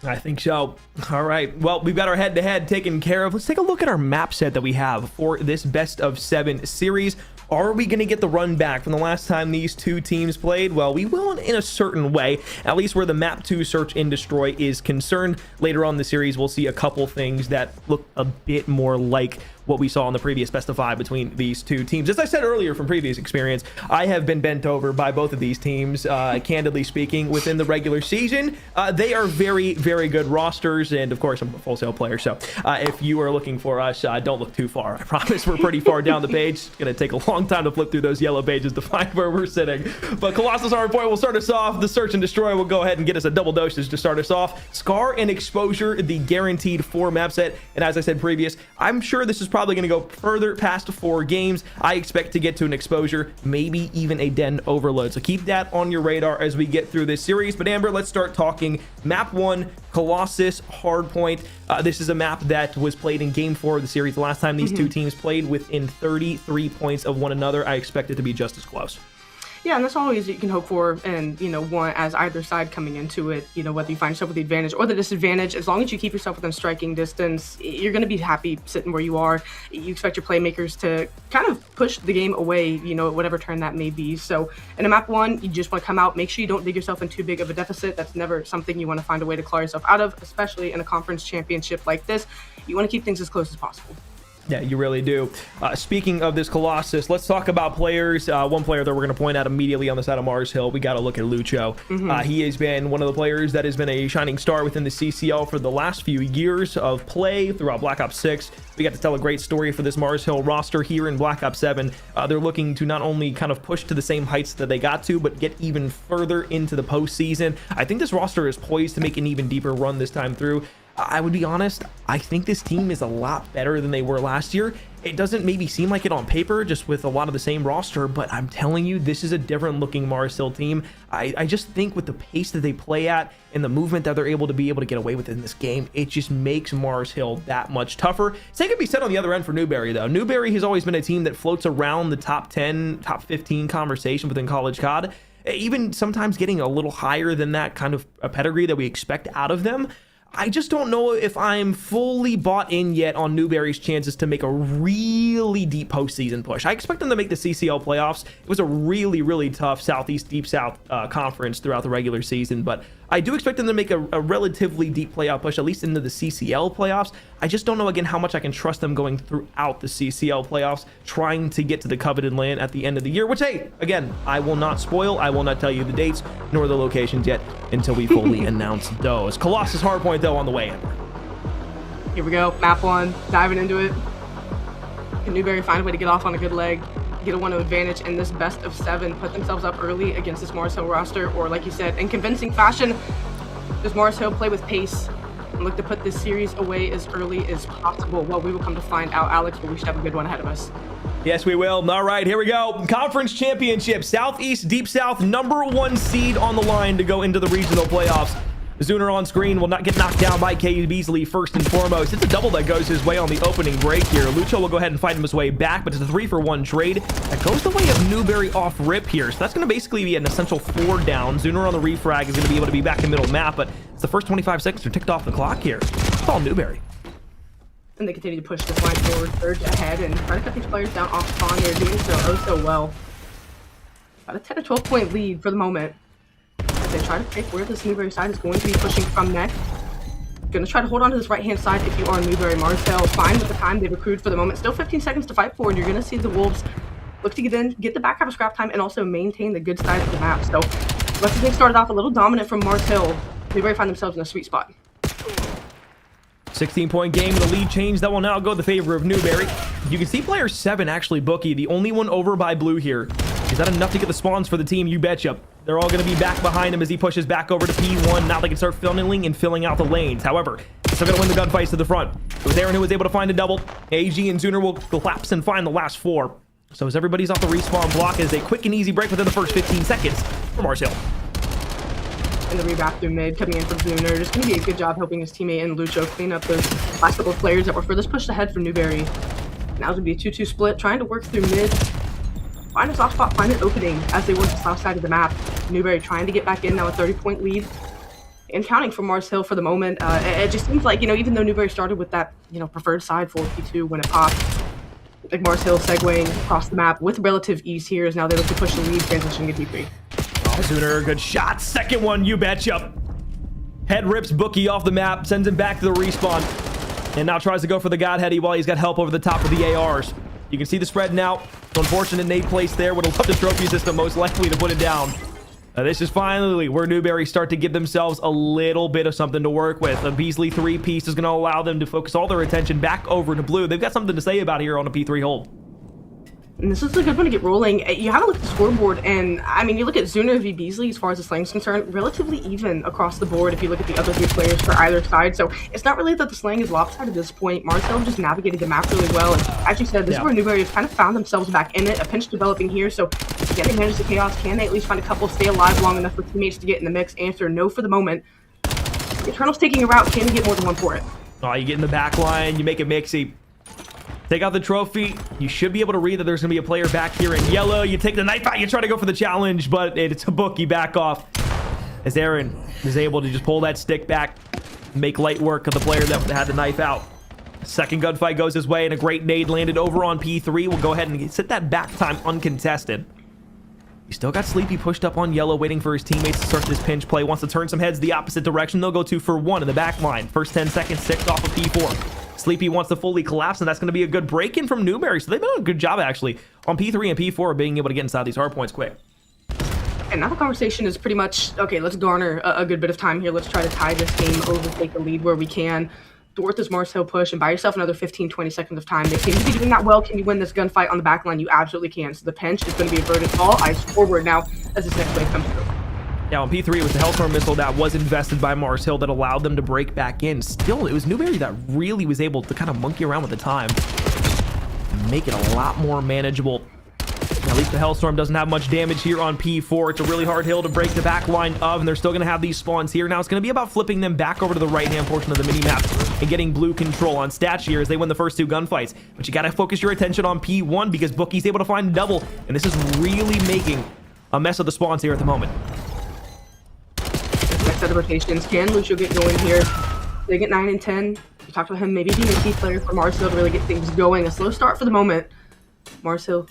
I think so. All right. Well, we've got our head-to-head taken care of. Let's take a look at our map set that we have for this best of 7 series. Are we going to get the run back from the last time these two teams played? Well, we will in a certain way, at least where the map 2 search and destroy is concerned. Later on in the series, we'll see a couple things that look a bit more like what we saw in the previous best of 5 between these two teams. As I said earlier from previous experience, I have been bent over by both of these teams, candidly speaking, within the regular season. They are very, very very good rosters, and of course, I'm a Full Sail player, so if you are looking for us, don't look too far. I promise we're pretty far down the page. It's going to take a long time to flip through those yellow pages to find where we're sitting. But Colossus Hardpoint will start us off. The Search and Destroy will go ahead and get us a double dosage to start us off. Scar and Exposure, the guaranteed 4 map set, and as I said previous, I'm sure this is probably going to go further past 4 games. I expect to get to an Exposure, maybe even a Den Overload, so keep that on your radar as we get through this series. But Amber, let's start talking map 1, Colossus Hardpoint. This is a map that was played in game 4 of the series. The last time these two teams played within 33 points of one another. I expect it to be just as close.
Yeah, and that's always you can hope for, and one as either side coming into it, whether you find yourself with the advantage or the disadvantage, as long as you keep yourself within striking distance, you're going to be happy sitting where you are. You expect your playmakers to kind of push the game away, at whatever turn that may be. So in a map 1, you just want to come out, make sure you don't dig yourself in too big of a deficit. That's never something you want to find a way to claw yourself out of, especially in a conference championship like this. You want to keep things as close as possible.
Yeah, you really do. Speaking of this Colossus, let's talk about players. One player that we're going to point out immediately on the side of Mars Hill, we got to look at Lucho. He has been one of the players that has been a shining star within the CCL for the last few years of play throughout Black Ops 6. We got to tell a great story for this Mars Hill roster here in Black Ops 7. They're looking to not only kind of push to the same heights that they got to, but get even further into the postseason. I think this roster is poised to make an even deeper run this time through. I would be honest, I think this team is a lot better than they were last year. It doesn't maybe seem like it on paper, just with a lot of the same roster, but I'm telling you, this is a different looking Mars Hill team. I just think with the pace that they play at and the movement that they're able to get away with in this game, it just makes Mars Hill that much tougher. Same could be said on the other end for Newberry, though. Newberry has always been a team that floats around the top 10, top 15 conversation within college CoD, even sometimes getting a little higher than that kind of a pedigree that we expect out of them. I just don't know if I'm fully bought in yet on Newberry's chances to make a really deep postseason push. I expect them to make the CCL playoffs. It was a really, really tough Southeast Deep South conference throughout the regular season, but I do expect them to make a relatively deep playoff push, at least into the CCL playoffs. I just don't know, again, how much I can trust them going throughout the CCL playoffs, trying to get to the coveted land at the end of the year, which, hey, again, I will not spoil. I will not tell you the dates nor the locations yet until we fully announce those. Colossus Hardpoint, though, on the way in.
Here we go, map 1, diving into it. Can Newberry find a way to get off on a good leg, get a 1-0 advantage in this best of 7, put themselves up early against this Mars Hill roster, or like you said, in convincing fashion, does Mars Hill play with pace and look to put this series away as early as possible? Well, we will come to find out, Alex, but we should have a good one ahead of us.
Yes, we will. All right, here we go. Conference Championship, Southeast Deep South, #1 seed on the line to go into the regional playoffs. Zooner on screen will not get knocked down by KU Beasley first and foremost. It's a double that goes his way on the opening break here. Lucho will go ahead and fight him his way back, but it's a 3-for-1 trade. That goes the way of Newberry off rip here. So that's going to basically be an essential 4 down. Zooner on the refrag is going to be able to be back in middle map, but it's the first 25 seconds are ticked off the clock here. It's all Newberry.
And they continue to push this line forward, surge ahead, and try to cut these players down off spawn. They're doing so well. About a 10 or 12 point lead for the moment. They try to pick where this Newberry side is going to be pushing from next. Gonna try to hold on to this right-hand side if you are Newberry. Mars Hill, fine with the time they've accrued for the moment. Still 15 seconds to fight for, and you're gonna see the Wolves look to get in, get the back half of scrap time, and also maintain the good side of the map. So, let's think started off a little dominant from Mars Hill. Newberry find themselves in a sweet spot.
16-point game, the lead change that will now go in the favor of Newberry. You can see player 7 actually Bookie, the only one over by blue here. Is that enough to get the spawns for the team? You betcha. They're all going to be back behind him as he pushes back over to P1. Now they can start filling and filling out the lanes. However, still going to win the gunfights to the front. It was Aaron who was able to find a double. AG and Zooner will collapse and find the last 4. So as everybody's off the respawn block, it is a quick and easy break within the first 15 seconds for Mars Hill.
And the rebound through mid coming in from Zooner. Just going to be a good job helping his teammate and Lucho clean up those last couple of players that were furthest pushed ahead from Newberry. Now it's going to be a 2-2 split, trying to work through mid. Find a soft spot, find an opening as they work the south side of the map. Newberry trying to get back in, now a 30-point lead. And counting for Mars Hill for the moment. It just seems like, even though Newberry started with that, preferred side for P2 when it popped, like Mars Hill segueing across the map with relative ease here as now they look to push the lead, transitioning to P3.
Oh, Zooner, good shot. Second one, you betcha. Head rips Bookie off the map, sends him back to the respawn. And now tries to go for the Godheady while he's got help over the top of the ARs. You can see the spread now. Unfortunate nade place there. Would have loved a trophy system most likely to put it down. This is finally where Newberry start to give themselves a little bit of something to work with. A Beasley 3-piece is going to allow them to focus all their attention back over to blue. They've got something to say about here on a P3 hold.
And this is a good one to get rolling. You have a look at the scoreboard, and I mean, you look at Zuner v Beasley as far as the slang is concerned, relatively even across the board if you look at the other three players for either side. So it's not really that the slang is lopsided at this point. Marcel just navigated the map really well. And as you said, this is where Newberry has kind of found themselves back in it. A pinch developing here. So can they manage the chaos? Can they at least find a couple, stay alive long enough for teammates to get in the mix? Answer no for the moment. Eternal's taking a route. Can they get more than one for it?
Oh, you get in the back line, you make it mixy. Take out the trophy. You should be able to read that there's going to be a player back here in yellow. You take the knife out. You try to go for the challenge, but it's a bookie back off. As Aaron is able to just pull that stick back, make light work of the player that had the knife out. Second gunfight goes his way, and a great nade landed over on P3. We'll go ahead and sit that back time uncontested. You still got Sleepy pushed up on yellow, waiting for his teammates to start this pinch play. Wants to turn some heads the opposite direction. They'll go 2 for 1 in the back line. First 10 seconds, 6 off of P4. Sleepy wants to fully collapse, and that's going to be a good break-in from Newberry. So they've done a good job, actually, on P3 and P4 of being able to get inside these hard points quick.
And now the conversation is pretty much, okay, let's garner a good bit of time here. Let's try to tie this game over, take the lead where we can. Thwart this Marcel push and buy yourself another 15-20 seconds of time. They seem to be doing that well. Can you win this gunfight on the back line? You absolutely can. So the pinch is going to be averted. All eyes forward now as this next wave comes through.
Now on P3, it was the Hellstorm missile that was invested by Mars Hill that allowed them to break back in. Still, it was Newberry that really was able to kind of monkey around with the time and make it a lot more manageable. At least the Hellstorm doesn't have much damage here on P4. It's a really hard hill to break the back line of, and they're still going to have these spawns here. Now it's going to be about flipping them back over to the right-hand portion of the mini-map and getting blue control on stats here as they win the first 2 gunfights. But you got to focus your attention on P1 because Bookie's able to find a double, and this is really making a mess of the spawns here at the moment.
Next set of rotations. Can Lucio get going here? They get 9 and 10. You talked about him maybe being a key player for Mars Hill to really get things going. A slow start for the moment. Mars Hill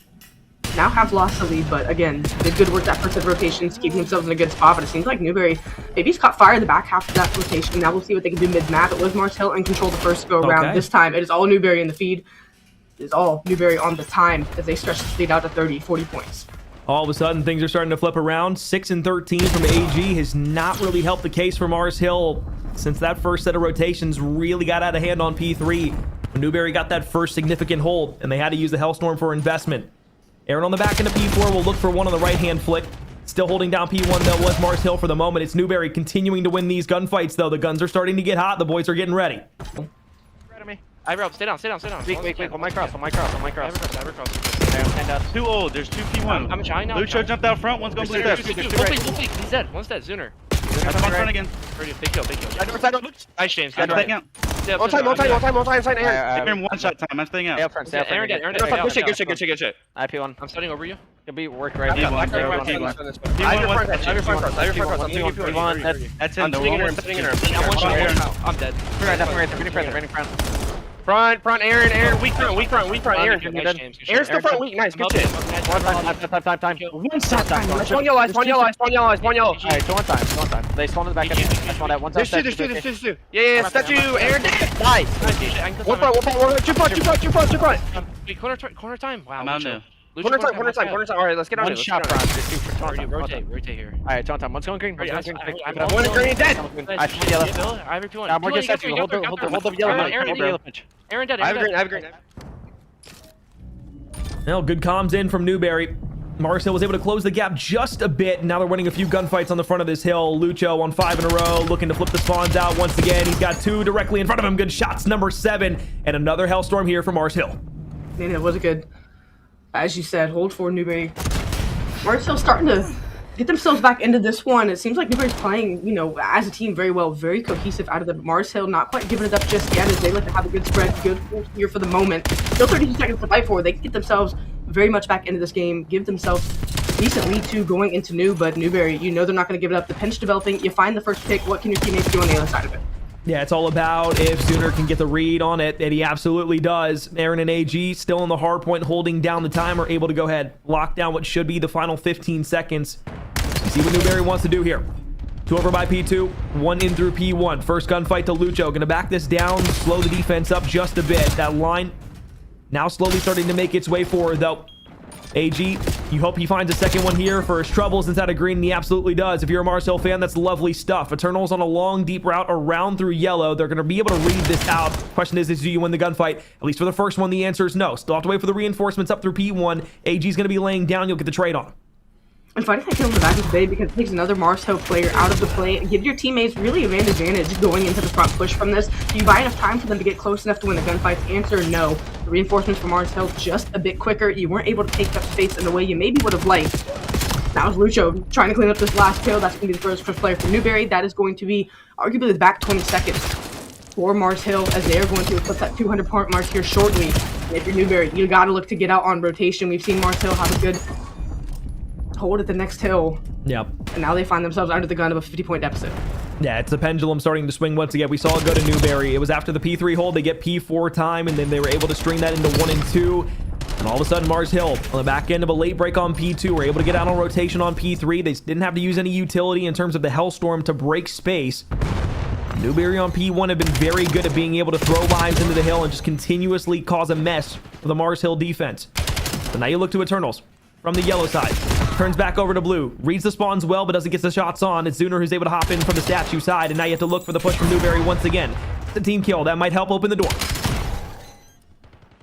now have lost the lead, but again, did good work that first set of rotations, keeping themselves in a good spot. But it seems like Newberry maybe he's caught fire in the back half of that rotation. Now we'll see what they can do mid-map. It was Mars Hill in control the first go around. This time, it is all Newberry in the feed. It is all Newberry on the time as they stretch the lead out to 30, 40 points.
All of a sudden, things are starting to flip around. 6 and 13 from AG has not really helped the case for Mars Hill since that first set of rotations really got out of hand on P3. When Newberry got that first significant hold, and they had to use the Hellstorm for investment. Aaron on the back end of P4 will look for one on the right-hand flick. Still holding down P1, though, was Mars Hill for the moment. It's Newberry continuing to win these gunfights, though. The guns are starting to get hot. The boys are getting ready.
Right on me. I rope. Stay down.
Weak. On my cross.
I have a cross.
And 2 old. There's 2 P1.
I'm trying now.
Lucho jumped out front. One's going blue steps.
He's dead. One's dead. Zuner.
That's one front again.
Big kill. Nice, James.
I'm staying out.
One time.
Aaron, 1 shot time. I'm staying out.
Aaron dead. Good shit. I have P1. I'm starting over you. You'll be worked right now.
That's him.
I'm dead. Front, Aaron, weak front, Aaron. Aaron's still front, weak, nice, good shit.
Time.
One shot time. Spawn yellow.
Alright, so one time. They spawn in the back end. I spawned at one time.
There's two. Yeah, statue, Aaron. Nice. One front. Two front. Wait, corner time. Wow.
I'm out now.
Corner time. Alright, let's get on it.
One shot front.
Rotate here.
Alright, time. One's going green.
One green dead.
I see yellow.
I have P1.
I'm working statue. Hold the yellow pitch.
Aaron dead. I have green.
Well, good comms in from Newberry. Mars Hill was able to close the gap just a bit. Now they're winning a few gunfights on the front of this hill. Lucho on 5 in a row, looking to flip the spawns out once again. He's got 2 directly in front of him. Good shots, number 7. And another Hellstorm here for Mars Hill.
Man, it was a good, as you said, hold for Newberry. Mars Hill starting to get themselves back into this one. It seems like Newberry's playing, as a team very well, very cohesive out of the Mars Hill, not quite giving it up just yet as they like to have a good spread, good here for the moment. Still 32 seconds to fight for. They can get themselves very much back into this game, give themselves a decent lead too going into new, but Newberry, they're not going to give it up. The pinch developing, you find the first pick. What can your teammates do on the other side of it?
Yeah, it's all about if Zuner can get the read on it, and he absolutely does. Aaron and AG still on the hard point, holding down the timer, able to go ahead, lock down what should be the final 15 seconds. You see what Newberry wants to do here. 2 over by P2, 1 in through P1. First gunfight to Lucho. Going to back this down, slow the defense up just a bit. That line now slowly starting to make its way forward, though. AG, you hope he finds a second one here for his troubles inside of green, and he absolutely does. If you're a Mars Hill fan, that's lovely stuff. Eternals on a long, deep route around through yellow. They're going to be able to read this out. Question is do you win the gunfight? At least for the first one, the answer is no. Still have to wait for the reinforcements up through P1. AG is going to be laying down. You'll get the trade on.
And fighting that kill in the back is big because it takes another Mars Hill player out of the play and gives your teammates really an advantage going into the front push from this. Do you buy enough time for them to get close enough to win the gunfights? Answer, no. The reinforcements for Mars Hill just a bit quicker. You weren't able to take up space in the way you maybe would have liked. That was Lucho trying to clean up this last kill. That's going to be the first player for Newberry. That is going to be arguably the back 20 seconds for Mars Hill as they are going to eclipse that 200 point mark here shortly. And if you're Newberry, you got to look to get out on rotation. We've seen Mars Hill have a good hold at the next hill.
Yep.
And now they find themselves under the gun of a 50-point deficit.
Yeah, it's the pendulum starting to swing once again. We saw it go to Newberry. It was after the P3 hold. They get P4 time, and then they were able to string that into 1 and 2. And all of a sudden, Mars Hill, on the back end of a late break on P2, were able to get out on rotation on P3. They didn't have to use any utility in terms of the Hellstorm to break space. Newberry on P1 have been very good at being able to throw lives into the hill and just continuously cause a mess for the Mars Hill defense. So now you look to Eternals from the yellow side. Turns back over to blue. Reads the spawns well, but doesn't get the shots on. It's Zuner who's able to hop in from the statue side, and now you have to look for the push from Newberry once again. It's a team kill. That might help open the door.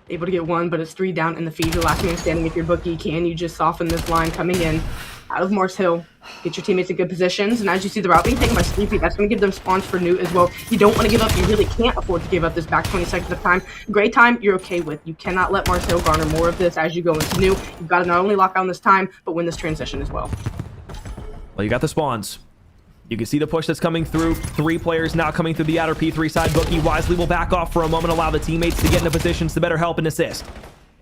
Able to get one, but it's 3 down in the feed. Your last man standing if you're Bookie. Can you just soften this line coming in out of Mars Hill? Get your teammates in good positions, and as you see the route being taken by Sleepy, that's going to give them spawns for Newt as well. You don't want to give up. You really can't afford to give up this back 20 seconds of time. Gray time, you're okay with. You cannot let Mars Hill garner more of this as you go into New. You've got to not only lock down this time, but win this transition as well.
Well, you got the spawns. You can see the push that's coming through. 3 players now coming through the outer P3 side. Bookie wisely will back off for a moment, allow the teammates to get into positions to better help and assist.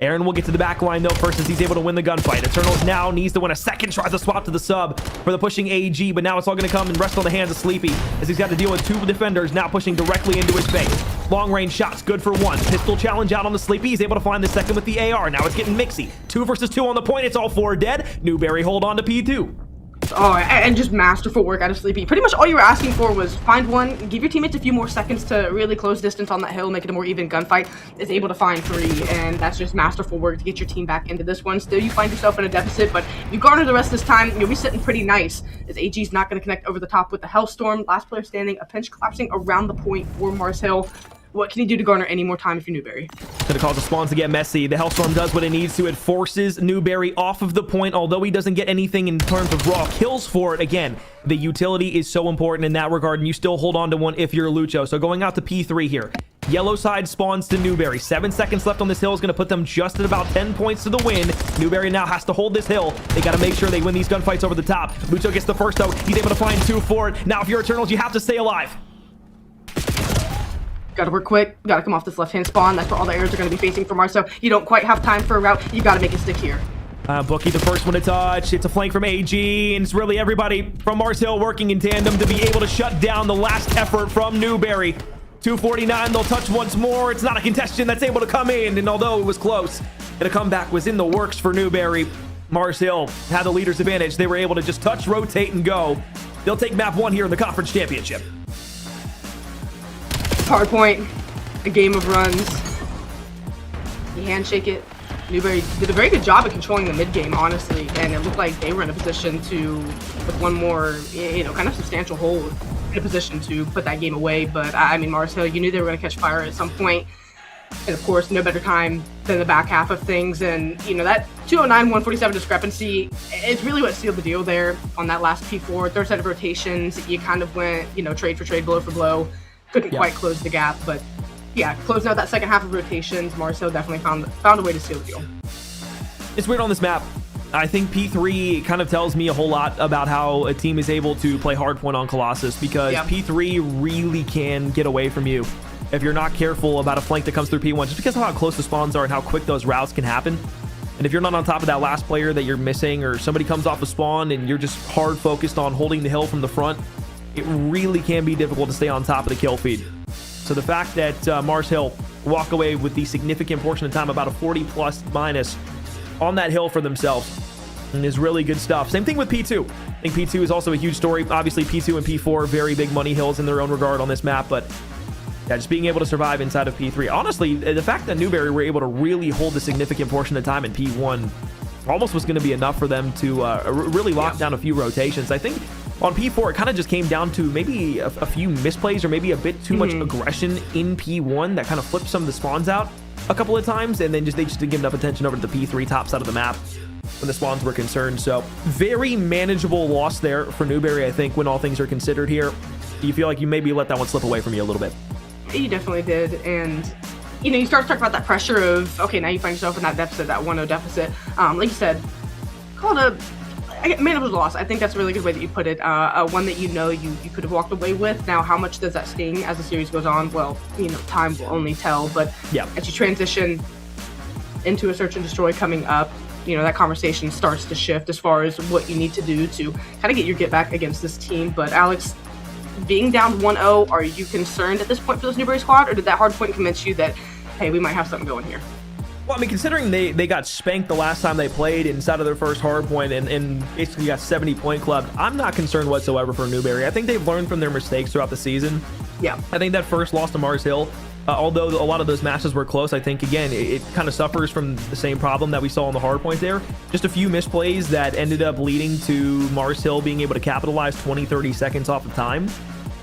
Aaron will get to the back line though first as he's able to win the gunfight. Eternals now needs to win a second, tries to swap to the sub for the pushing AG, but now it's all going to come and rest on the hands of Sleepy as he's got to deal with 2 defenders now pushing directly into his face. Long range shots, good for 1. Pistol challenge out on the Sleepy. He's able to find the second with the AR. Now it's getting mixy. 2 versus 2 on the point. It's all 4 dead. Newberry hold on to P2.
Oh, and just masterful work out of Sleepy. Pretty much all you were asking for was find one, give your teammates a few more seconds to really close distance on that hill, make it a more even gunfight. Is able to find 3, and that's just masterful work to get your team back into this one. Still, you find yourself in a deficit, but you garner the rest of this time. You'll be sitting pretty nice as AG's not going to connect over the top with the Hellstorm. Last player standing, a pinch collapsing around the point for Mars Hill. What can you do to garner any more time if you're Newberry?
Gonna cause the spawns to get messy. The Hellstorm does what it needs to. It forces Newberry off of the point, although he doesn't get anything in terms of raw kills for it. Again, the utility is so important in that regard, and you still hold on to one if you're Lucho. So going out to P3 here. Yellow side spawns to Newberry. 7 seconds left on this hill is going to put them just at about 10 points to the win. Newberry now has to hold this hill. They got to make sure they win these gunfights over the top. Lucho gets the first, though. He's able to find 2 for it. Now, if you're Eternals, you have to stay alive.
Gotta work quick, gotta come off this left-hand spawn. That's where all the arrows are gonna be facing for Mars, so you don't quite have time for a route. You gotta make it stick here.
Bookie, the first one to touch. It's a flank from AG, and it's really everybody from Mars Hill working in tandem to be able to shut down the last effort from Newberry. 249, they'll touch once more. It's not a contestation that's able to come in, and although it was close, and a comeback was in the works for Newberry, Mars Hill had the leader's advantage. They were able to just touch, rotate, and go. They'll take map 1 here in the conference championship.
Hardpoint, a game of runs. You handshake it. Newberry did a very good job of controlling the mid game, honestly, and it looked like they were in a position to, with one more, kind of substantial hold, in a position to put that game away. But I mean, Mars Hill, you knew they were going to catch fire at some point, and of course, no better time than the back half of things. And that 209-147 discrepancy is really what sealed the deal there on that last P4. Third set of rotations, you kind of went, trade for trade, blow for blow. Couldn't quite close the gap, but yeah, closing out that second half of rotations, Mars Hill definitely found a way to seal the deal.
It's weird on this map. I think P3 kind of tells me a whole lot about how a team is able to play hardpoint on Colossus, because P3 really can get away from you if you're not careful about a flank that comes through P1, just because of how close the spawns are and how quick those routes can happen. And if you're not on top of that last player that you're missing, or somebody comes off a spawn and you're just hard focused on holding the hill from the front, it really can be difficult to stay on top of the kill feed. So the fact that Mars Hill walk away with the significant portion of time, about a 40 plus minus on that hill for themselves, and is really good stuff. Same thing with P2. I think P2 is also a huge story. Obviously, P2 and P4 are very big money hills in their own regard on this map, but yeah, just being able to survive inside of P3. Honestly, the fact that Newberry were able to really hold a significant portion of time in P1 almost was going to be enough for them to really lock down a few rotations. I think on P4, it kind of just came down to maybe a few misplays or maybe a bit too much aggression in P1 that kind of flipped some of the spawns out a couple of times, and then they just didn't give enough attention over to the P3 top side of the map when the spawns were concerned. So very manageable loss there for Newberry, I think, when all things are considered here. You feel like you maybe let that one slip away from you a little bit?
You definitely did, and you start to talk about that pressure of, okay, now you find yourself in that deficit, that 1-0 deficit. Like you said, called a manageable loss. I think that's a really good way that you put it. One that you could have walked away with. Now, how much does that sting as the series goes on? Well, time will only tell. But as you transition into a search and destroy coming up, that conversation starts to shift as far as what you need to do to kind of get your get back against this team. But Alex, being down 1-0, are you concerned at this point for this Newberry squad, or did that hard point convince you that, hey, we might have something going here?
Well, I mean, considering they got spanked the last time they played inside of their first hard point and basically got 70-point clubbed, I'm not concerned whatsoever for Newberry. I think they've learned from their mistakes throughout the season.
Yeah.
I think that first loss to Mars Hill, although a lot of those matches were close, I think, again, it kind of suffers from the same problem that we saw on the hard point there. Just a few misplays that ended up leading to Mars Hill being able to capitalize 20-30 seconds off the time.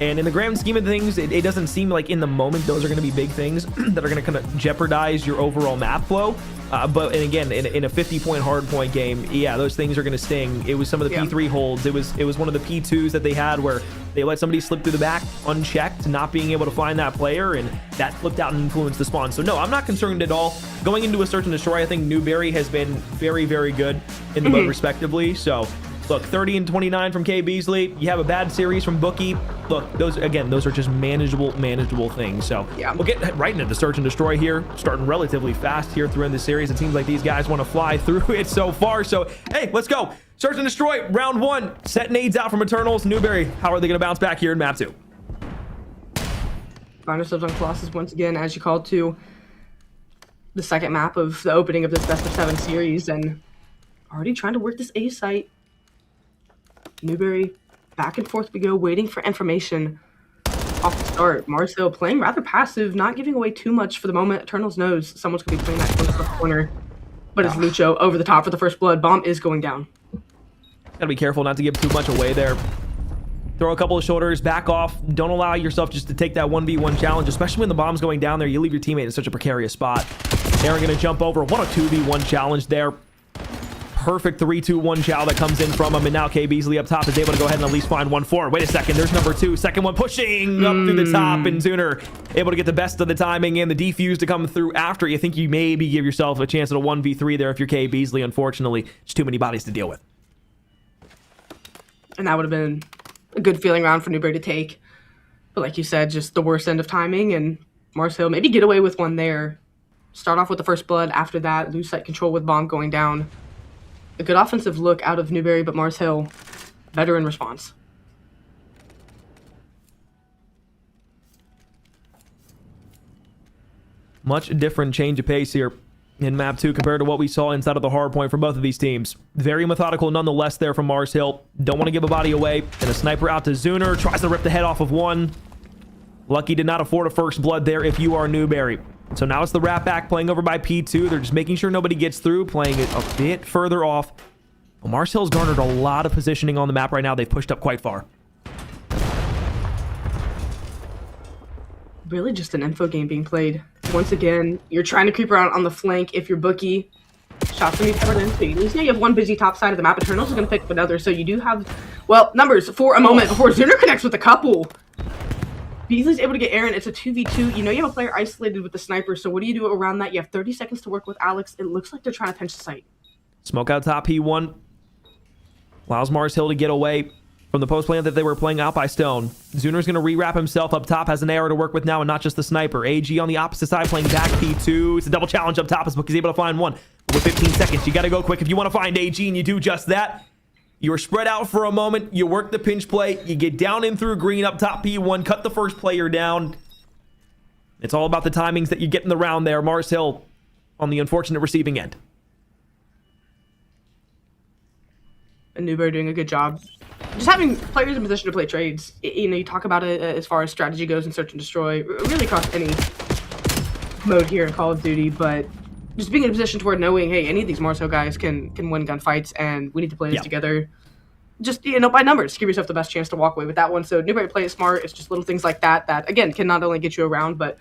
And in the grand scheme of things, it doesn't seem like in the moment those are going to be big things that are going to kind of jeopardize your overall map flow. But again, in a 50-point hard point game, yeah, those things are going to sting. It was some of the P3 holds. It was one of the P2s that they had where they let somebody slip through the back unchecked, not being able to find that player, and that flipped out and influenced the spawn. So no, I'm not concerned at all. Going into a search and destroy, I think Newberry has been very, very good in the mode respectively. So look, 30 and 29 from K. Beasley. You have a bad series from Bookie. Look, those are just manageable things. So we'll get right into the search and destroy here, starting relatively fast here through in the series. It seems like these guys want to fly through it so far. So hey, let's go. Search and destroy, round 1. Set nades out from Eternals. Newberry, how are they going to bounce back here in map 2?
Find ourselves on Colossus once again, as you called to the second map of the opening of this best of 7 series, and already trying to work this A site. Newberry, back and forth we go, waiting for information off the start. Mars Hill playing rather passive, not giving away too much for the moment. Eternals knows someone's going to be playing that close left corner, but it's Lucho over the top for the first blood. Bomb is going down.
Gotta be careful not to give too much away there. Throw a couple of shoulders, back off. Don't allow yourself just to take that 1v1 challenge, especially when the bomb's going down there. You leave your teammate in such a precarious spot. Aaron going to jump over. What a 2v1 challenge there. Perfect 3-2-1 chow that comes in from him, and now K. Beasley up top is able to go ahead and at least find 1-4. Wait a second, there's number 2. Second one pushing up through the top, and Zuner able to get the best of the timing and the defuse to come through after. You think you maybe give yourself a chance at a 1v3 there if you're K. Beasley. Unfortunately, just too many bodies to deal with.
And that would have been a good feeling round for Newberry to take. But like you said, just the worst end of timing, and Mars Hill maybe get away with one there. Start off with the first blood, after that, lose site control with bomb going down. A good offensive look out of Newberry, but Mars Hill, better in response.
Much different change of pace here in map 2 compared to what we saw inside of the hard point from both of these teams. Very methodical nonetheless there from Mars Hill. Don't want to give a body away. And a sniper out to Zuner. Tries to rip the head off of one. Lucky did not afford a first blood there if you are Newberry. So now it's the wrap back playing over by P2. They're just making sure nobody gets through, playing it a bit further off. Well, Mars Hill's garnered a lot of positioning on the map right now. They've pushed up quite far.
Really just an info game being played. Once again, you're trying to creep around on the flank if you're Bookie. Shots from you covered in. So you have one busy top side of the map. Eternals is going to pick up another. So you do have, well, numbers for a moment before Zuner connects with a couple. Beasley's able to get Aaron. It's a 2v2. You know you have a player isolated with the sniper, so what do you do around that? You have 30 seconds to work with Alex. It looks like they're trying to pinch the site.
Smoke out top P1. Allows Mars Hill to get away from the post plan that they were playing out by Stone. Zuner's going to rewrap himself up top, has an AR to work with now, and not just the sniper. AG on the opposite side playing back P2. It's a double challenge up top as Bookie's able to find one. With 15 seconds, you got to go quick if you want to find AG, and you do just that. You're spread out for a moment. You work the pinch play. You get down in through green up top P1. Cut the first player down. It's all about the timings that you get in the round there. Mars Hill on the unfortunate receiving end.
And Newberry doing a good job. Just having players in position to play trades. You know, you talk about it as far as strategy goes in Search and Destroy. Really across any mode here in Call of Duty. But just being in a position to where knowing, hey, any of these Marcel guys can win gunfights, and we need to play this together. Just, by numbers, give yourself the best chance to walk away with that one. So Newberry plays smart. It's just little things like that again, can not only get you around, but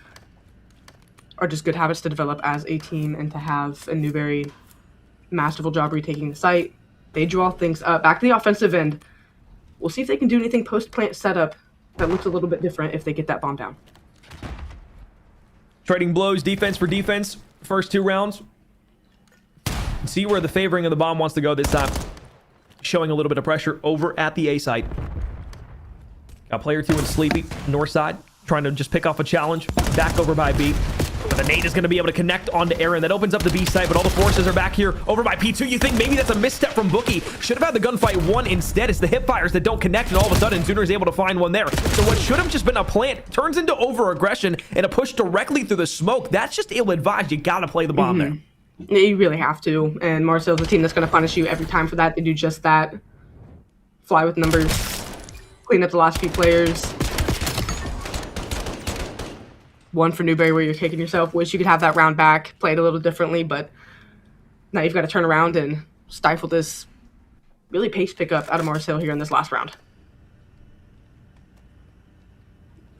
are just good habits to develop as a team, and to have a Newberry masterful job retaking the site. They draw things up. Back to the offensive end. We'll see if they can do anything post-plant setup that looks a little bit different if they get that bomb down.
Trading blows, defense for defense. First 2 rounds. See where the favoring of the bomb wants to go this time. Showing a little bit of pressure over at the A site. Got player 2 in Sleepy, north side. Trying to just pick off a challenge. Back over by B. But the nade is going to be able to connect onto Aaron. That opens up the B site, but all the forces are back here over by P2. You think maybe that's a misstep from Bookie. Should have had the gunfight 1 instead. It's the hip fires that don't connect, and all of a sudden, Zuner is able to find one there. So what should have just been a plant turns into over-aggression and a push directly through the smoke. That's just ill-advised. You got to play the bomb there.
Yeah, you really have to. And Marcel's a team that's going to punish you every time for that. They do just that. Fly with numbers. Clean up the last few players. 1 for Newberry where you're kicking yourself. Wish you could have that round back, play it a little differently, but now you've got to turn around and stifle this really pace pickup out of Marcel here in this last round.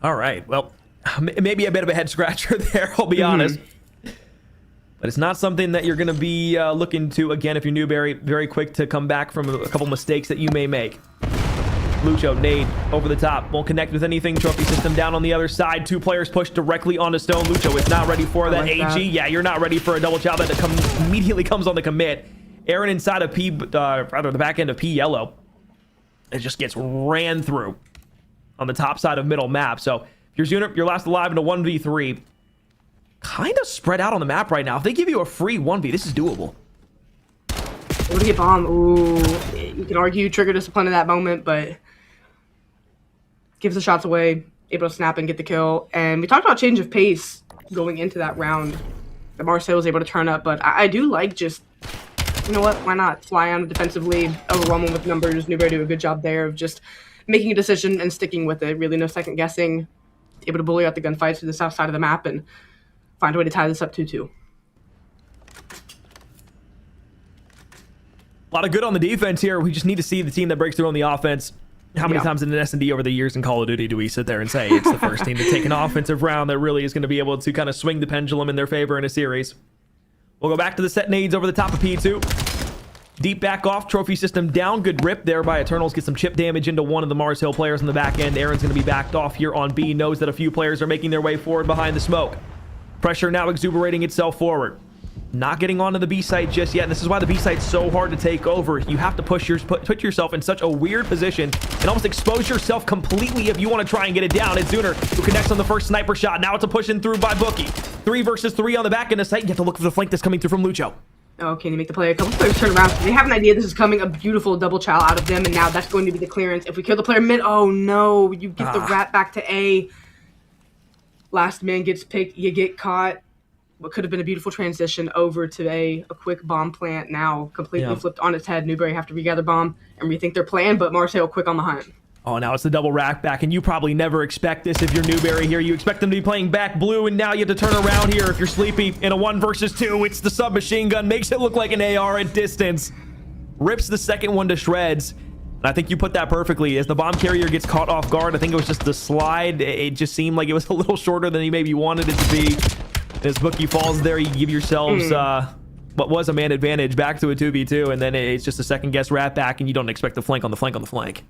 All right, well, maybe a bit of a head scratcher there, I'll be honest. But it's not something that you're going to be looking to, again, if you're Newberry, very quick to come back from a couple mistakes that you may make. Lucho, nade, over the top. Won't connect with anything. Trophy system down on the other side. 2 players pushed directly onto Stone. Lucho is not ready for that. AG, yeah, you're not ready for a double chow that immediately comes on the commit. Aaron inside of P, rather the back end of P yellow. It just gets ran through on the top side of middle map. So if you're Zuner, you're last alive in a 1v3. Kind of spread out on the map right now. If they give you a free 1v, this is doable.
Able to get bomb. Ooh, you can argue trigger discipline in that moment, but gives the shots away, able to snap and get the kill. And we talked about change of pace going into that round that Marcel was able to turn up, but I do like just, you know what, why not? Fly on defensively, overwhelming with numbers. Newberry do a good job there of just making a decision and sticking with it. Really no second guessing. Able to bully out the gunfights to the south side of the map and find a way to tie this up 2-2.
A lot of good on the defense here. We just need to see the team that breaks through on the offense. How many times in an S&D over the years in Call of Duty do we sit there and say it's the first team to take an offensive round that really is going to be able to kind of swing the pendulum in their favor in a series? We'll go back to the set nades over the top of P2. Deep back off, trophy system down. Good rip there by Eternals. Get some chip damage into one of the Mars Hill players on the back end. Aaron's going to be backed off here on B. Knows that a few players are making their way forward behind the smoke. Pressure now exuberating itself forward. Not getting onto the B site just yet. This is why the B site's so hard to take over. You have to put yourself in such a weird position and almost expose yourself completely if you want to try and get it down. It's Zuner who connects on the first sniper shot. Now it's a push in through by Bookie. 3 versus 3 on the back end of the site. You have to look for the flank that's coming through from Lucho.
Oh, can you make the play? A couple players turn around. They have an idea this is coming. A beautiful double chow out of them, and now that's going to be the clearance. If we kill the player mid, oh no, you get the rat back to A. Last man gets picked. You get caught. What could have been a beautiful transition over to a quick bomb plant now completely flipped on its head. Newberry have to regather bomb and rethink their plan, but Marcel quick on the hunt.
Oh, now it's the double rack back, and you probably never expect this if you're Newberry here. You expect them to be playing back blue, and now you have to turn around here if you're Sleepy in a 1 versus 2. It's the submachine gun, makes it look like an AR at distance. Rips the second one to shreds. And I think you put that perfectly. As the bomb carrier gets caught off guard, I think it was just the slide. It just seemed like it was a little shorter than he maybe wanted it to be. As Bookie falls there, you give yourselves what was a man advantage back to a 2v2, and then it's just a second guess rat back, and you don't expect the flank on the flank on the flank.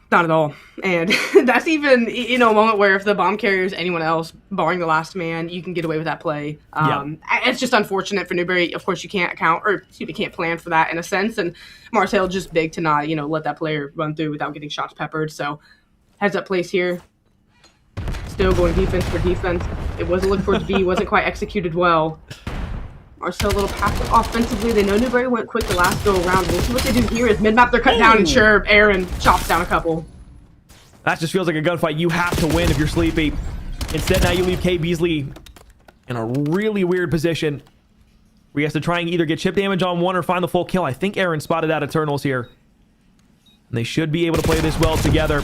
Not at all. And that's even, a moment where if the bomb carrier is anyone else, barring the last man, you can get away with that play. It's just unfortunate for Newberry. Of course, you can't can't plan for that in a sense. And Marcel just big to not, let that player run through without getting shots peppered. So heads up place here. Still going defense for defense. It wasn't looking towards B. Wasn't quite executed well. Marcel a little passive offensively. They know Newberry went quick the last go around. We'll see what they do here is mid-map they're cut down, and sure, Aaron chops down a couple.
That just feels like a gunfight you have to win if you're Sleepy. Instead, now you leave K. Beasley in a really weird position where he has to try and either get chip damage on one or find the full kill. I think Aaron spotted out Eternals here. And they should be able to play this well together.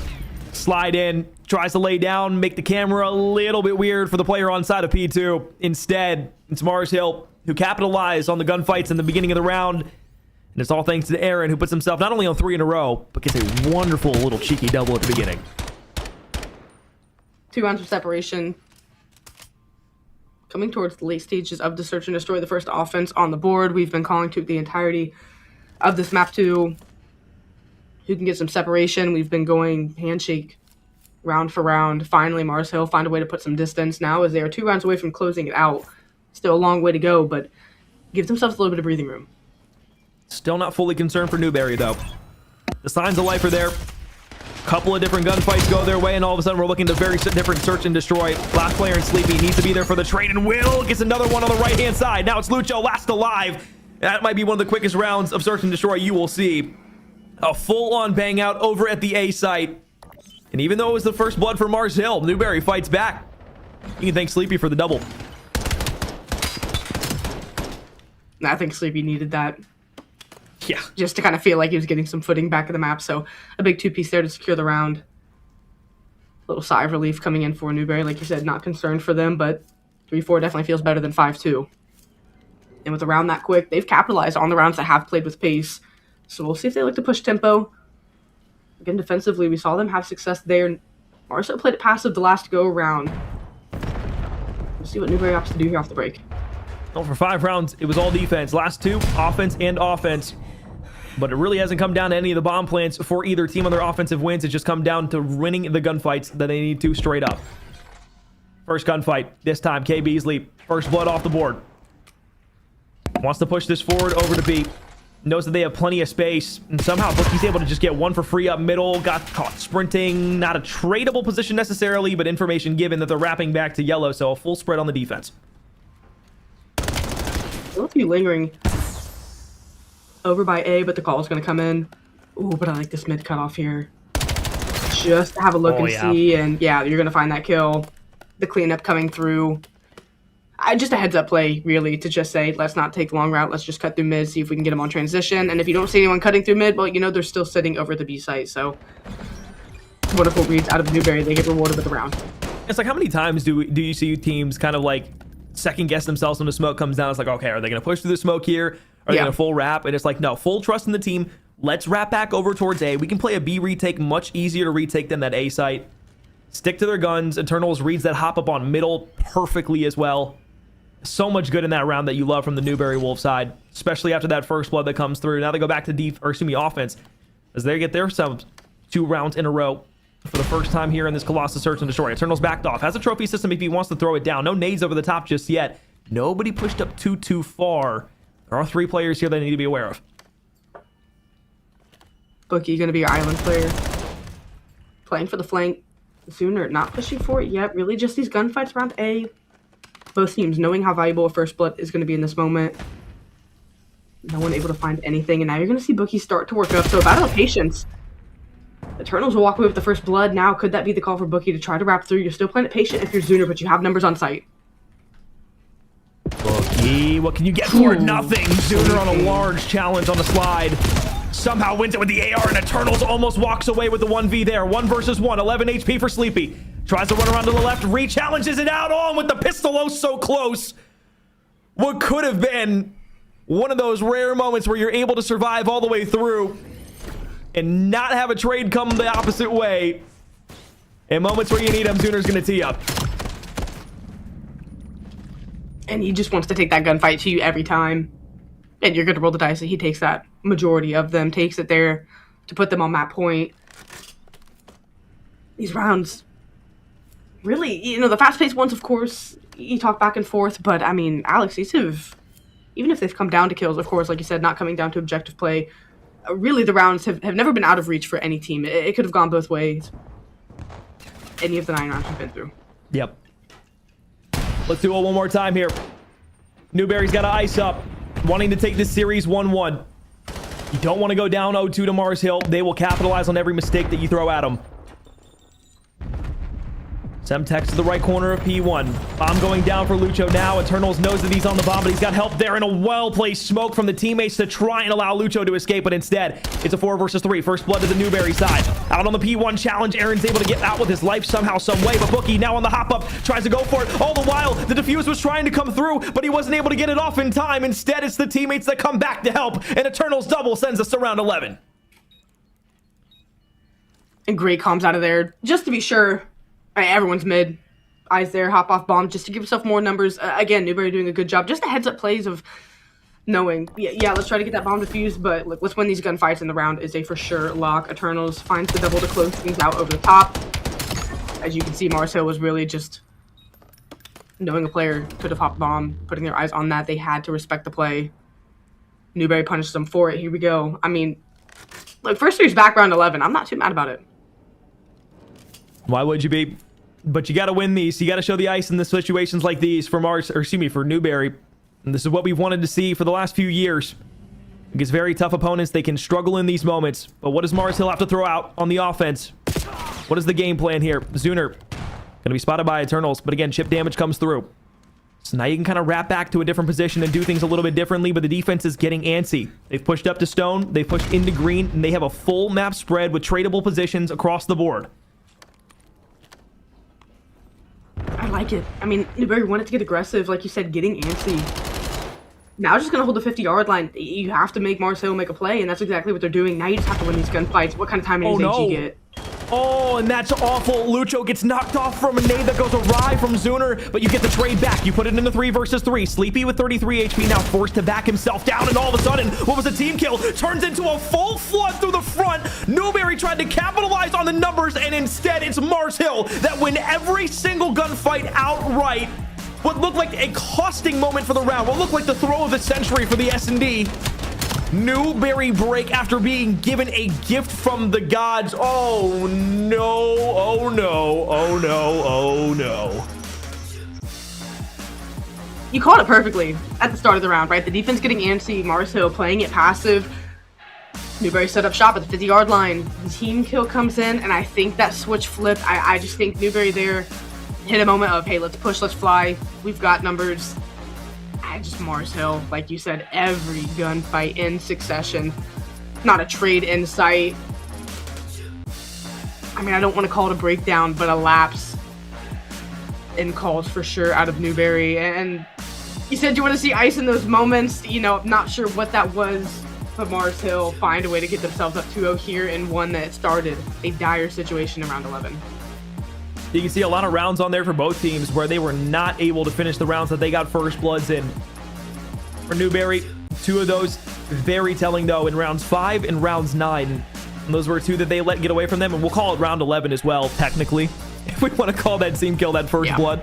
Slide in, tries to lay down, make the camera a little bit weird for the player on side of P2. Instead, it's Mars Hill who capitalized on the gunfights in the beginning of the round. And it's all thanks to Aaron, who puts himself not only on 3 in a row, but gets a wonderful little cheeky double at the beginning.
2 rounds of separation. Coming towards the late stages of the search and destroy, the first offense on the board. We've been calling to the entirety of this map to who can get some separation. We've been going handshake round for round. Finally, Mars Hill find a way to put some distance now as they are 2 rounds away from closing it out. Still a long way to go, but give themselves a little bit of breathing room.
Still not fully concerned for Newberry, though. The signs of life are there. Couple of different gunfights go their way, and all of a sudden we're looking at a very different search and destroy. Last player in Sleepy needs to be there for the trade, and Will gets another one on the right-hand side. Now it's Lucho, last alive. That might be one of the quickest rounds of search and destroy you will see. A full-on bang out over at the A site. And even though it was the first blood for Mars Hill, Newberry fights back. You can thank Sleepy for the double.
I think Sleepy needed that.
Yeah.
Just to kind of feel like he was getting some footing back in the map. So a big 2-piece there to secure the round. Little sigh of relief coming in for Newberry. Like you said, not concerned for them, but 3-4 definitely feels better than 5-2. And with a round that quick, they've capitalized on the rounds that have played with pace. So we'll see if they look to push tempo. Again, defensively, we saw them have success there. Marcel played it passive the last go-around. We'll see what Newberry opts to do here off the break.
Well, for 5 rounds, it was all defense. Last 2, offense and offense. But it really hasn't come down to any of the bomb plants for either team on their offensive wins. It's just come down to winning the gunfights that they need to straight up. First gunfight, this time, K. Beasley. First blood off the board. Wants to push this forward over to B. Knows that they have plenty of space. And somehow Bookie's able to just get one for free up middle. Got caught sprinting. Not a tradable position necessarily, but information given that they're wrapping back to yellow. So a full spread on the defense.
Still a few lingering over by A, but the call is going to come in. Ooh, but I like this mid cutoff here. Just to have a look and see, and yeah, you're going to find that kill. The cleanup coming through. Just a heads up play, really, to just say, let's not take the long route. Let's just cut through mid, see if we can get them on transition. And if you don't see anyone cutting through mid, well, you know they're still sitting over the B site. So wonderful reads out of Newberry. They get rewarded with the round.
It's like, how many times do you see teams kind of like second guess themselves when the smoke comes down? It's like, okay, are they going to push through the smoke here? Are they going to full wrap? And it's like, no, full trust in the team. Let's wrap back over towards A. We can play a B retake, much easier to retake than that A site. Stick to their guns. Eternals reads that hop up on middle perfectly as well. So much good in that round that you love from the Newberry Wolf side, especially after that first blood that comes through. Now they go back to offense as they get their subs 2 rounds in a row for the first time here in this Colossus Search and Destroy. Eternals backed off. Has a trophy system if he wants to throw it down. No nades over the top just yet. Nobody pushed up too far. There are 3 players here that need to be aware of.
Bookie going to be your island player. Playing for the flank. Sooner, not pushing for it yet. Really just these gunfights around A. Both teams knowing how valuable a first blood is going to be in this moment. No one able to find anything. And now you're going to see Bookie start to work up. So a battle of patience. Eternals will walk away with the first blood. Now, could that be the call for Bookie to try to wrap through? You're still playing it patient if you're Zuner, but you have numbers on site.
Bookie, what can you get for it? Nothing. Zuner on a large challenge on the slide. Somehow wins it with the AR, and Eternals almost walks away with the 1v there. 1 versus 1, 11 HP for Sleepy. Tries to run around to the left, re-challenges it out on with the pistol, oh so close. What could have been one of those rare moments where you're able to survive all the way through and not have a trade come the opposite way. In moments where you need them, Zuner's going to tee up.
And he just wants to take that gunfight to you every time. And you're going to roll the dice that he takes that majority of them, takes it there to put them on that point. These rounds, really, you know, the fast-paced ones, of course, you talk back and forth, but, I mean, Alex, these have, even if they've come down to kills, of course, like you said, not coming down to objective play, really the rounds have never been out of reach for any team. It could have gone both ways. Any of the 9 rounds we've been through.
Yep. Let's do it one more time here. Newberry's got to ice up, wanting to take this series 1-1. You don't want to go down 0-2 to Mars Hill. They will capitalize on every mistake that you throw at them. Semtex to the right corner of P1. Bomb going down for Lucho now. Eternals knows that he's on the bomb, but he's got help there, and a well-placed smoke from the teammates to try and allow Lucho to escape, but instead, it's a 4 versus 3. First blood to the Newberry side. Out on the P1 challenge, Aaron's able to get out with his life somehow, some way, but Bookie now on the hop-up, tries to go for it. All the while, the defuse was trying to come through, but he wasn't able to get it off in time. Instead, it's the teammates that come back to help, and Eternals double sends us to round 11.
And Great comms out of there. Just to be sure, everyone's mid. Eyes there, hop off bomb, just to give yourself more numbers. Again, Newberry doing a good job. Just the heads up plays of knowing, yeah, let's try to get that bomb defused, but look, let's win these gunfights in the round is a for sure lock. Eternals finds the double to close things out over the top. As you can see, Mars Hill was really just knowing a player could have hopped bomb, putting their eyes on that. They had to respect the play. Newberry punished them for it. Here we go. I mean, look, first series back round 11. I'm not too mad about it.
Why would you be? But you got to win these. You got to show the ice in the situations like these for for Newberry. And this is what we've wanted to see for the last few years. Against very tough opponents, they can struggle in these moments. But what does Mars Hill have to throw out on the offense? What is the game plan here? Zuner going to be spotted by Eternals, but again, chip damage comes through. So now you can kind of wrap back to a different position and do things a little bit differently, but the defense is getting antsy. They've pushed up to stone, they've pushed into green, and they have a full map spread with tradable positions across the board.
I like it. I mean, Newberry wanted to get aggressive, like you said, getting antsy. Now just going to hold the 50-yard line. You have to make Mars Hill make a play, and that's exactly what they're doing. Now you just have to win these gunfights. What kind of timing do you get?
Oh, and that's awful. Lucho gets knocked off from a nade that goes awry from Zuner, but you get the trade back. You put it into 3 versus 3. Sleepy with 33 HP now forced to back himself down, and all of a sudden, what was a team kill? Turns into a full flood through the front. Newberry tried to capitalize on the numbers, and instead, it's Mars Hill that win every single gunfight outright. What looked like a costing moment for the round, what looked like the throw of the century for the S&D. Newberry break after being given a gift from the gods. Oh no, oh no, oh no, oh no.
You called it perfectly at the start of the round, right? The defense getting antsy, Mars Hill playing it passive. Newberry set up shop at the 50-yard line. The team kill comes in, and I think that switch flipped. I just think Newberry there hit a moment of, hey, let's push, let's fly. We've got numbers. Just Mars Hill, like you said, every gunfight in succession. Not a trade in sight. I mean, I don't want to call it a breakdown, but a lapse in calls for sure out of Newberry. And you said you want to see ice in those moments. You know, not sure what that was, but Mars Hill find a way to get themselves up 2-0 here in one that started a dire situation around 11.
You can see a lot of rounds on there for both teams where they were not able to finish the rounds that they got first bloods in. For Newberry, 2 of those very telling though in rounds 5 and rounds 9. And those were 2 that they let get away from them, and we'll call it round 11 as well, technically, if we want to call that team kill that first blood.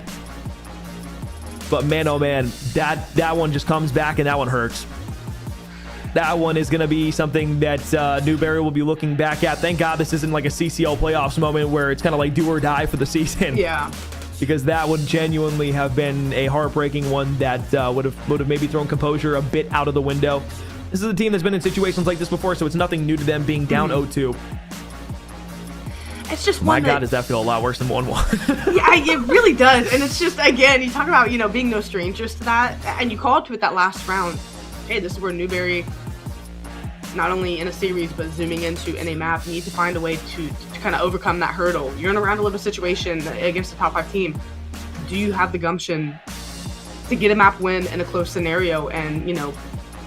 But man, oh man, that one just comes back and that one hurts. That one is going to be something that Newberry will be looking back at. Thank God this isn't like a CCL playoffs moment where it's kind of like do or die for the season.
Yeah.
Because that would genuinely have been a heartbreaking one that would have maybe thrown composure a bit out of the window. This is a team that's been in situations like this before, so it's nothing new to them being down 0-2.
It's just
My God, does that feel a lot worse than 1-1?
Yeah, it really does. And it's just, again, you talk about, you know, being no strangers to that, and you called to it that last round. Hey, this is where Newberry, not only in a series, but zooming into in a map, need to find a way to kind of overcome that hurdle. You're in a round 11 situation against a top 5 team. Do you have the gumption to get a map win in a close scenario? And, you know,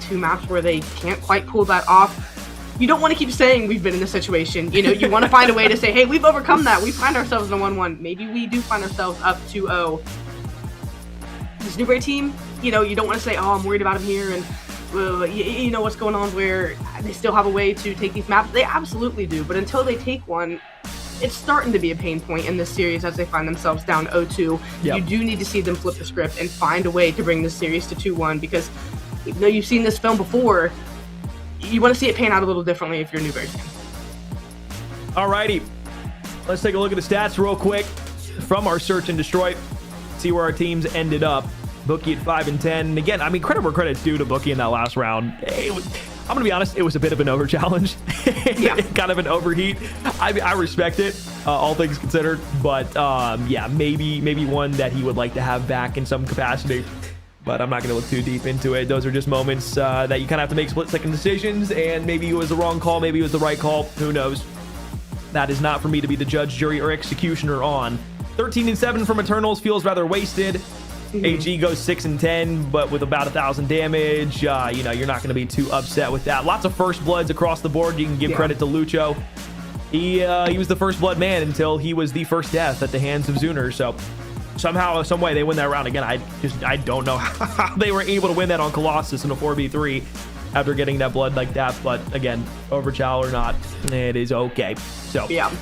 2 maps where they can't quite pull that off. You don't want to keep saying we've been in this situation. You know, you want to find a way to say, hey, we've overcome that. We find ourselves in a 1-1. Maybe we do find ourselves up 2-0. This Newberry team, you know, you don't want to say, oh, I'm worried about him here, and you know what's going on, where they still have a way to take these maps. They absolutely do, but until they take one, it's starting to be a pain point in this series as they find themselves down 0-2. You do need to see them flip the script and find a way to bring this series to 2-1, because even though you've seen this film before, you want to see it pan out a little differently if you're a Newberry fan.
Alrighty, let's take a look at the stats real quick from our search and destroy, see where our teams ended up. Bookie at 5 and 10. And again, I mean, credit where credit's due to Bookie in that last round. Hey, I'm gonna be honest, it was a bit of an over challenge. Yeah. Kind of an overheat. I respect it, all things considered, but yeah, maybe one that he would like to have back in some capacity. But I'm not going to look too deep into it. Those are just moments that you kind of have to make split-second decisions, and maybe it was the wrong call, maybe it was the right call. Who knows? That is not for me to be the judge, jury, or executioner on. 13-7 from Eternals feels rather wasted. AG goes 6-10, but with about 1,000 damage. You know, you're not going to be too upset with that. Lots of first bloods across the board. You can give credit to Lucho. He was the first blood man until he was the first death at the hands of Zuner. So somehow, some way, they win that round again. I don't know how they were able to win that on Colossus in a 4v3 after getting that blood like that. But again, overchow or not, it is okay. So yeah.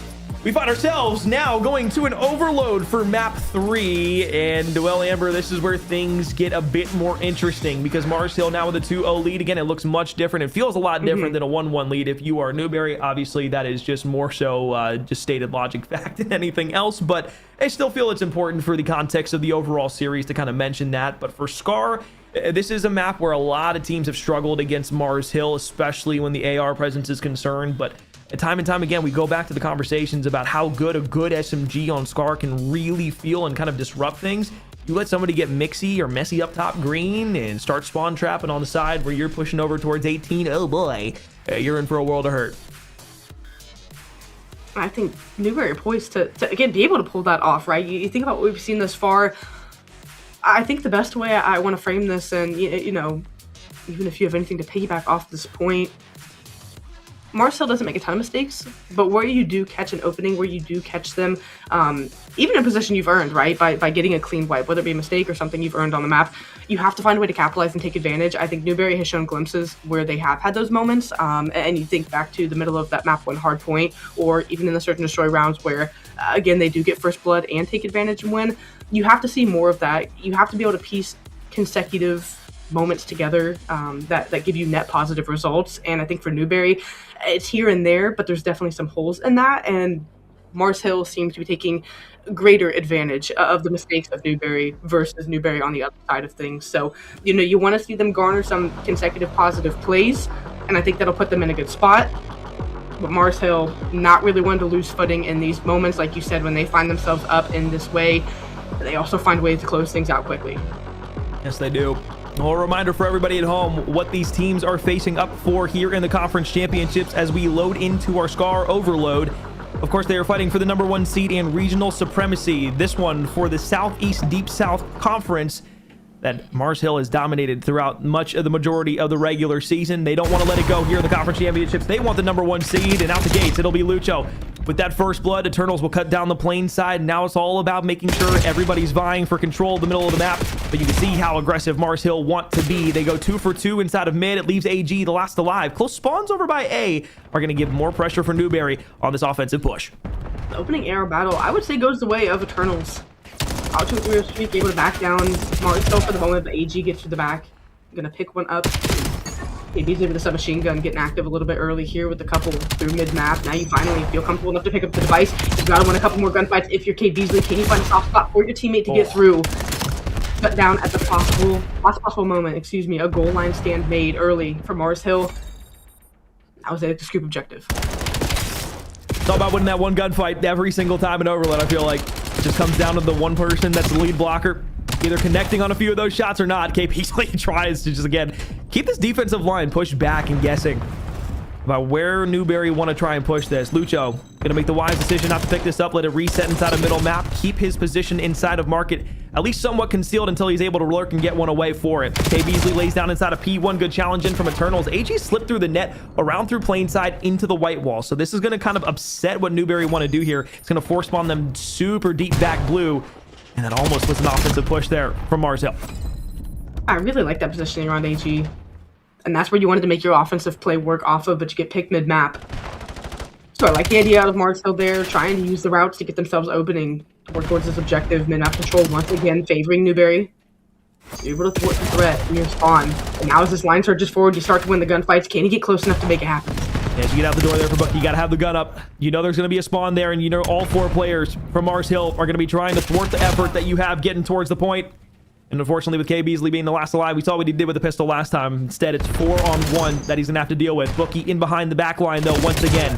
We find ourselves now going to an overload for map 3, and well, Amber, this is where things get a bit more interesting because Mars Hill now with a 2-0 lead. Again, it looks much different. It feels a lot different than a 1-1 lead if you are Newberry. Obviously, that is just more so just stated logic fact than anything else, but I still feel it's important for the context of the overall series to kind of mention that. But for Scar, this is a map where a lot of teams have struggled against Mars Hill, especially when the AR presence is concerned, but time and time again, we go back to the conversations about how good a good SMG on Scar can really feel and kind of disrupt things. You let somebody get mixy or messy up top green and start spawn trapping on the side where you're pushing over towards 18, oh boy, you're in for a world of hurt.
I think Newberry are poised to again, be able to pull that off, right? You think about what we've seen thus far. I think the best way I want to frame this, and you know, even if you have anything to piggyback off this point, Mars Hill doesn't make a ton of mistakes, but where you do catch an opening, where you do catch them, even in a position you've earned, right, by getting a clean wipe, whether it be a mistake or something you've earned on the map, you have to find a way to capitalize and take advantage. I think Newberry has shown glimpses where they have had those moments, and you think back to the middle of that map 1 Hardpoint, or even in the Search and Destroy rounds where, again, they do get first blood and take advantage and win. You have to see more of that. You have to be able to piece consecutive moments together that give you net positive results, and I think for Newberry, it's here and there, but there's definitely some holes in that, and Mars Hill seems to be taking greater advantage of the mistakes of Newberry versus Newberry on the other side of things. So, you know, you want to see them garner some consecutive positive plays, and I think that'll put them in a good spot. But Mars Hill not really one to lose footing in these moments, like you said, when they find themselves up in this way. They also find ways to close things out quickly.
Yes, they do. Well, a reminder for everybody at home what these teams are facing up for here in the conference championships as we load into our Scar overload. Of course, they are fighting for the #1 seed and regional supremacy. This one for the Southeast Deep South Conference that Mars Hill has dominated throughout much of the majority of the regular season. They don't want to let it go here in the conference championships. They want the #1 seed, and out the gates, it'll be Lucho. With that first blood, Eternals will cut down the plane side. Now it's all about making sure everybody's vying for control of the middle of the map. But you can see how aggressive Mars Hill want to be. They go 2 for 2 inside of mid. It leaves AG the last alive. Close spawns over by A are going to give more pressure for Newberry on this offensive push.
The opening AR battle, I would say, goes the way of Eternals. Out to a 3-0 streak, able to back down Mars Hill for the moment, but AG gets to the back. Gonna pick one up. KB's able to submachine gun, getting active a little bit early here with the couple through mid-map. Now you finally feel comfortable enough to pick up the device. You've got to win a couple more gunfights if you're K Beasley. Can you find a soft spot for your teammate to get through? Shut down at the last possible moment, excuse me, a goal line stand made early for Mars Hill. That was a scoop objective.
It's all about winning that one gunfight every single time in Overload, I feel like. It just comes down to the one person that's the lead blocker, either connecting on a few of those shots or not. KP easily tries to just, again, keep this defensive line pushed back and guessing about where Newberry want to try and push this. Lucho gonna make the wise decision not to pick this up, let it reset inside of middle map, keep his position inside of market, at least somewhat concealed until he's able to lurk and get one away for it. K Beasley lays down inside of P1, good challenge in from Eternals. AG slipped through the net, around through plane side into the white wall. So this is gonna kind of upset what Newberry want to do here. It's gonna force spawn them super deep back blue, and that almost was an offensive push there from Mars Hill.
I really like that positioning around AG. And that's where you wanted to make your offensive play work off of, but you get picked mid-map. So I like the idea out of Mars Hill there, trying to use the routes to get themselves opening to work towards this objective. Mid-map control once again favoring Newberry. You're able to thwart the threat in your spawn. And now as this line surges forward, you start to win the gunfights. Can you get close enough to make it happen?
As you get out the door there for Bucky, you gotta have the gun up. You know there's gonna be a spawn there, and you know all 4 players from Mars Hill are gonna be trying to thwart the effort that you have getting towards the point. And unfortunately, with K Beasley being the last alive, we saw what he did with the pistol last time. Instead, it's 4-on-1 that he's going to have to deal with. Bookie in behind the back line, though, once again.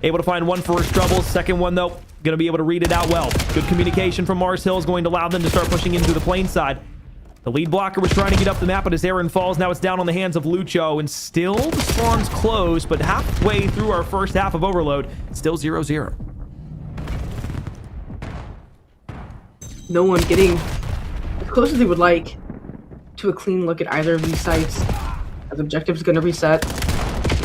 Able to find one for his troubles. Second one, though, going to be able to read it out well. Good communication from Mars Hill is going to allow them to start pushing into the plane side. The lead blocker was trying to get up the map, but as Aaron falls, now it's down on the hands of Lucho. And still, the spawn's close, but halfway through our first half of Overload, it's still 0-0.
No one getting as close as they would like to a clean look at either of these sites, as objective's going to reset.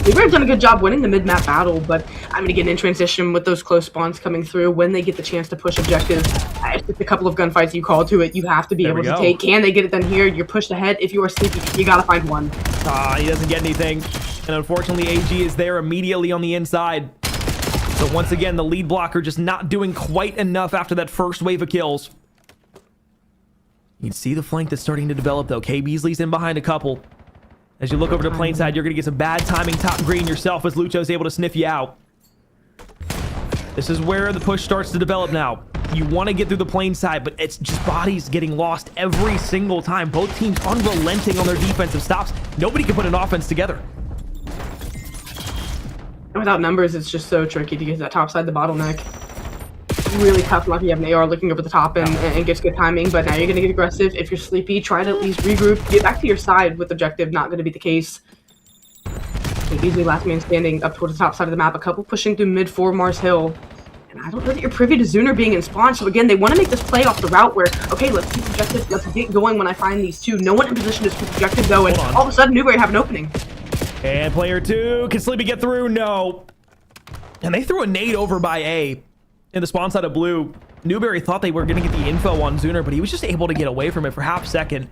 They've done a good job winning the mid-map battle, but I'm going to get in transition with those close spawns coming through. When they get the chance to push objective, it's just a couple of gunfights you call to it. You have to be able to take. Can they get it done here? You're pushed ahead. If you are sleepy, you got to find one.
He doesn't get anything. And unfortunately, AG is there immediately on the inside. So once again, the lead blocker just not doing quite enough after that first wave of kills. You can see the flank that's starting to develop, though. K Beasley's in behind a couple. As you look over to plane side, you're going to get some bad timing top green yourself as Lucho's able to sniff you out. This is where the push starts to develop now. You want to get through the plane side, but it's just bodies getting lost every single time. Both teams unrelenting on their defensive stops. Nobody can put an offense together.
Without numbers, it's just so tricky to get to that top side, the bottleneck. Really tough luck you have an AR looking over the top and gets good timing, but now you're going to get aggressive. If you're sleepy, try to at least regroup. Get back to your side with objective, not going to be the case. Easily last man standing up towards the top side of the map. A couple pushing through mid for Mars Hill. And I don't know that you're privy to Zuner being in spawn, so again, they want to make this play off the route where, okay, let's keep objective, let's get going when I find these two. No one in position to keep objective though, and all of a sudden, Newberry have an opening.
And player 2, can Sleepy get through? No. And they threw a nade over by A. In the spawn side of blue, Newberry thought they were going to get the info on Zuner, but he was just able to get away from it for half a second.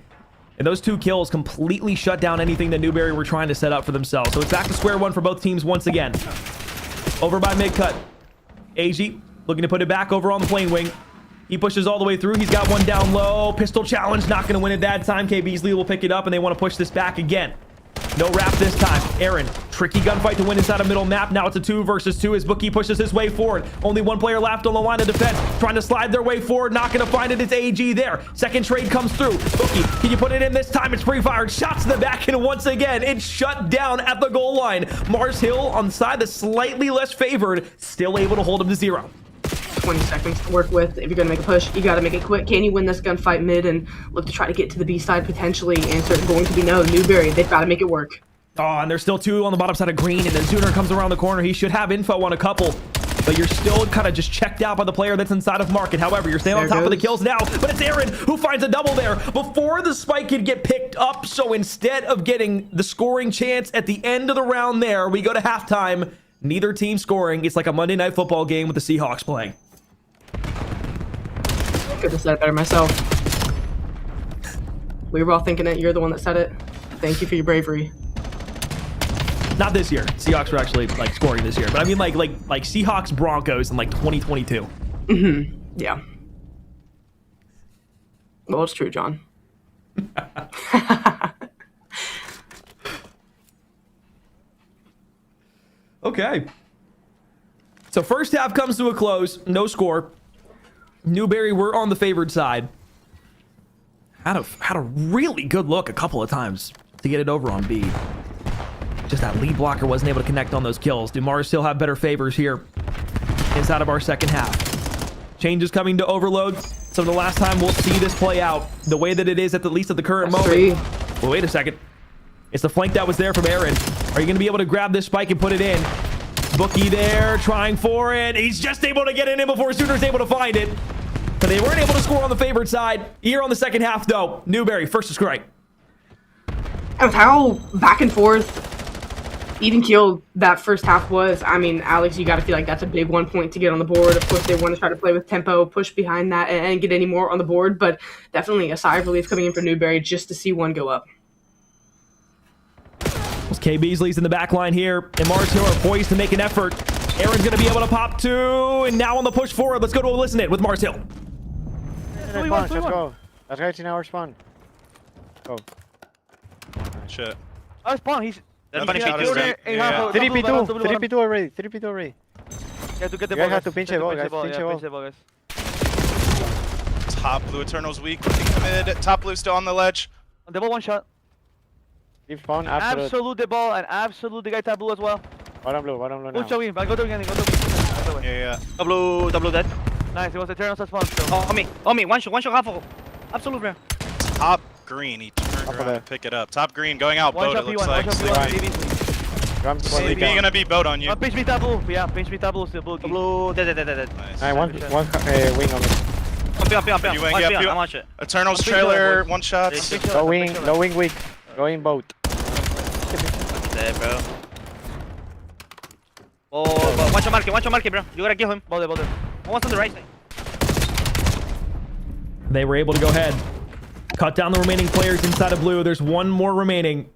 And those 2 kills completely shut down anything that Newberry were trying to set up for themselves. So it's back to square one for both teams once again. Over by mid-cut. AG looking to put it back over on the plane wing. He pushes all the way through. He's got one down low. Pistol challenge, not going to win it that time. K Beasley will pick it up, and they want to push this back again. No wrap this time. Aaron, tricky gunfight to win inside a middle map. Now it's a 2 versus 2 as Bookie pushes his way forward. Only one player left on the line of defense. Trying to slide their way forward. Not going to find it. It's AG there. Second trade comes through. Bookie, can you put it in this time? It's pre-fired. Shots to the back, and once again, it's shut down at the goal line. Mars Hill on the side that's slightly less favored, still able to hold him to 0.
20 seconds to work with. If you're going to make a push, you got to make it quick. Can you win this gunfight mid and look to try to get to the B side potentially? Answer is going to be no. Newberry, they've got to make it work.
Oh, and there's still 2 on the bottom side of green, and then Zuner comes around the corner. He should have info on a couple, but you're still kind of just checked out by the player that's inside of market. However, you're staying on top of the kills now, but it's Aaron who finds a double there before the spike could get picked up. So instead of getting the scoring chance at the end of the round there, we go to halftime. Neither team scoring. It's like a Monday Night Football game with the Seahawks playing.
Could have said it better myself. We were all thinking it. You're the one that said it. Thank you for your bravery.
Not this year. Seahawks were actually like scoring this year, but I mean like Seahawks Broncos in like 2022.
Yeah. Well, it's true, John.
Okay. So first half comes to a close. No score. Newberry were on the favored side. Had a really good look a couple of times to get it over on B. Just that lead blocker wasn't able to connect on those kills. Do Mars still have better favors here inside of our second half? Changes coming to Overload. So the last time we'll see this play out the way that it is at least at the current moment. Well, wait a second. It's the flank that was there from Aaron. Are you going to be able to grab this spike and put it in? Bookie there trying for it. He's just able to get it in before Zuner's able to find it. But they weren't able to score on the favored side. Here on the second half, though, Newberry first to strike.
And with how back and forth even killed that first half was, I mean, Alex, you got to feel like that's a big 1 point to get on the board. Of course, they want to try to play with tempo, push behind that, and get any more on the board. But definitely a sigh of relief coming in for Newberry just to see one go up.
K Beasley's in the back line here, and Mars Hill are poised to make an effort. Aaron's going to be able to pop 2, and now on the push forward. Let's go to a listen it with Mars Hill.
Let's go. Let's go to our spawn. Go.
Shit.
Oh, spawn. He's...
3p2
already. 3p2 already.
You have to get the
ball.
Guys.
Pinche ball, guys.
Top blue Eternal's weak. Looking to mid. Top blue still on the ledge.
Double one shot.
Deep spawn,
Absolute the ball and absolute the guy top blue as well.
Bottom blue now.
Lucho in, but go to again, go to
Yeah.
Double dead.
Nice, it was Eternals as spawn.
On me. One shot, half. Absolute, bro.
Top green. He turned around to pick it up. Top green going out.
One
Boat,
shot
it looks
P1,
like.
one shot P1,
Sleepy gonna be boat on you.
pinch me top blue. Yeah, pinch me top blue. Still blue.
Blue, dead.
Nice.
One wing on me.
You wing, yeah,
I'm on shit.
Eternals trailer, one shot.
Low wing weak. Going boat.
Dead, bro. Oh, one shot market, bro. You gotta kill him. Boulder. One's on the right side.
They were able to go ahead, cut down the remaining players inside of blue. There's one more remaining.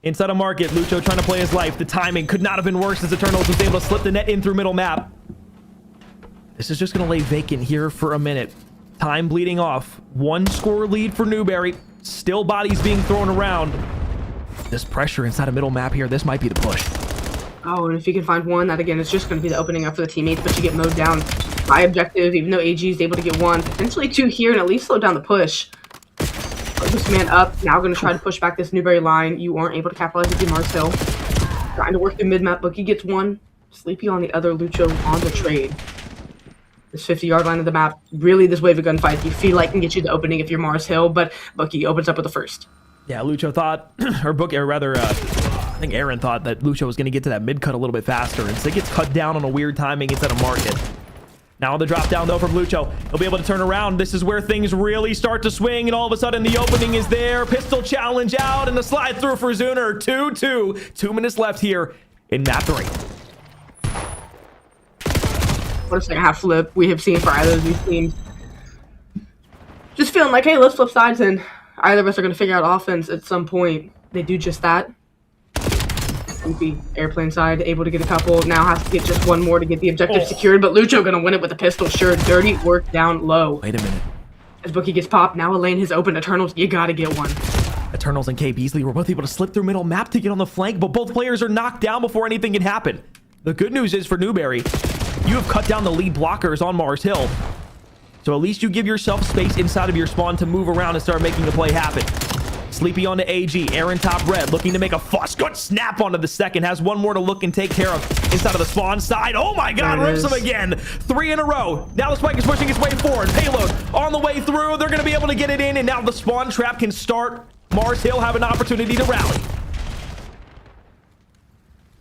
Inside of market, Lucho trying to play his life. The timing could not have been worse as Eternals was able to slip the net in through middle map. This is just going to lay vacant here for a minute. Time bleeding off. 1 score lead for Newberry. Still bodies being thrown around. This pressure inside of middle map here, this might be the push.
Oh, and if you can find one, that again is just going to be the opening up for the teammates, but you get mowed down by objective, even though AG is able to get 1, potentially 2 here, and at least slow down the push. This man up, now going to try to push back this Newberry line. You aren't able to capitalize with your Mars Hill. Trying to work through mid-map, Bookie gets 1. Sleepy on the other, Lucho on the trade. This 50-yard line of the map, really this wave of gunfight, you feel like can get you the opening if you're Mars Hill, but Bookie opens up with the first.
Yeah, Lucho thought, I think Aaron thought that Lucho was going to get to that mid-cut a little bit faster, and so he gets cut down on a weird timing instead of market. Now the drop down, though, from Lucho. He'll be able to turn around. This is where things really start to swing, and all of a sudden the opening is there. Pistol challenge out, and the slide through for Zuner. 2-2. 2 minutes left here in map 3.
What a second half flip we have seen for either of these teams. Just feeling like, hey, let's flip sides, and either of us are going to figure out offense at some point. They do just that. Goofy airplane side, able to get a couple. Now has to get just 1 more to get the objective secured, but Lucho going to win it with a pistol. Sure, dirty work down low.
Wait a minute.
As Bookie gets popped, now a lane has opened. Eternals, you got to get 1.
Eternals and K. Beasley were both able to slip through middle map to get on the flank, but both players are knocked down before anything can happen. The good news is for Newberry, you have cut down the lead blockers on Mars Hill. So at least you give yourself space inside of your spawn to move around and start making the play happen. Sleepy on to AG. Aaron top red, looking to make a fuss. Good snap onto the second. Has 1 more to look and take care of inside of the spawn side. Oh my god, rips him again. 3 in a row. Now the spike is pushing its way forward. Payload on the way through. They're going to be able to get it in, and now the spawn trap can start. Mars Hill have an opportunity to rally.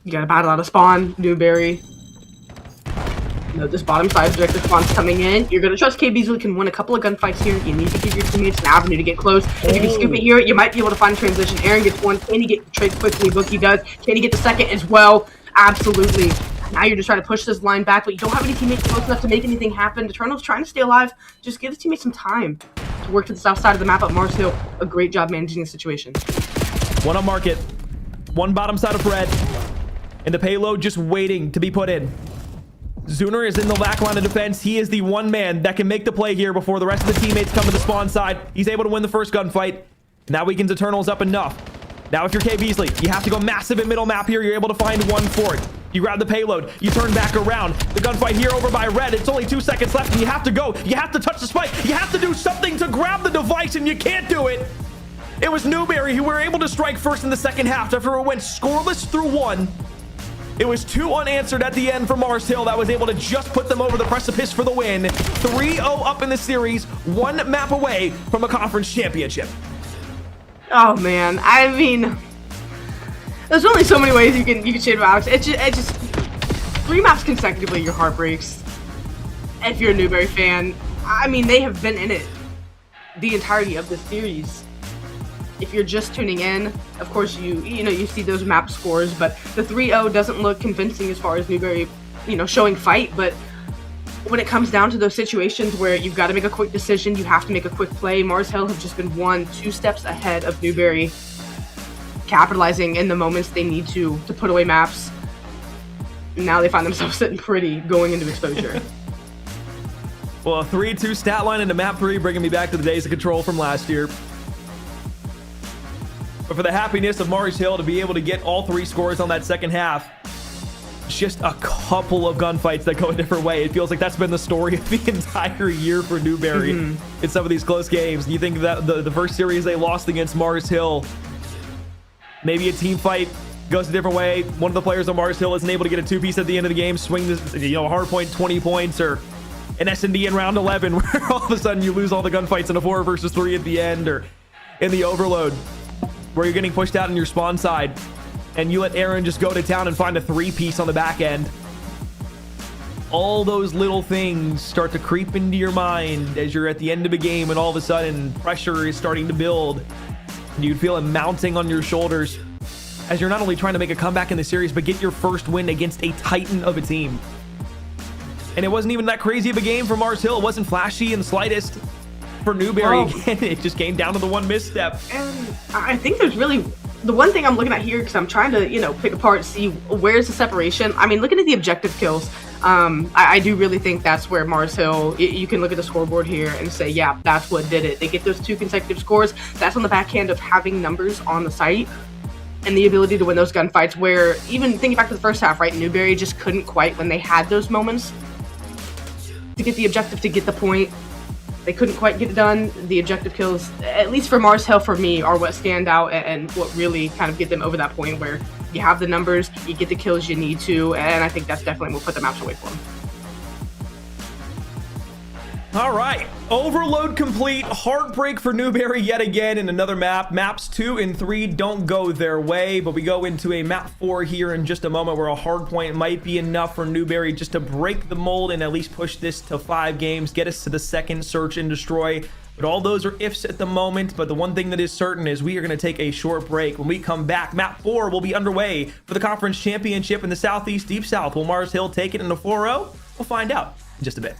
You got to battle out of spawn, Newberry. No, this bottom side objective spawn's coming in. You're going to trust K. Beasley can win a couple of gunfights here. You need to give your teammates an avenue to get close. If you can scoop it here, you might be able to find a transition. Aaron gets 1. Can he get the trade quickly? Bookie does. Can he get the second as well? Absolutely. Now you're just trying to push this line back, but you don't have any teammates close enough to make anything happen. Eternal's trying to stay alive. Just give the teammates some time to work to the south side of the map. But Mars Hill, a great job managing the situation.
1 on market. 1 bottom side of red. And the payload just waiting to be put in. Zuner is in the back line of defense. He is the one man that can make the play here before the rest of the teammates come to the spawn side. He's able to win the first gunfight. Now weakens Eternals up enough. Now if you're K. Beasley, you have to go massive in middle map here. You're able to find 1 for it. You grab the payload. You turn back around. The gunfight here over by red. It's only 2 seconds left, and you have to go. You have to touch the spike. You have to do something to grab the device, and you can't do it. It was Newberry who were able to strike first in the second half after it went scoreless through 1. It was 2 unanswered at the end for Mars Hill that was able to just put them over the precipice for the win. 3-0 up in the series, 1 map away from a conference championship.
Oh man, I mean, there's only so many ways you can shade Alex. It just 3 maps consecutively, your heart breaks. If you're a Newberry fan, I mean, they have been in it the entirety of this series. If you're just tuning in, of course you see those map scores, but the 3-0 doesn't look convincing as far as Newberry, showing fight. But when it comes down to those situations where you've got to make a quick decision, you have to make a quick play. Mars Hill have just been 2 steps ahead of Newberry, capitalizing in the moments they need to put away maps. Now they find themselves sitting pretty going into exposure.
Well, a 3-2 stat line into map 3, bringing me back to the days of control from last year. But for the happiness of Mars Hill to be able to get all 3 scores on that second half, just a couple of gunfights that go a different way. It feels like that's been the story of the entire year for Newberry in some of these close games. You think that the first series they lost against Mars Hill, maybe a team fight goes a different way. One of the players on Mars Hill isn't able to get a two-piece at the end of the game, swing this, Hardpoint 20 points, or an S&D in round 11 where all of a sudden you lose all the gunfights in a 4 versus 3 at the end, or in the overload where you're getting pushed out on your spawn side and you let Aaron just go to town and find a 3-piece on the back end. All those little things start to creep into your mind as you're at the end of a game, and all of a sudden pressure is starting to build and you feel it mounting on your shoulders as you're not only trying to make a comeback in the series but get your first win against a titan of a team. And it wasn't even that crazy of a game for Mars Hill. It wasn't flashy in the slightest for Newberry. Again, it just came down to the one misstep.
And I think there's really the one thing I'm looking at here, because I'm trying to, pick apart, see where's the separation. I mean, looking at the objective kills, I do really think that's where Mars Hill, you can look at the scoreboard here and say, yeah, that's what did it. They get those 2 consecutive scores. That's on the backhand of having numbers on the site and the ability to win those gunfights, where even thinking back to the first half, right, Newberry just couldn't quite, when they had those moments, to get the objective, to get the point. They couldn't quite get it done. The objective kills, at least for Mars Hill, for me, are what stand out and what really kind of get them over that point where you have the numbers, you get the kills you need to, and I think that's definitely what put the maps away for them.
All right, overload complete. Heartbreak for Newberry yet again in another map. Maps 2 and 3 don't go their way, but we go into a map 4 here in just a moment where a hardpoint might be enough for Newberry just to break the mold and at least push this to 5 games, get us to the second search and destroy. But all those are ifs at the moment, but the one thing that is certain is we are going to take a short break. When we come back, map 4 will be underway for the conference championship in the Southeast Deep South. Will Mars Hill take it in a 4-0? We'll find out in just a bit.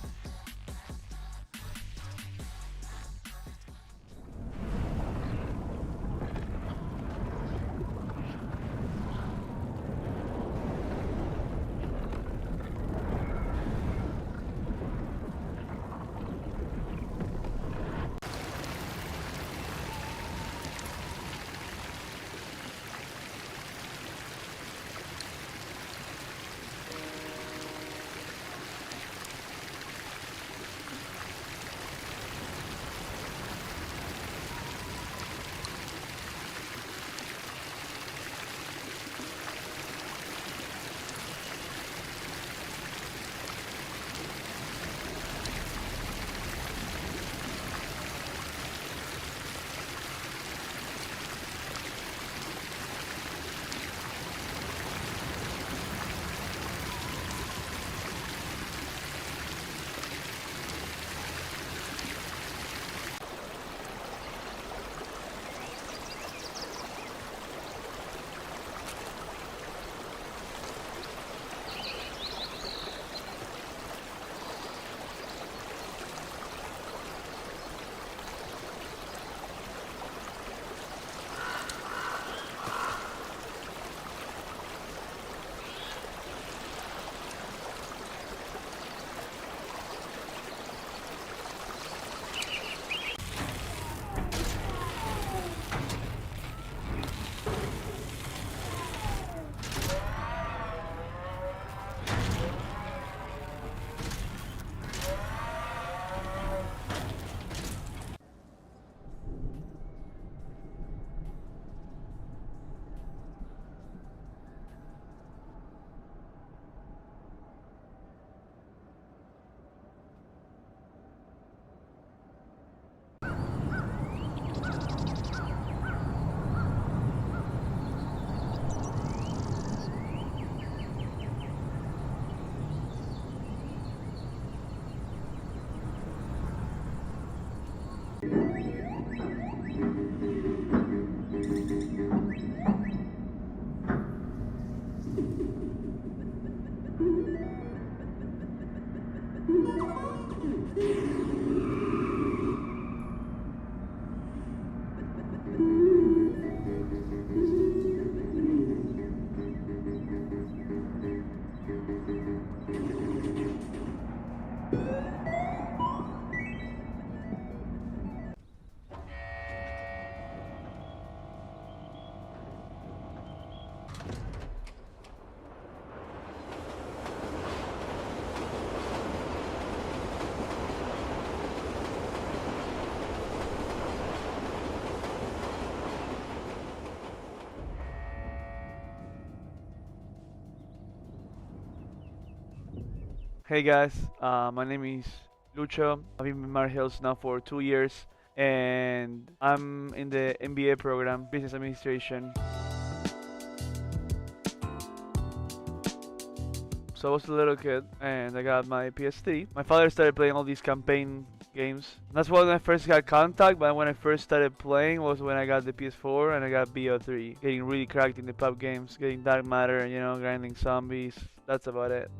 Hey guys, my name is Lucho. I've been in Mar Hills now for 2 years, and I'm in the MBA program, Business Administration. So I was a little kid, and I got my PS3. My father started playing all these campaign games. That's when I first got contact, but when I first started playing was when I got the PS4 and I got BO3. Getting really cracked in the pub games, getting Dark Matter, you know, grinding zombies. That's about it.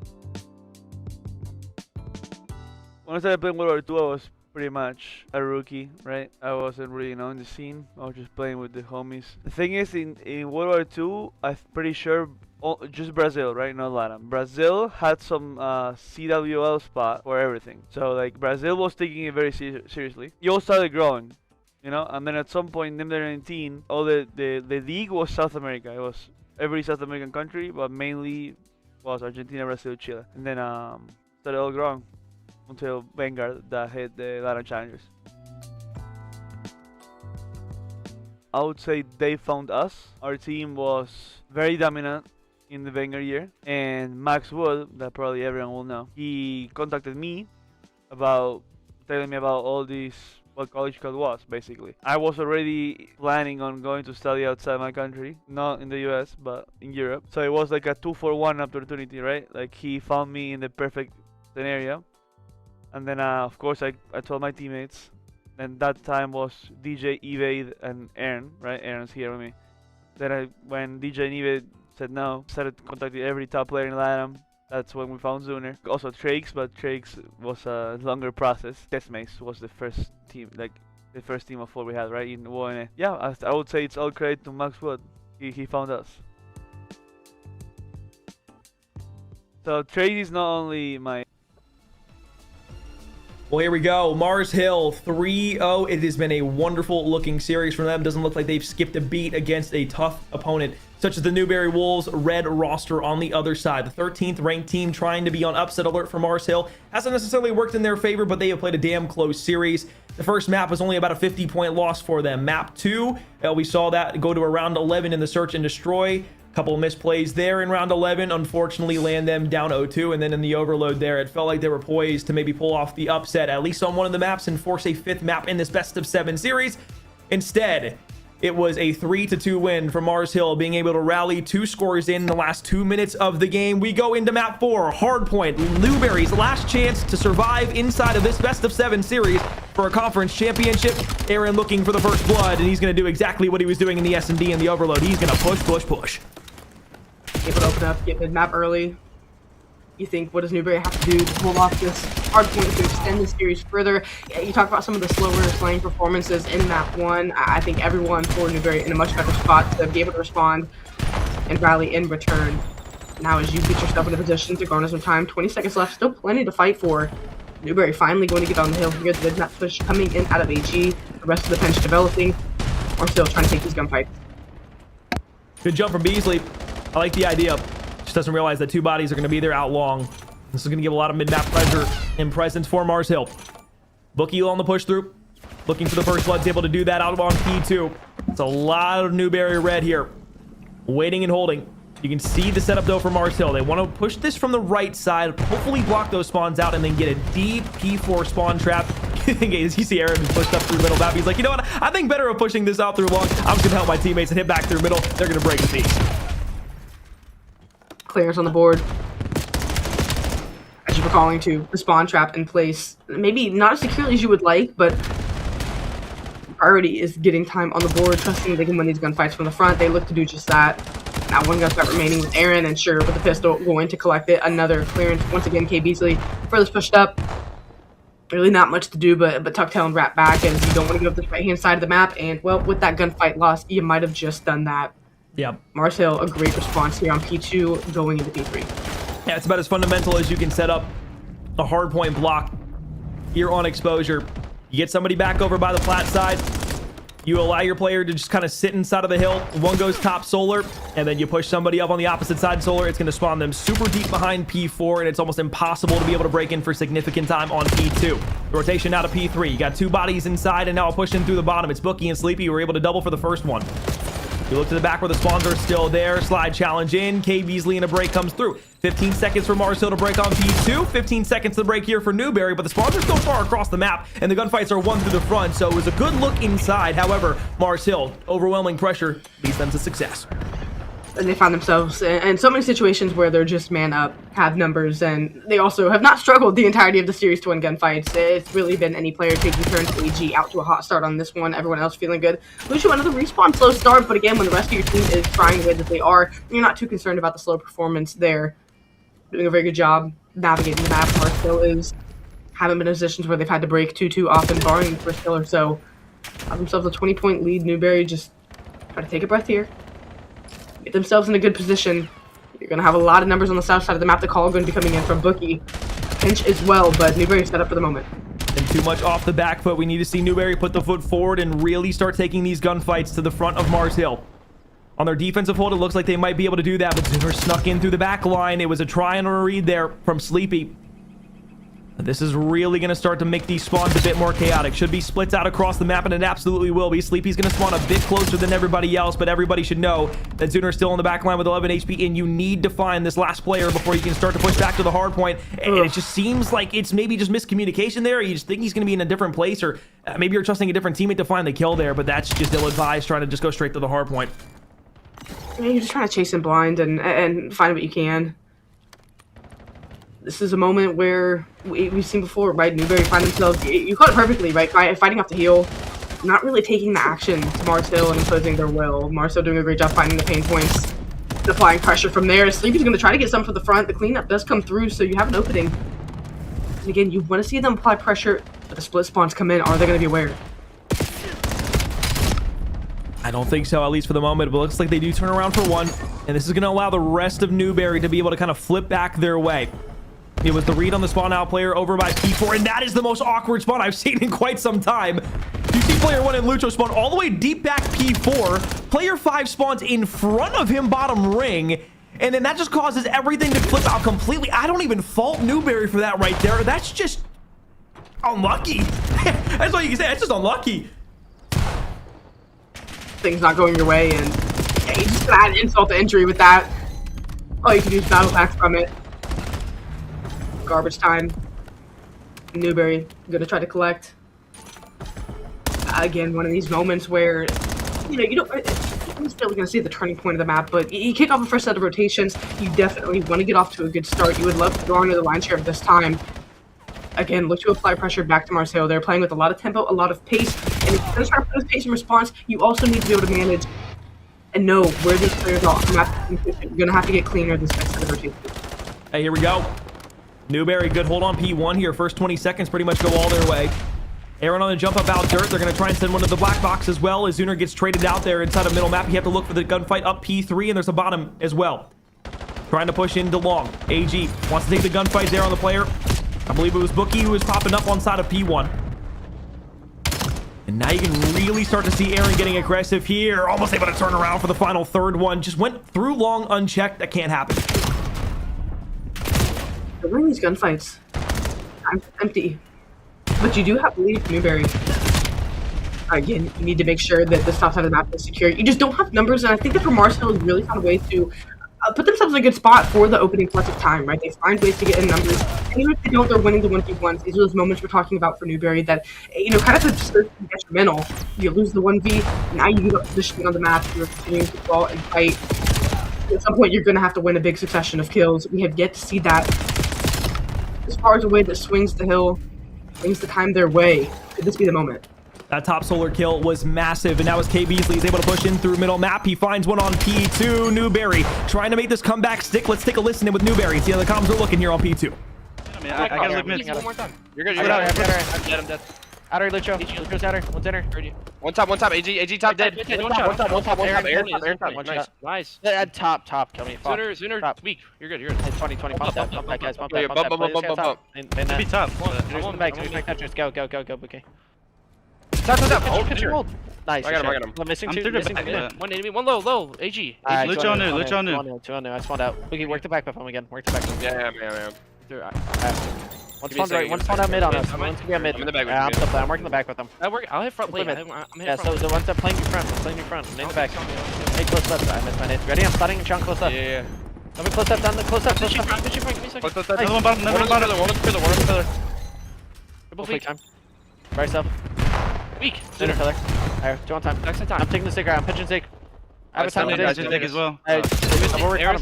When I started playing World War II, I was pretty much a rookie, right? I wasn't really known the scene. I was just playing with the homies. The thing is, in World War II, I'm pretty sure just Brazil, right? Not Latin. Brazil had some CWL spot for everything. So like Brazil was taking it very seriously. You all started growing, you know. And then at some point in 19, all the league was South America. It was every South American country, but mainly was Argentina, Brazil, Chile. And then started all growing until Vanguard that hit the Latin Challengers. I would say they found us. Our team was very dominant in the Vanguard year, and Max Wood, that probably everyone will know, he contacted me about telling me about all these, what college CoD was, basically. I was already planning on going to study outside my country, not in the US, but in Europe. So it was like a 2-for-1 opportunity, right? Like he found me in the perfect scenario. And then, of course, I told my teammates, and that time was DJ, Evade, and Aaron, right? Aaron's here with me. Then when DJ and Evade said no, started contacting every top player in LATAM. That's when we found Zuner. Also Trakes, but Trakes was a longer process. Testmates was the first team, like the first team of 4 we had, right? In ONE. Yeah, I would say it's all credit to Max Wood. He found us. So Trade is not only my...
Well, here we go. Mars Hill 3-0. It has been a wonderful looking series for them. Doesn't look like they've skipped a beat against a tough opponent such as the Newberry Wolves red roster on the other side. The 13th ranked team trying to be on upset alert for Mars Hill. Hasn't necessarily worked in their favor, but they have played a damn close series. The first map was only about a 50-point loss for them. Map 2, we saw that go to a round 11 in the search and destroy. Couple misplays there in round 11, unfortunately land them down 0-2, and then in the overload there, it felt like they were poised to maybe pull off the upset, at least on one of the maps, and force a 5th map in this best-of-7 series. Instead, it was a 3-2 win for Mars Hill, being able to rally 2 scores in the last 2 minutes of the game. We go into map 4, Hardpoint, Newberry's last chance to survive inside of this best-of-7 series for a conference championship. Aaron looking for the first blood, and he's going to do exactly what he was doing in the S&D and the overload. He's going to push.
Able to open up, get mid-map early. You think, what does Newberry have to do to pull off this Hardpoint to extend the series further? Yeah, you talk about some of the slower slaying performances in map 1. I think everyone for Newberry in a much better spot to be able to respond and rally in return. Now as you get yourself in a position to garner some time, 20 seconds left, still plenty to fight for. Newberry finally going to get on the hill here. The mid-map push coming in out of HE. The rest of the bench developing, or still trying to take these gunfights.
Good jump from Beasley. I like the idea. Just doesn't realize that 2 bodies are going to be there out long. This is going to give a lot of mid-map pressure and presence for Mars Hill. Bookie on the push through. Looking for the first blood. Is able to do that out on P2. It's a lot of Newberry red here. Waiting and holding. You can see the setup though for Mars Hill. They want to push this from the right side. Hopefully block those spawns out and then get a deep P4 spawn trap. You see Aaron pushed up through middle map. He's like, you know what? I think better of pushing this out through long. I'm just going to help my teammates and hit back through middle. They're going to break the piece.
Clears on the board. As you're calling to the spawn trap in place. Maybe not as securely as you would like, but priority is getting time on the board, trusting they can win these gunfights from the front. They look to do just that. Now 1 gunfight remaining with Aaron, and sure, with the pistol going to collect it. Another clearance. Once again, K. Beasley further pushed up. Really not much to do, but tuck tail and wrap back, as you don't want to give up this right-hand side of the map. And, well, with that gunfight loss, you might have just done that.
Yeah.
Mars Hill, a great response here on P2 going into P3.
Yeah, it's about as fundamental as you can set up a hardpoint block here on exposure. You get somebody back over by the flat side. You allow your player to just kind of sit inside of the hill. 1 goes top solar, and then you push somebody up on the opposite side solar. It's going to spawn them super deep behind P4, and it's almost impossible to be able to break in for significant time on P2. The rotation out of P3. You got 2 bodies inside, and now a push in through the bottom. It's Bookie and Sleepy who were able to double for the first one. You look to the back where the spawns are still there. Slide challenge in. K Beasley and a break comes through. 15 seconds for Marcel to break on P2. 15 seconds to break here for Newberry, but the spawns are still far across the map, and the gunfights are one through the front, so it was a good look inside. However, Marcel, overwhelming pressure, leads them to success.
And they find themselves in so many situations where they're just man up, have numbers, and they also have not struggled the entirety of the series to win gunfights. It's really been any player taking turns. AG out to a hot start on this one, everyone else feeling good. Lucio, another respawn slow start, but again, when the rest of your team is trying the way that they are, you're not too concerned about the slow performance there. Doing a very good job navigating the map. Marcel haven't been in positions where they've had to break too often, barring the first kill or so. Have themselves a 20-point lead. Newberry just try to take a breath here. Get themselves in a good position. You're going to have a lot of numbers on the south side of the map. The call going to be coming in from Bookie. Pinch as well, but Newberry set up for the moment.
And too much off the back foot. We need to see Newberry put the foot forward and really start taking these gunfights to the front of Mars Hill. On their defensive hold, it looks like they might be able to do that, but Zoomer snuck in through the back line. It was a try and a read there from Sleepy. This is really going to start to make these spawns a bit more chaotic. Should be splits out across the map, and it absolutely will be. Sleepy's going to spawn a bit closer than everybody else, but everybody should know that Zooner's still on the back line with 11 HP, and you need to find this last player before you can start to push back to the hard point. And it just seems like it's maybe just miscommunication there. You just think he's going to be in a different place, or maybe you're trusting a different teammate to find the kill there, but that's just ill-advised, trying to just go straight to the hard point.
You're just trying to chase him blind and find what you can. This is a moment where we've seen before, right? Newberry find themselves, you caught it perfectly, right? Fighting off the heel, not really taking the action to Marcel and imposing their will. Marcel doing a great job finding the pain points, applying pressure from there. Sleepy's going to try to get some from the front. The cleanup does come through, so you have an opening. And again, you want to see them apply pressure, but the split spawns come in. Are they going to be aware?
I don't think so, at least for the moment, but it looks like they do turn around for one, and this is going to allow the rest of Newberry to be able to kind of flip back their way. It was the read on the spawn out player over by P4, and that is the most awkward spawn I've seen in quite some time. You see player 1 and Lucho spawn all the way deep back P4. Player 5 spawns in front of him bottom ring, and then that just causes everything to flip out completely. I don't even fault Newberry for that right there. That's just unlucky. That's all you can say. That's just unlucky.
Things not going your way, and yeah, you just gonna add insult to injury with that. All you can do is battle back from it. Garbage time. Newberry gonna try to collect. Again, one of these moments where you don't necessarily gonna see the turning point of the map, but you kick off the first set of rotations. You definitely want to get off to a good start. You would love to go under the line share of this time. Again, look to apply pressure back to Marcel. They're playing with a lot of tempo, a lot of pace, and if you're going to start putting pace in response, you also need to be able to manage and know where these players are on the map. You're going to have to get cleaner this next set of rotations.
Hey, here we go. Newberry, good hold on P1 here. First 20 seconds pretty much go all their way. Aaron on the jump up out dirt. They're going to try and send one to the black box as well as Zooner gets traded out there inside of middle map. You have to look for the gunfight up P3, and there's a bottom as well. Trying to push into long. AG wants to take the gunfight there on the player. I believe it was Bookie who was popping up on side of P1. And now you can really start to see Aaron getting aggressive here. Almost able to turn around for the final third one. Just went through long unchecked. That can't happen.
They're winning these gunfights. I'm empty. But you do have to lead Newberry. Again, you need to make sure that the top side of the map is secure. You just don't have numbers, and I think that for Marcel has really found a way to put themselves in a good spot for the opening parts of time, right? They find ways to get in numbers. And even if they don't, they're winning the 1v1s. These are those moments we're talking about for Newberry that, kind of just detrimental. You lose the 1v, now you get up positioning on the map, you're continuing to fall and fight. At some point, you're going to have to win a big succession of kills. We have yet to see that. As far as a way that swings the hill, swings the time their way, could this be the moment?
That top solar kill was massive, and now as K Beasley is able to push in through middle map, he finds one on P2. Newberry trying to make this comeback stick. Let's take a listen in with Newberry. See how the comms are looking here on P2.
I gotta look mid. One more time. You're good. You're good. I'm dead. Outer, Lucho. Lucho's outer. One's inner. One top. AG top dead. One top. Aaron top. Nice. Top. Kill me. Sooner. Weak. You're good. It's 20. Pump that, guys. Pump that. Bump. Be top. Go. Okay. Top. Hold picture. Nice. I got him. I'm missing two. One enemy. One low. AG.
Lucho new.
2 on new. I spawned out. Okay, work the back on him again. Yeah. One spawn right, one spawn out mid on us. One's gonna be out mid. I'm in the back. I'm working the back with them. I'll hit front. Wait, yeah, so the ones that playing in front, playing in front. In the back. Hey, close left. I missed my nade. Ready? I'm starting chunk close left. Yeah. Let me close left, down the close left.
Another one bottom, another one pillar. Triple weak.
Bryce up.
Weak.
Center pillar. Alright, 2 on time. I'm taking the sticker. I'm pitching stick. I have a time to
take as well.
Aaron's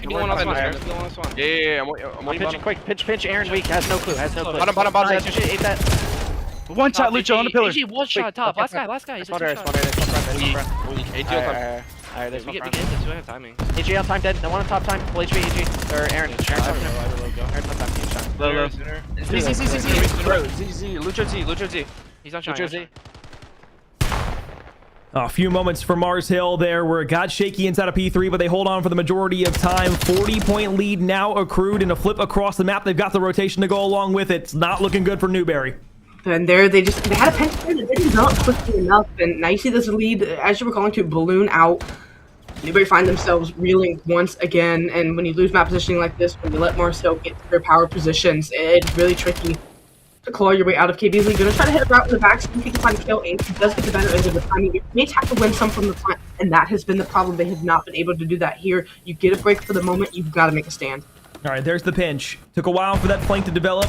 the one on this one. Yeah.
I'm pitching quick. Pitch. Aaron weak. Has no clue.
Bottom.
Nice. Ate that.
One shot, Lucho on the pillar.
AG one shot top. Last guy. He's
Spawn right. Alright, there's one front.
timing.
AG on time dead. No one on top time. Full HP AG. Or Aaron. Aaron's on time.
Low.
Z. Lucho Z. He's not shot.
Lucho Z.
A few moments for Mars Hill there where it got shaky inside of P3, but they hold on for the majority of time. 40-point lead now accrued, and a flip across the map. They've got the rotation to go along with it. It's not looking good for Newberry.
And there, they had a penalty that didn't develop quickly enough, and now you see this lead, as you were calling to, balloon out. Newberry find themselves reeling once again, and when you lose map positioning like this, when you let Mars Hill get to their power positions, it's really tricky to claw your way out of KB's lead. You're gonna try to hit a route in the back, see if you can find a kill, and he does get the better end of the timing. Your teammates have to win some from the front, and that has been the problem. They have not been able to do that here. You get a break for the moment, you've got to make a stand.
All right, there's the pinch. Took a while for that flank to develop,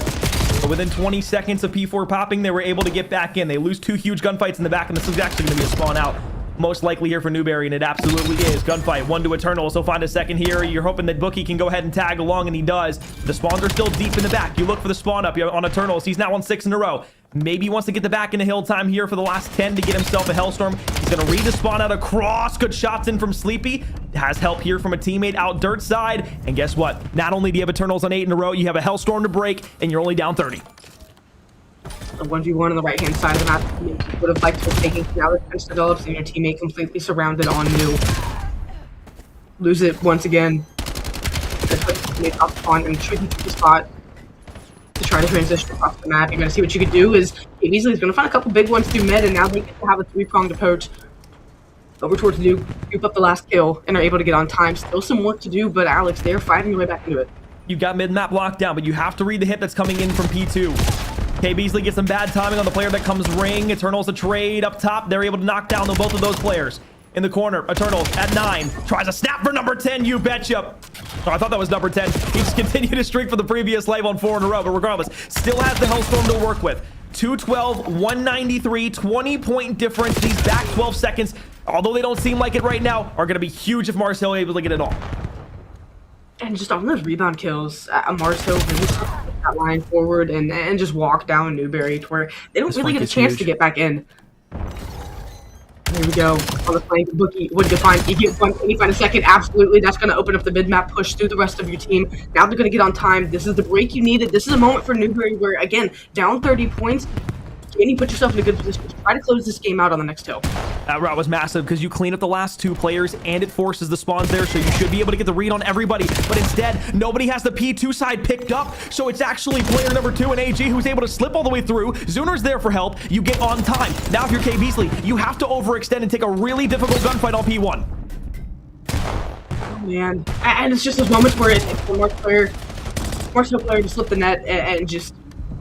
but within 20 seconds of P4 popping, they were able to get back in. They lose 2 huge gunfights in the back, and this is actually going to be a spawn out. Most likely here for Newberry, and it absolutely is. Gunfight, 1 to Eternal, so find a second here. You're hoping that Bookie can go ahead and tag along, and he does. The spawns are still deep in the back. You look for the spawn up on Eternals. He's now on 6 in a row. Maybe he wants to get the back into hill time here for the last 10 to get himself a Hellstorm. He's going to read the spawn out across. Good shots in from Sleepy. Has help here from a teammate out dirt side. And guess what? Not only do you have Eternals on 8 in a row, you have a Hellstorm to break, and you're only down 30.
The 1v1 on the right-hand side of the map, you would have liked to have taken. Now the fence develops and your teammate completely surrounded on new. Lose it once again. Just put your teammate up on and tricky spot to try to transition across the map. You're going to see what you could do is Beasley is going to find a couple big ones through mid, and now they get to have a 3-pronged approach over towards Duke, group up the last kill, and are able to get on time. Still some work to do, but Alex, they're fighting their way back into it.
You've got mid-map locked down, but you have to read the hit that's coming in from P2. K. Beasley gets some bad timing on the player that comes ring. Eternals a trade up top. They're able to knock down both of those players. In the corner, Eternals at 9. Tries a snap for number 10, you betcha. Oh, I thought that was number 10. He just continued to streak for the previous live on 4 in a row, but regardless, still has the Hellstorm to work with. 212, 193, 20-point difference. These back 12 seconds, although they don't seem like it right now, are going to be huge if Mars Hill is able to get it all.
And just on those rebound kills, Mars Hill really that line forward and just walk down Newberry to where they don't really get a chance to get back in. Here we go. On the flank, Bookie would define. You get 125 a second. Absolutely. That's going to open up the mid-map push through the rest of your team. Now they're going to get on time. This is the break you needed. This is a moment for Newberry where, again, down 30 points. Can you put yourself in a good position to try to close this game out on the next hill?
That route was massive because you clean up the last 2 players and it forces the spawns there, so you should be able to get the read on everybody. But instead, nobody has the P2 side picked up, so it's actually player number 2 and AG who's able to slip all the way through. Zooner's there for help. You get on time. Now if you're K. Beasley, you have to overextend and take a really difficult gunfight on P1.
Oh, man. And it's just those moments where it's the Marcel player to slip the net and just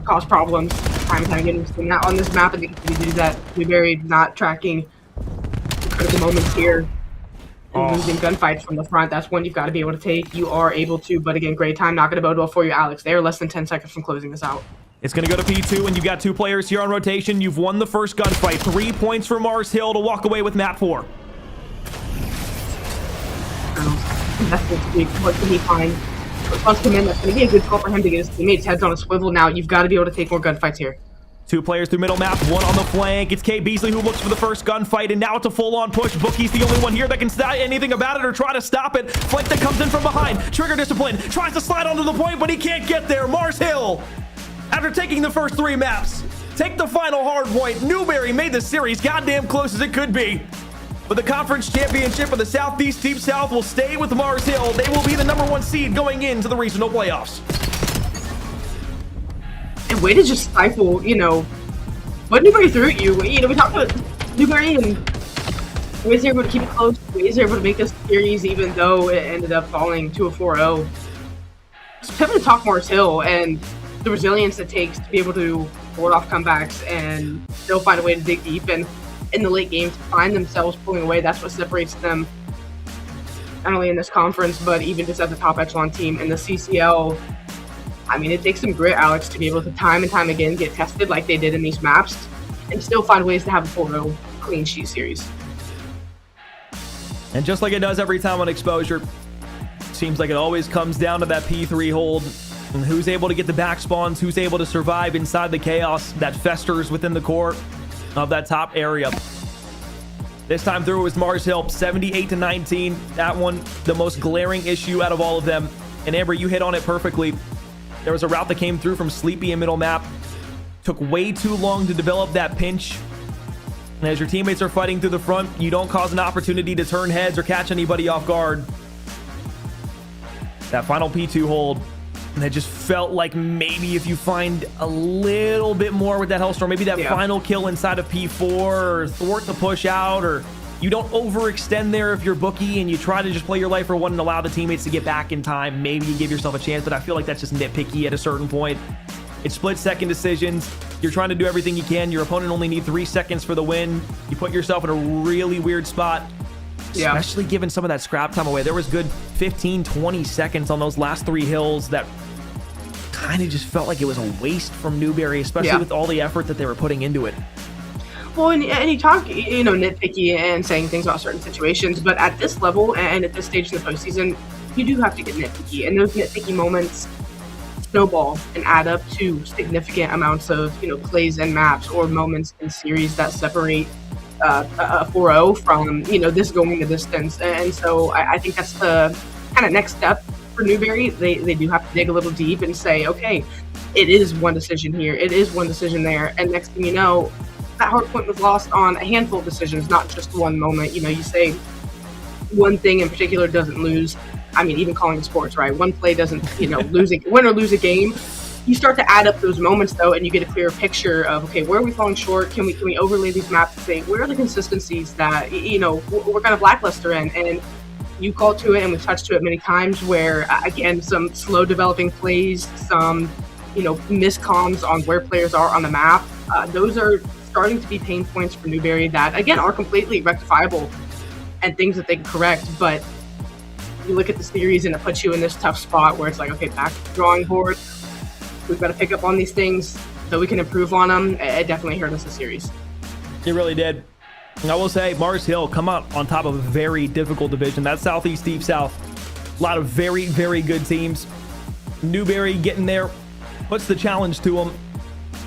cause problems. Time again, not on this map, and they can do that. Newberry not tracking critical moments here and losing gunfights from the front. That's one you've got to be able to take. You are able to, but again, great time. Not going to bode well for you, Alex. They are less than 10 seconds from closing this out.
It's going to go to P2, and you've got 2 players here on rotation. You've won the first gunfight. 3 points for Mars Hill to walk away with map 4.
That's what can he find? Plus come in, that's going to be a good call for him to get his teammates' heads on a swivel. Now you've got to be able to take more gunfights here.
2 players through middle map, 1 on the flank. It's K. Beasley who looks for the first gunfight, and now it's a full-on push. Bookie's the only one here that can say anything about it or try to stop it. Flank that comes in from behind. Trigger discipline. Tries to slide onto the point, but he can't get there. Mars Hill, after taking the first 3 maps, take the final hard point. Newberry made the series goddamn close as it could be. But the conference championship of the Southeast Deep South will stay with Mars Hill. They will be the #1 seed going into the regional playoffs.
And way to just stifle, what Newberry threw at you. We talked about Newberry and ways they're able to keep it close, ways they're able to make this series even though it ended up falling to a 4-0. It's pivoted to talk Mars Hill, and the resilience it takes to be able to board off comebacks and still find a way to dig deep and in the late games find themselves pulling away. That's what separates them not only in this conference, but even just as a top echelon team in the CCL. I mean, it takes some grit, Alex, to be able to time and time again get tested like they did in these maps and still find ways to have a 4-0 clean sheet series.
And just like it does every time on Exposure, seems like it always comes down to that P3 hold and who's able to get the back spawns, who's able to survive inside the chaos that festers within the core of that top area. This time through it was Mars Hill, 78-19. That one, the most glaring issue out of all of them. And Amber, you hit on it perfectly. There was a route that came through from Sleepy in middle map. Took way too long to develop that pinch. And as your teammates are fighting through the front, you don't cause an opportunity to turn heads or catch anybody off guard. That final P2 hold, and it just felt like maybe if you find a little bit more with that Hellstorm, maybe that final kill inside of P4 or thwart the push out, or you don't overextend there if you're Bookie and you try to just play your life for one and allow the teammates to get back in time. Maybe you give yourself a chance, but I feel like that's just nitpicky at a certain point. It's split-second decisions. You're trying to do everything you can. Your opponent only needs 3 seconds for the win. You put yourself in a really weird spot, especially giving some of that scrap time away. There was good 15-20 seconds on those last 3 hills that kind of just felt like it was a waste from Newberry, especially with all the effort that they were putting into it.
Well, and you talk, nitpicky and saying things about certain situations, but at this level and at this stage in the postseason, you do have to get nitpicky, and those nitpicky moments snowball and add up to significant amounts of, plays and maps or moments in series that separate a 4-0 from, this going the distance. And so I think that's the kind of next step for Newberry. They do have to dig a little deep and say, okay, it is one decision here, it is one decision there, and next thing you know, that Hardpoint was lost on a handful of decisions, not just one moment. You say one thing in particular doesn't lose. I mean, even calling sports, right? One play doesn't, win or lose a game. You start to add up those moments, though, and you get a clear picture of, okay, where are we falling short? Can we overlay these maps and say, where are the consistencies that, we're kind of lackluster in? And you call to it, and we've touched to it many times, where, again, some slow developing plays, some, miscomms on where players are on the map. Those are starting to be pain points for Newberry that, again, are completely rectifiable and things that they can correct. But you look at the series and it puts you in this tough spot where it's like, okay, back to the drawing board. We've got to pick up on these things so we can improve on them. It definitely hurt us this series.
It really did. And I will say, Mars Hill come out on top of a very difficult division. That's Southeast Deep South. A lot of very, very good teams. Newberry getting there puts the challenge to them.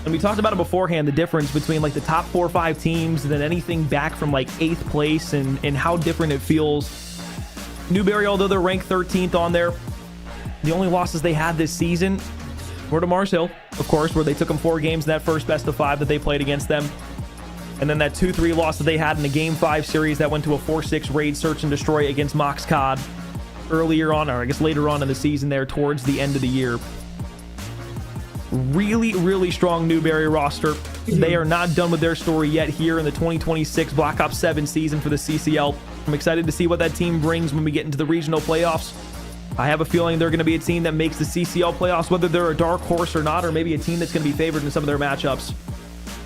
And we talked about it beforehand, the difference between like the top 4 or 5 teams and then anything back from like 8th place and how different it feels. Newberry, although they're ranked 13th on there, the only losses they had this season were to Mars Hill, of course, where they took them 4 games in that first best of 5 that they played against them. And then that 2-3 loss that they had in the Game 5 series that went to a 4-6 raid search and destroy against Mox CoD earlier on, or I guess later on in the season there towards the end of the year. Really, really strong Newberry roster. They are not done with their story yet here in the 2026 Black Ops 7 season for the CCL. I'm excited to see what that team brings when we get into the regional playoffs. I have a feeling they're going to be a team that makes the CCL playoffs, whether they're a dark horse or not, or maybe a team that's going to be favored in some of their matchups.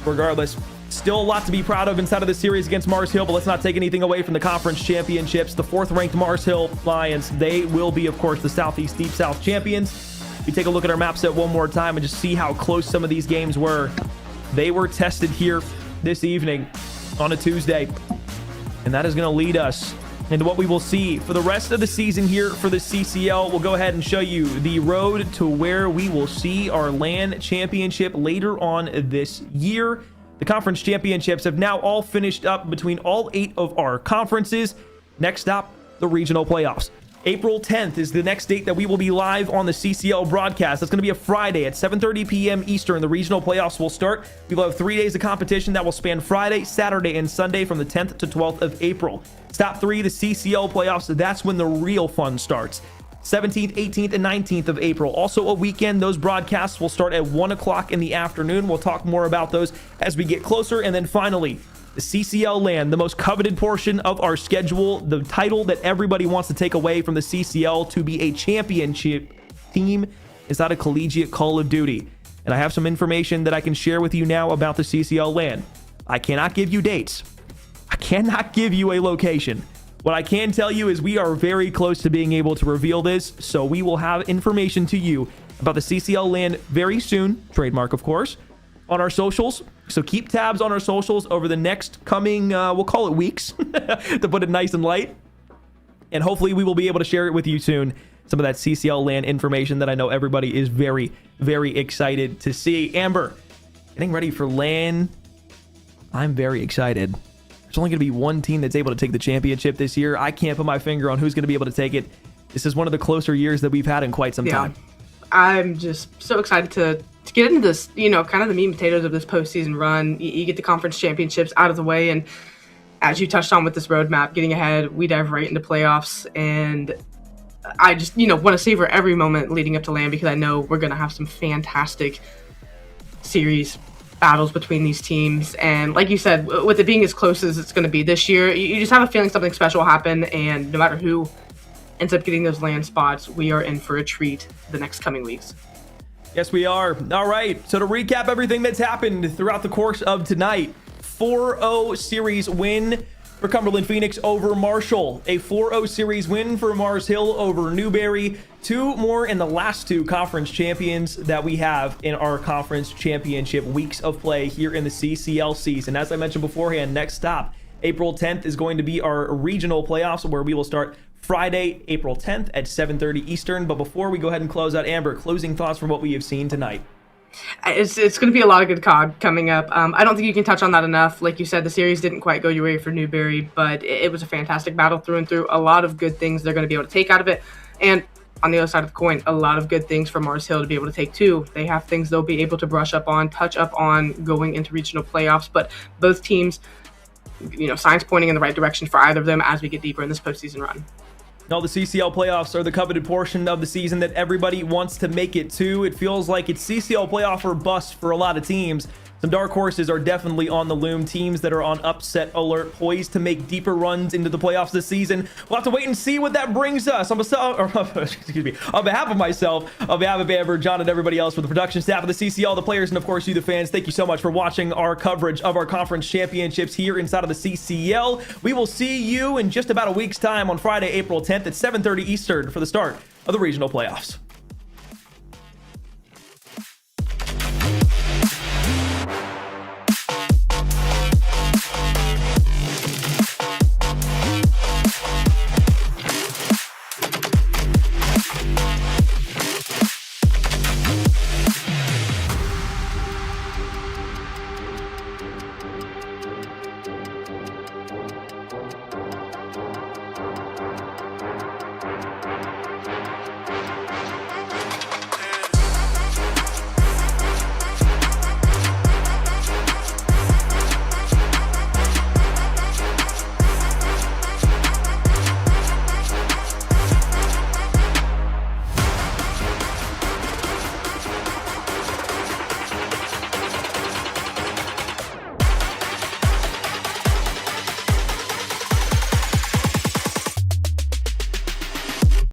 Regardless, still a lot to be proud of inside of the series against Mars Hill, but let's not take anything away from the conference championships. The 4th-ranked Mars Hill Lions, they will be, of course, the Southeast Deep South champions. We take a look at our map set one more time and just see how close some of these games were. They were tested here this evening on a Tuesday, and that is going to lead us into what we will see for the rest of the season here for the CCL. We'll go ahead and show you the road to where we will see our LAN championship later on this year. The conference championships have now all finished up between all 8 of our conferences. Next up, the regional playoffs. April 10th is the next date that we will be live on the CCL broadcast. That's going to be a Friday at 7:30 p.m. Eastern. The regional playoffs will start. We will have 3 days of competition that will span Friday, Saturday, and Sunday from the 10th to 12th of April. Top 3, the CCL playoffs. That's when the real fun starts. 17th, 18th, and 19th of April. Also a weekend. Those broadcasts will start at 1 o'clock in the afternoon. We'll talk more about those as we get closer. And then finally, the CCL LAN, the most coveted portion of our schedule, the title that everybody wants to take away from the CCL to be a championship team is that of Collegiate Call of Duty. and I have some information that I can share with you now about the CCL LAN. I cannot give you dates. I cannot give you a location. What I can tell you is we are very close to being able to reveal this, so we will have information to you about the CCL LAN very soon, trademark of course, on our socials. So keep tabs on our socials over the next coming, we'll call it weeks, to put it nice and light. And hopefully we will be able to share it with you soon. Some of that CCL LAN information that I know everybody is very, very excited to see. Amber, getting ready for LAN. I'm very excited. There's only going to be one team that's able to take the championship this year. I can't put my finger on who's going to be able to take it. This is one of the closer years that we've had in quite some time.
I'm just so excited to get into this, you know, kind of the meat and potatoes of this postseason run. You get the conference championships out of the way, and as you touched on with this roadmap, getting ahead, we dive right into playoffs, and I just, you know, want to savor every moment leading up to LAN because I know we're going to have some fantastic series battles between these teams. And like you said, with it being as close as it's going to be this year, you just have a feeling something special will happen, and no matter who ends up getting those LAN spots, we are in for a treat the next coming weeks.
Yes, we are. All right. So to recap everything that's happened throughout the course of tonight, 4-0 series win for Cumberland Phoenix over Marshall. A 4-0 series win for Mars Hill over Newberry. 2 more in the last 2 conference champions that we have in our conference championship weeks of play here in the CCL season. As I mentioned beforehand, next stop, April 10th, is going to be our regional playoffs, where we will start Friday, April 10th at 7:30 Eastern. But before we go ahead and close out, Amber, closing thoughts from what we have seen tonight.
It's going to be a lot of good COD coming up. I don't think you can touch on that enough. Like you said, the series didn't quite go your way for Newberry, but it was a fantastic battle through and through. A lot of good things they're going to be able to take out of it. And on the other side of the coin, a lot of good things for Mars Hill to be able to take too. They have things they'll be able to brush up on, touch up on going into regional playoffs. But both teams, you know, signs pointing in the right direction for either of them as we get deeper in this postseason run.
No, the CCL playoffs are the coveted portion of the season that everybody wants to make it to. It feels like it's CCL playoff or bust for a lot of teams. Some dark horses are definitely on the loom. Teams that are on upset alert, poised to make deeper runs into the playoffs this season. We'll have to wait and see what that brings us. On behalf of myself, on behalf of Amber, John, and everybody else, for the production staff of the CCL, the players, and of course you, the fans, thank you so much for watching our coverage of our conference championships here inside of the CCL. We will see you in just about a week's time on Friday, April 10th at 7:30 Eastern for the start of the regional playoffs.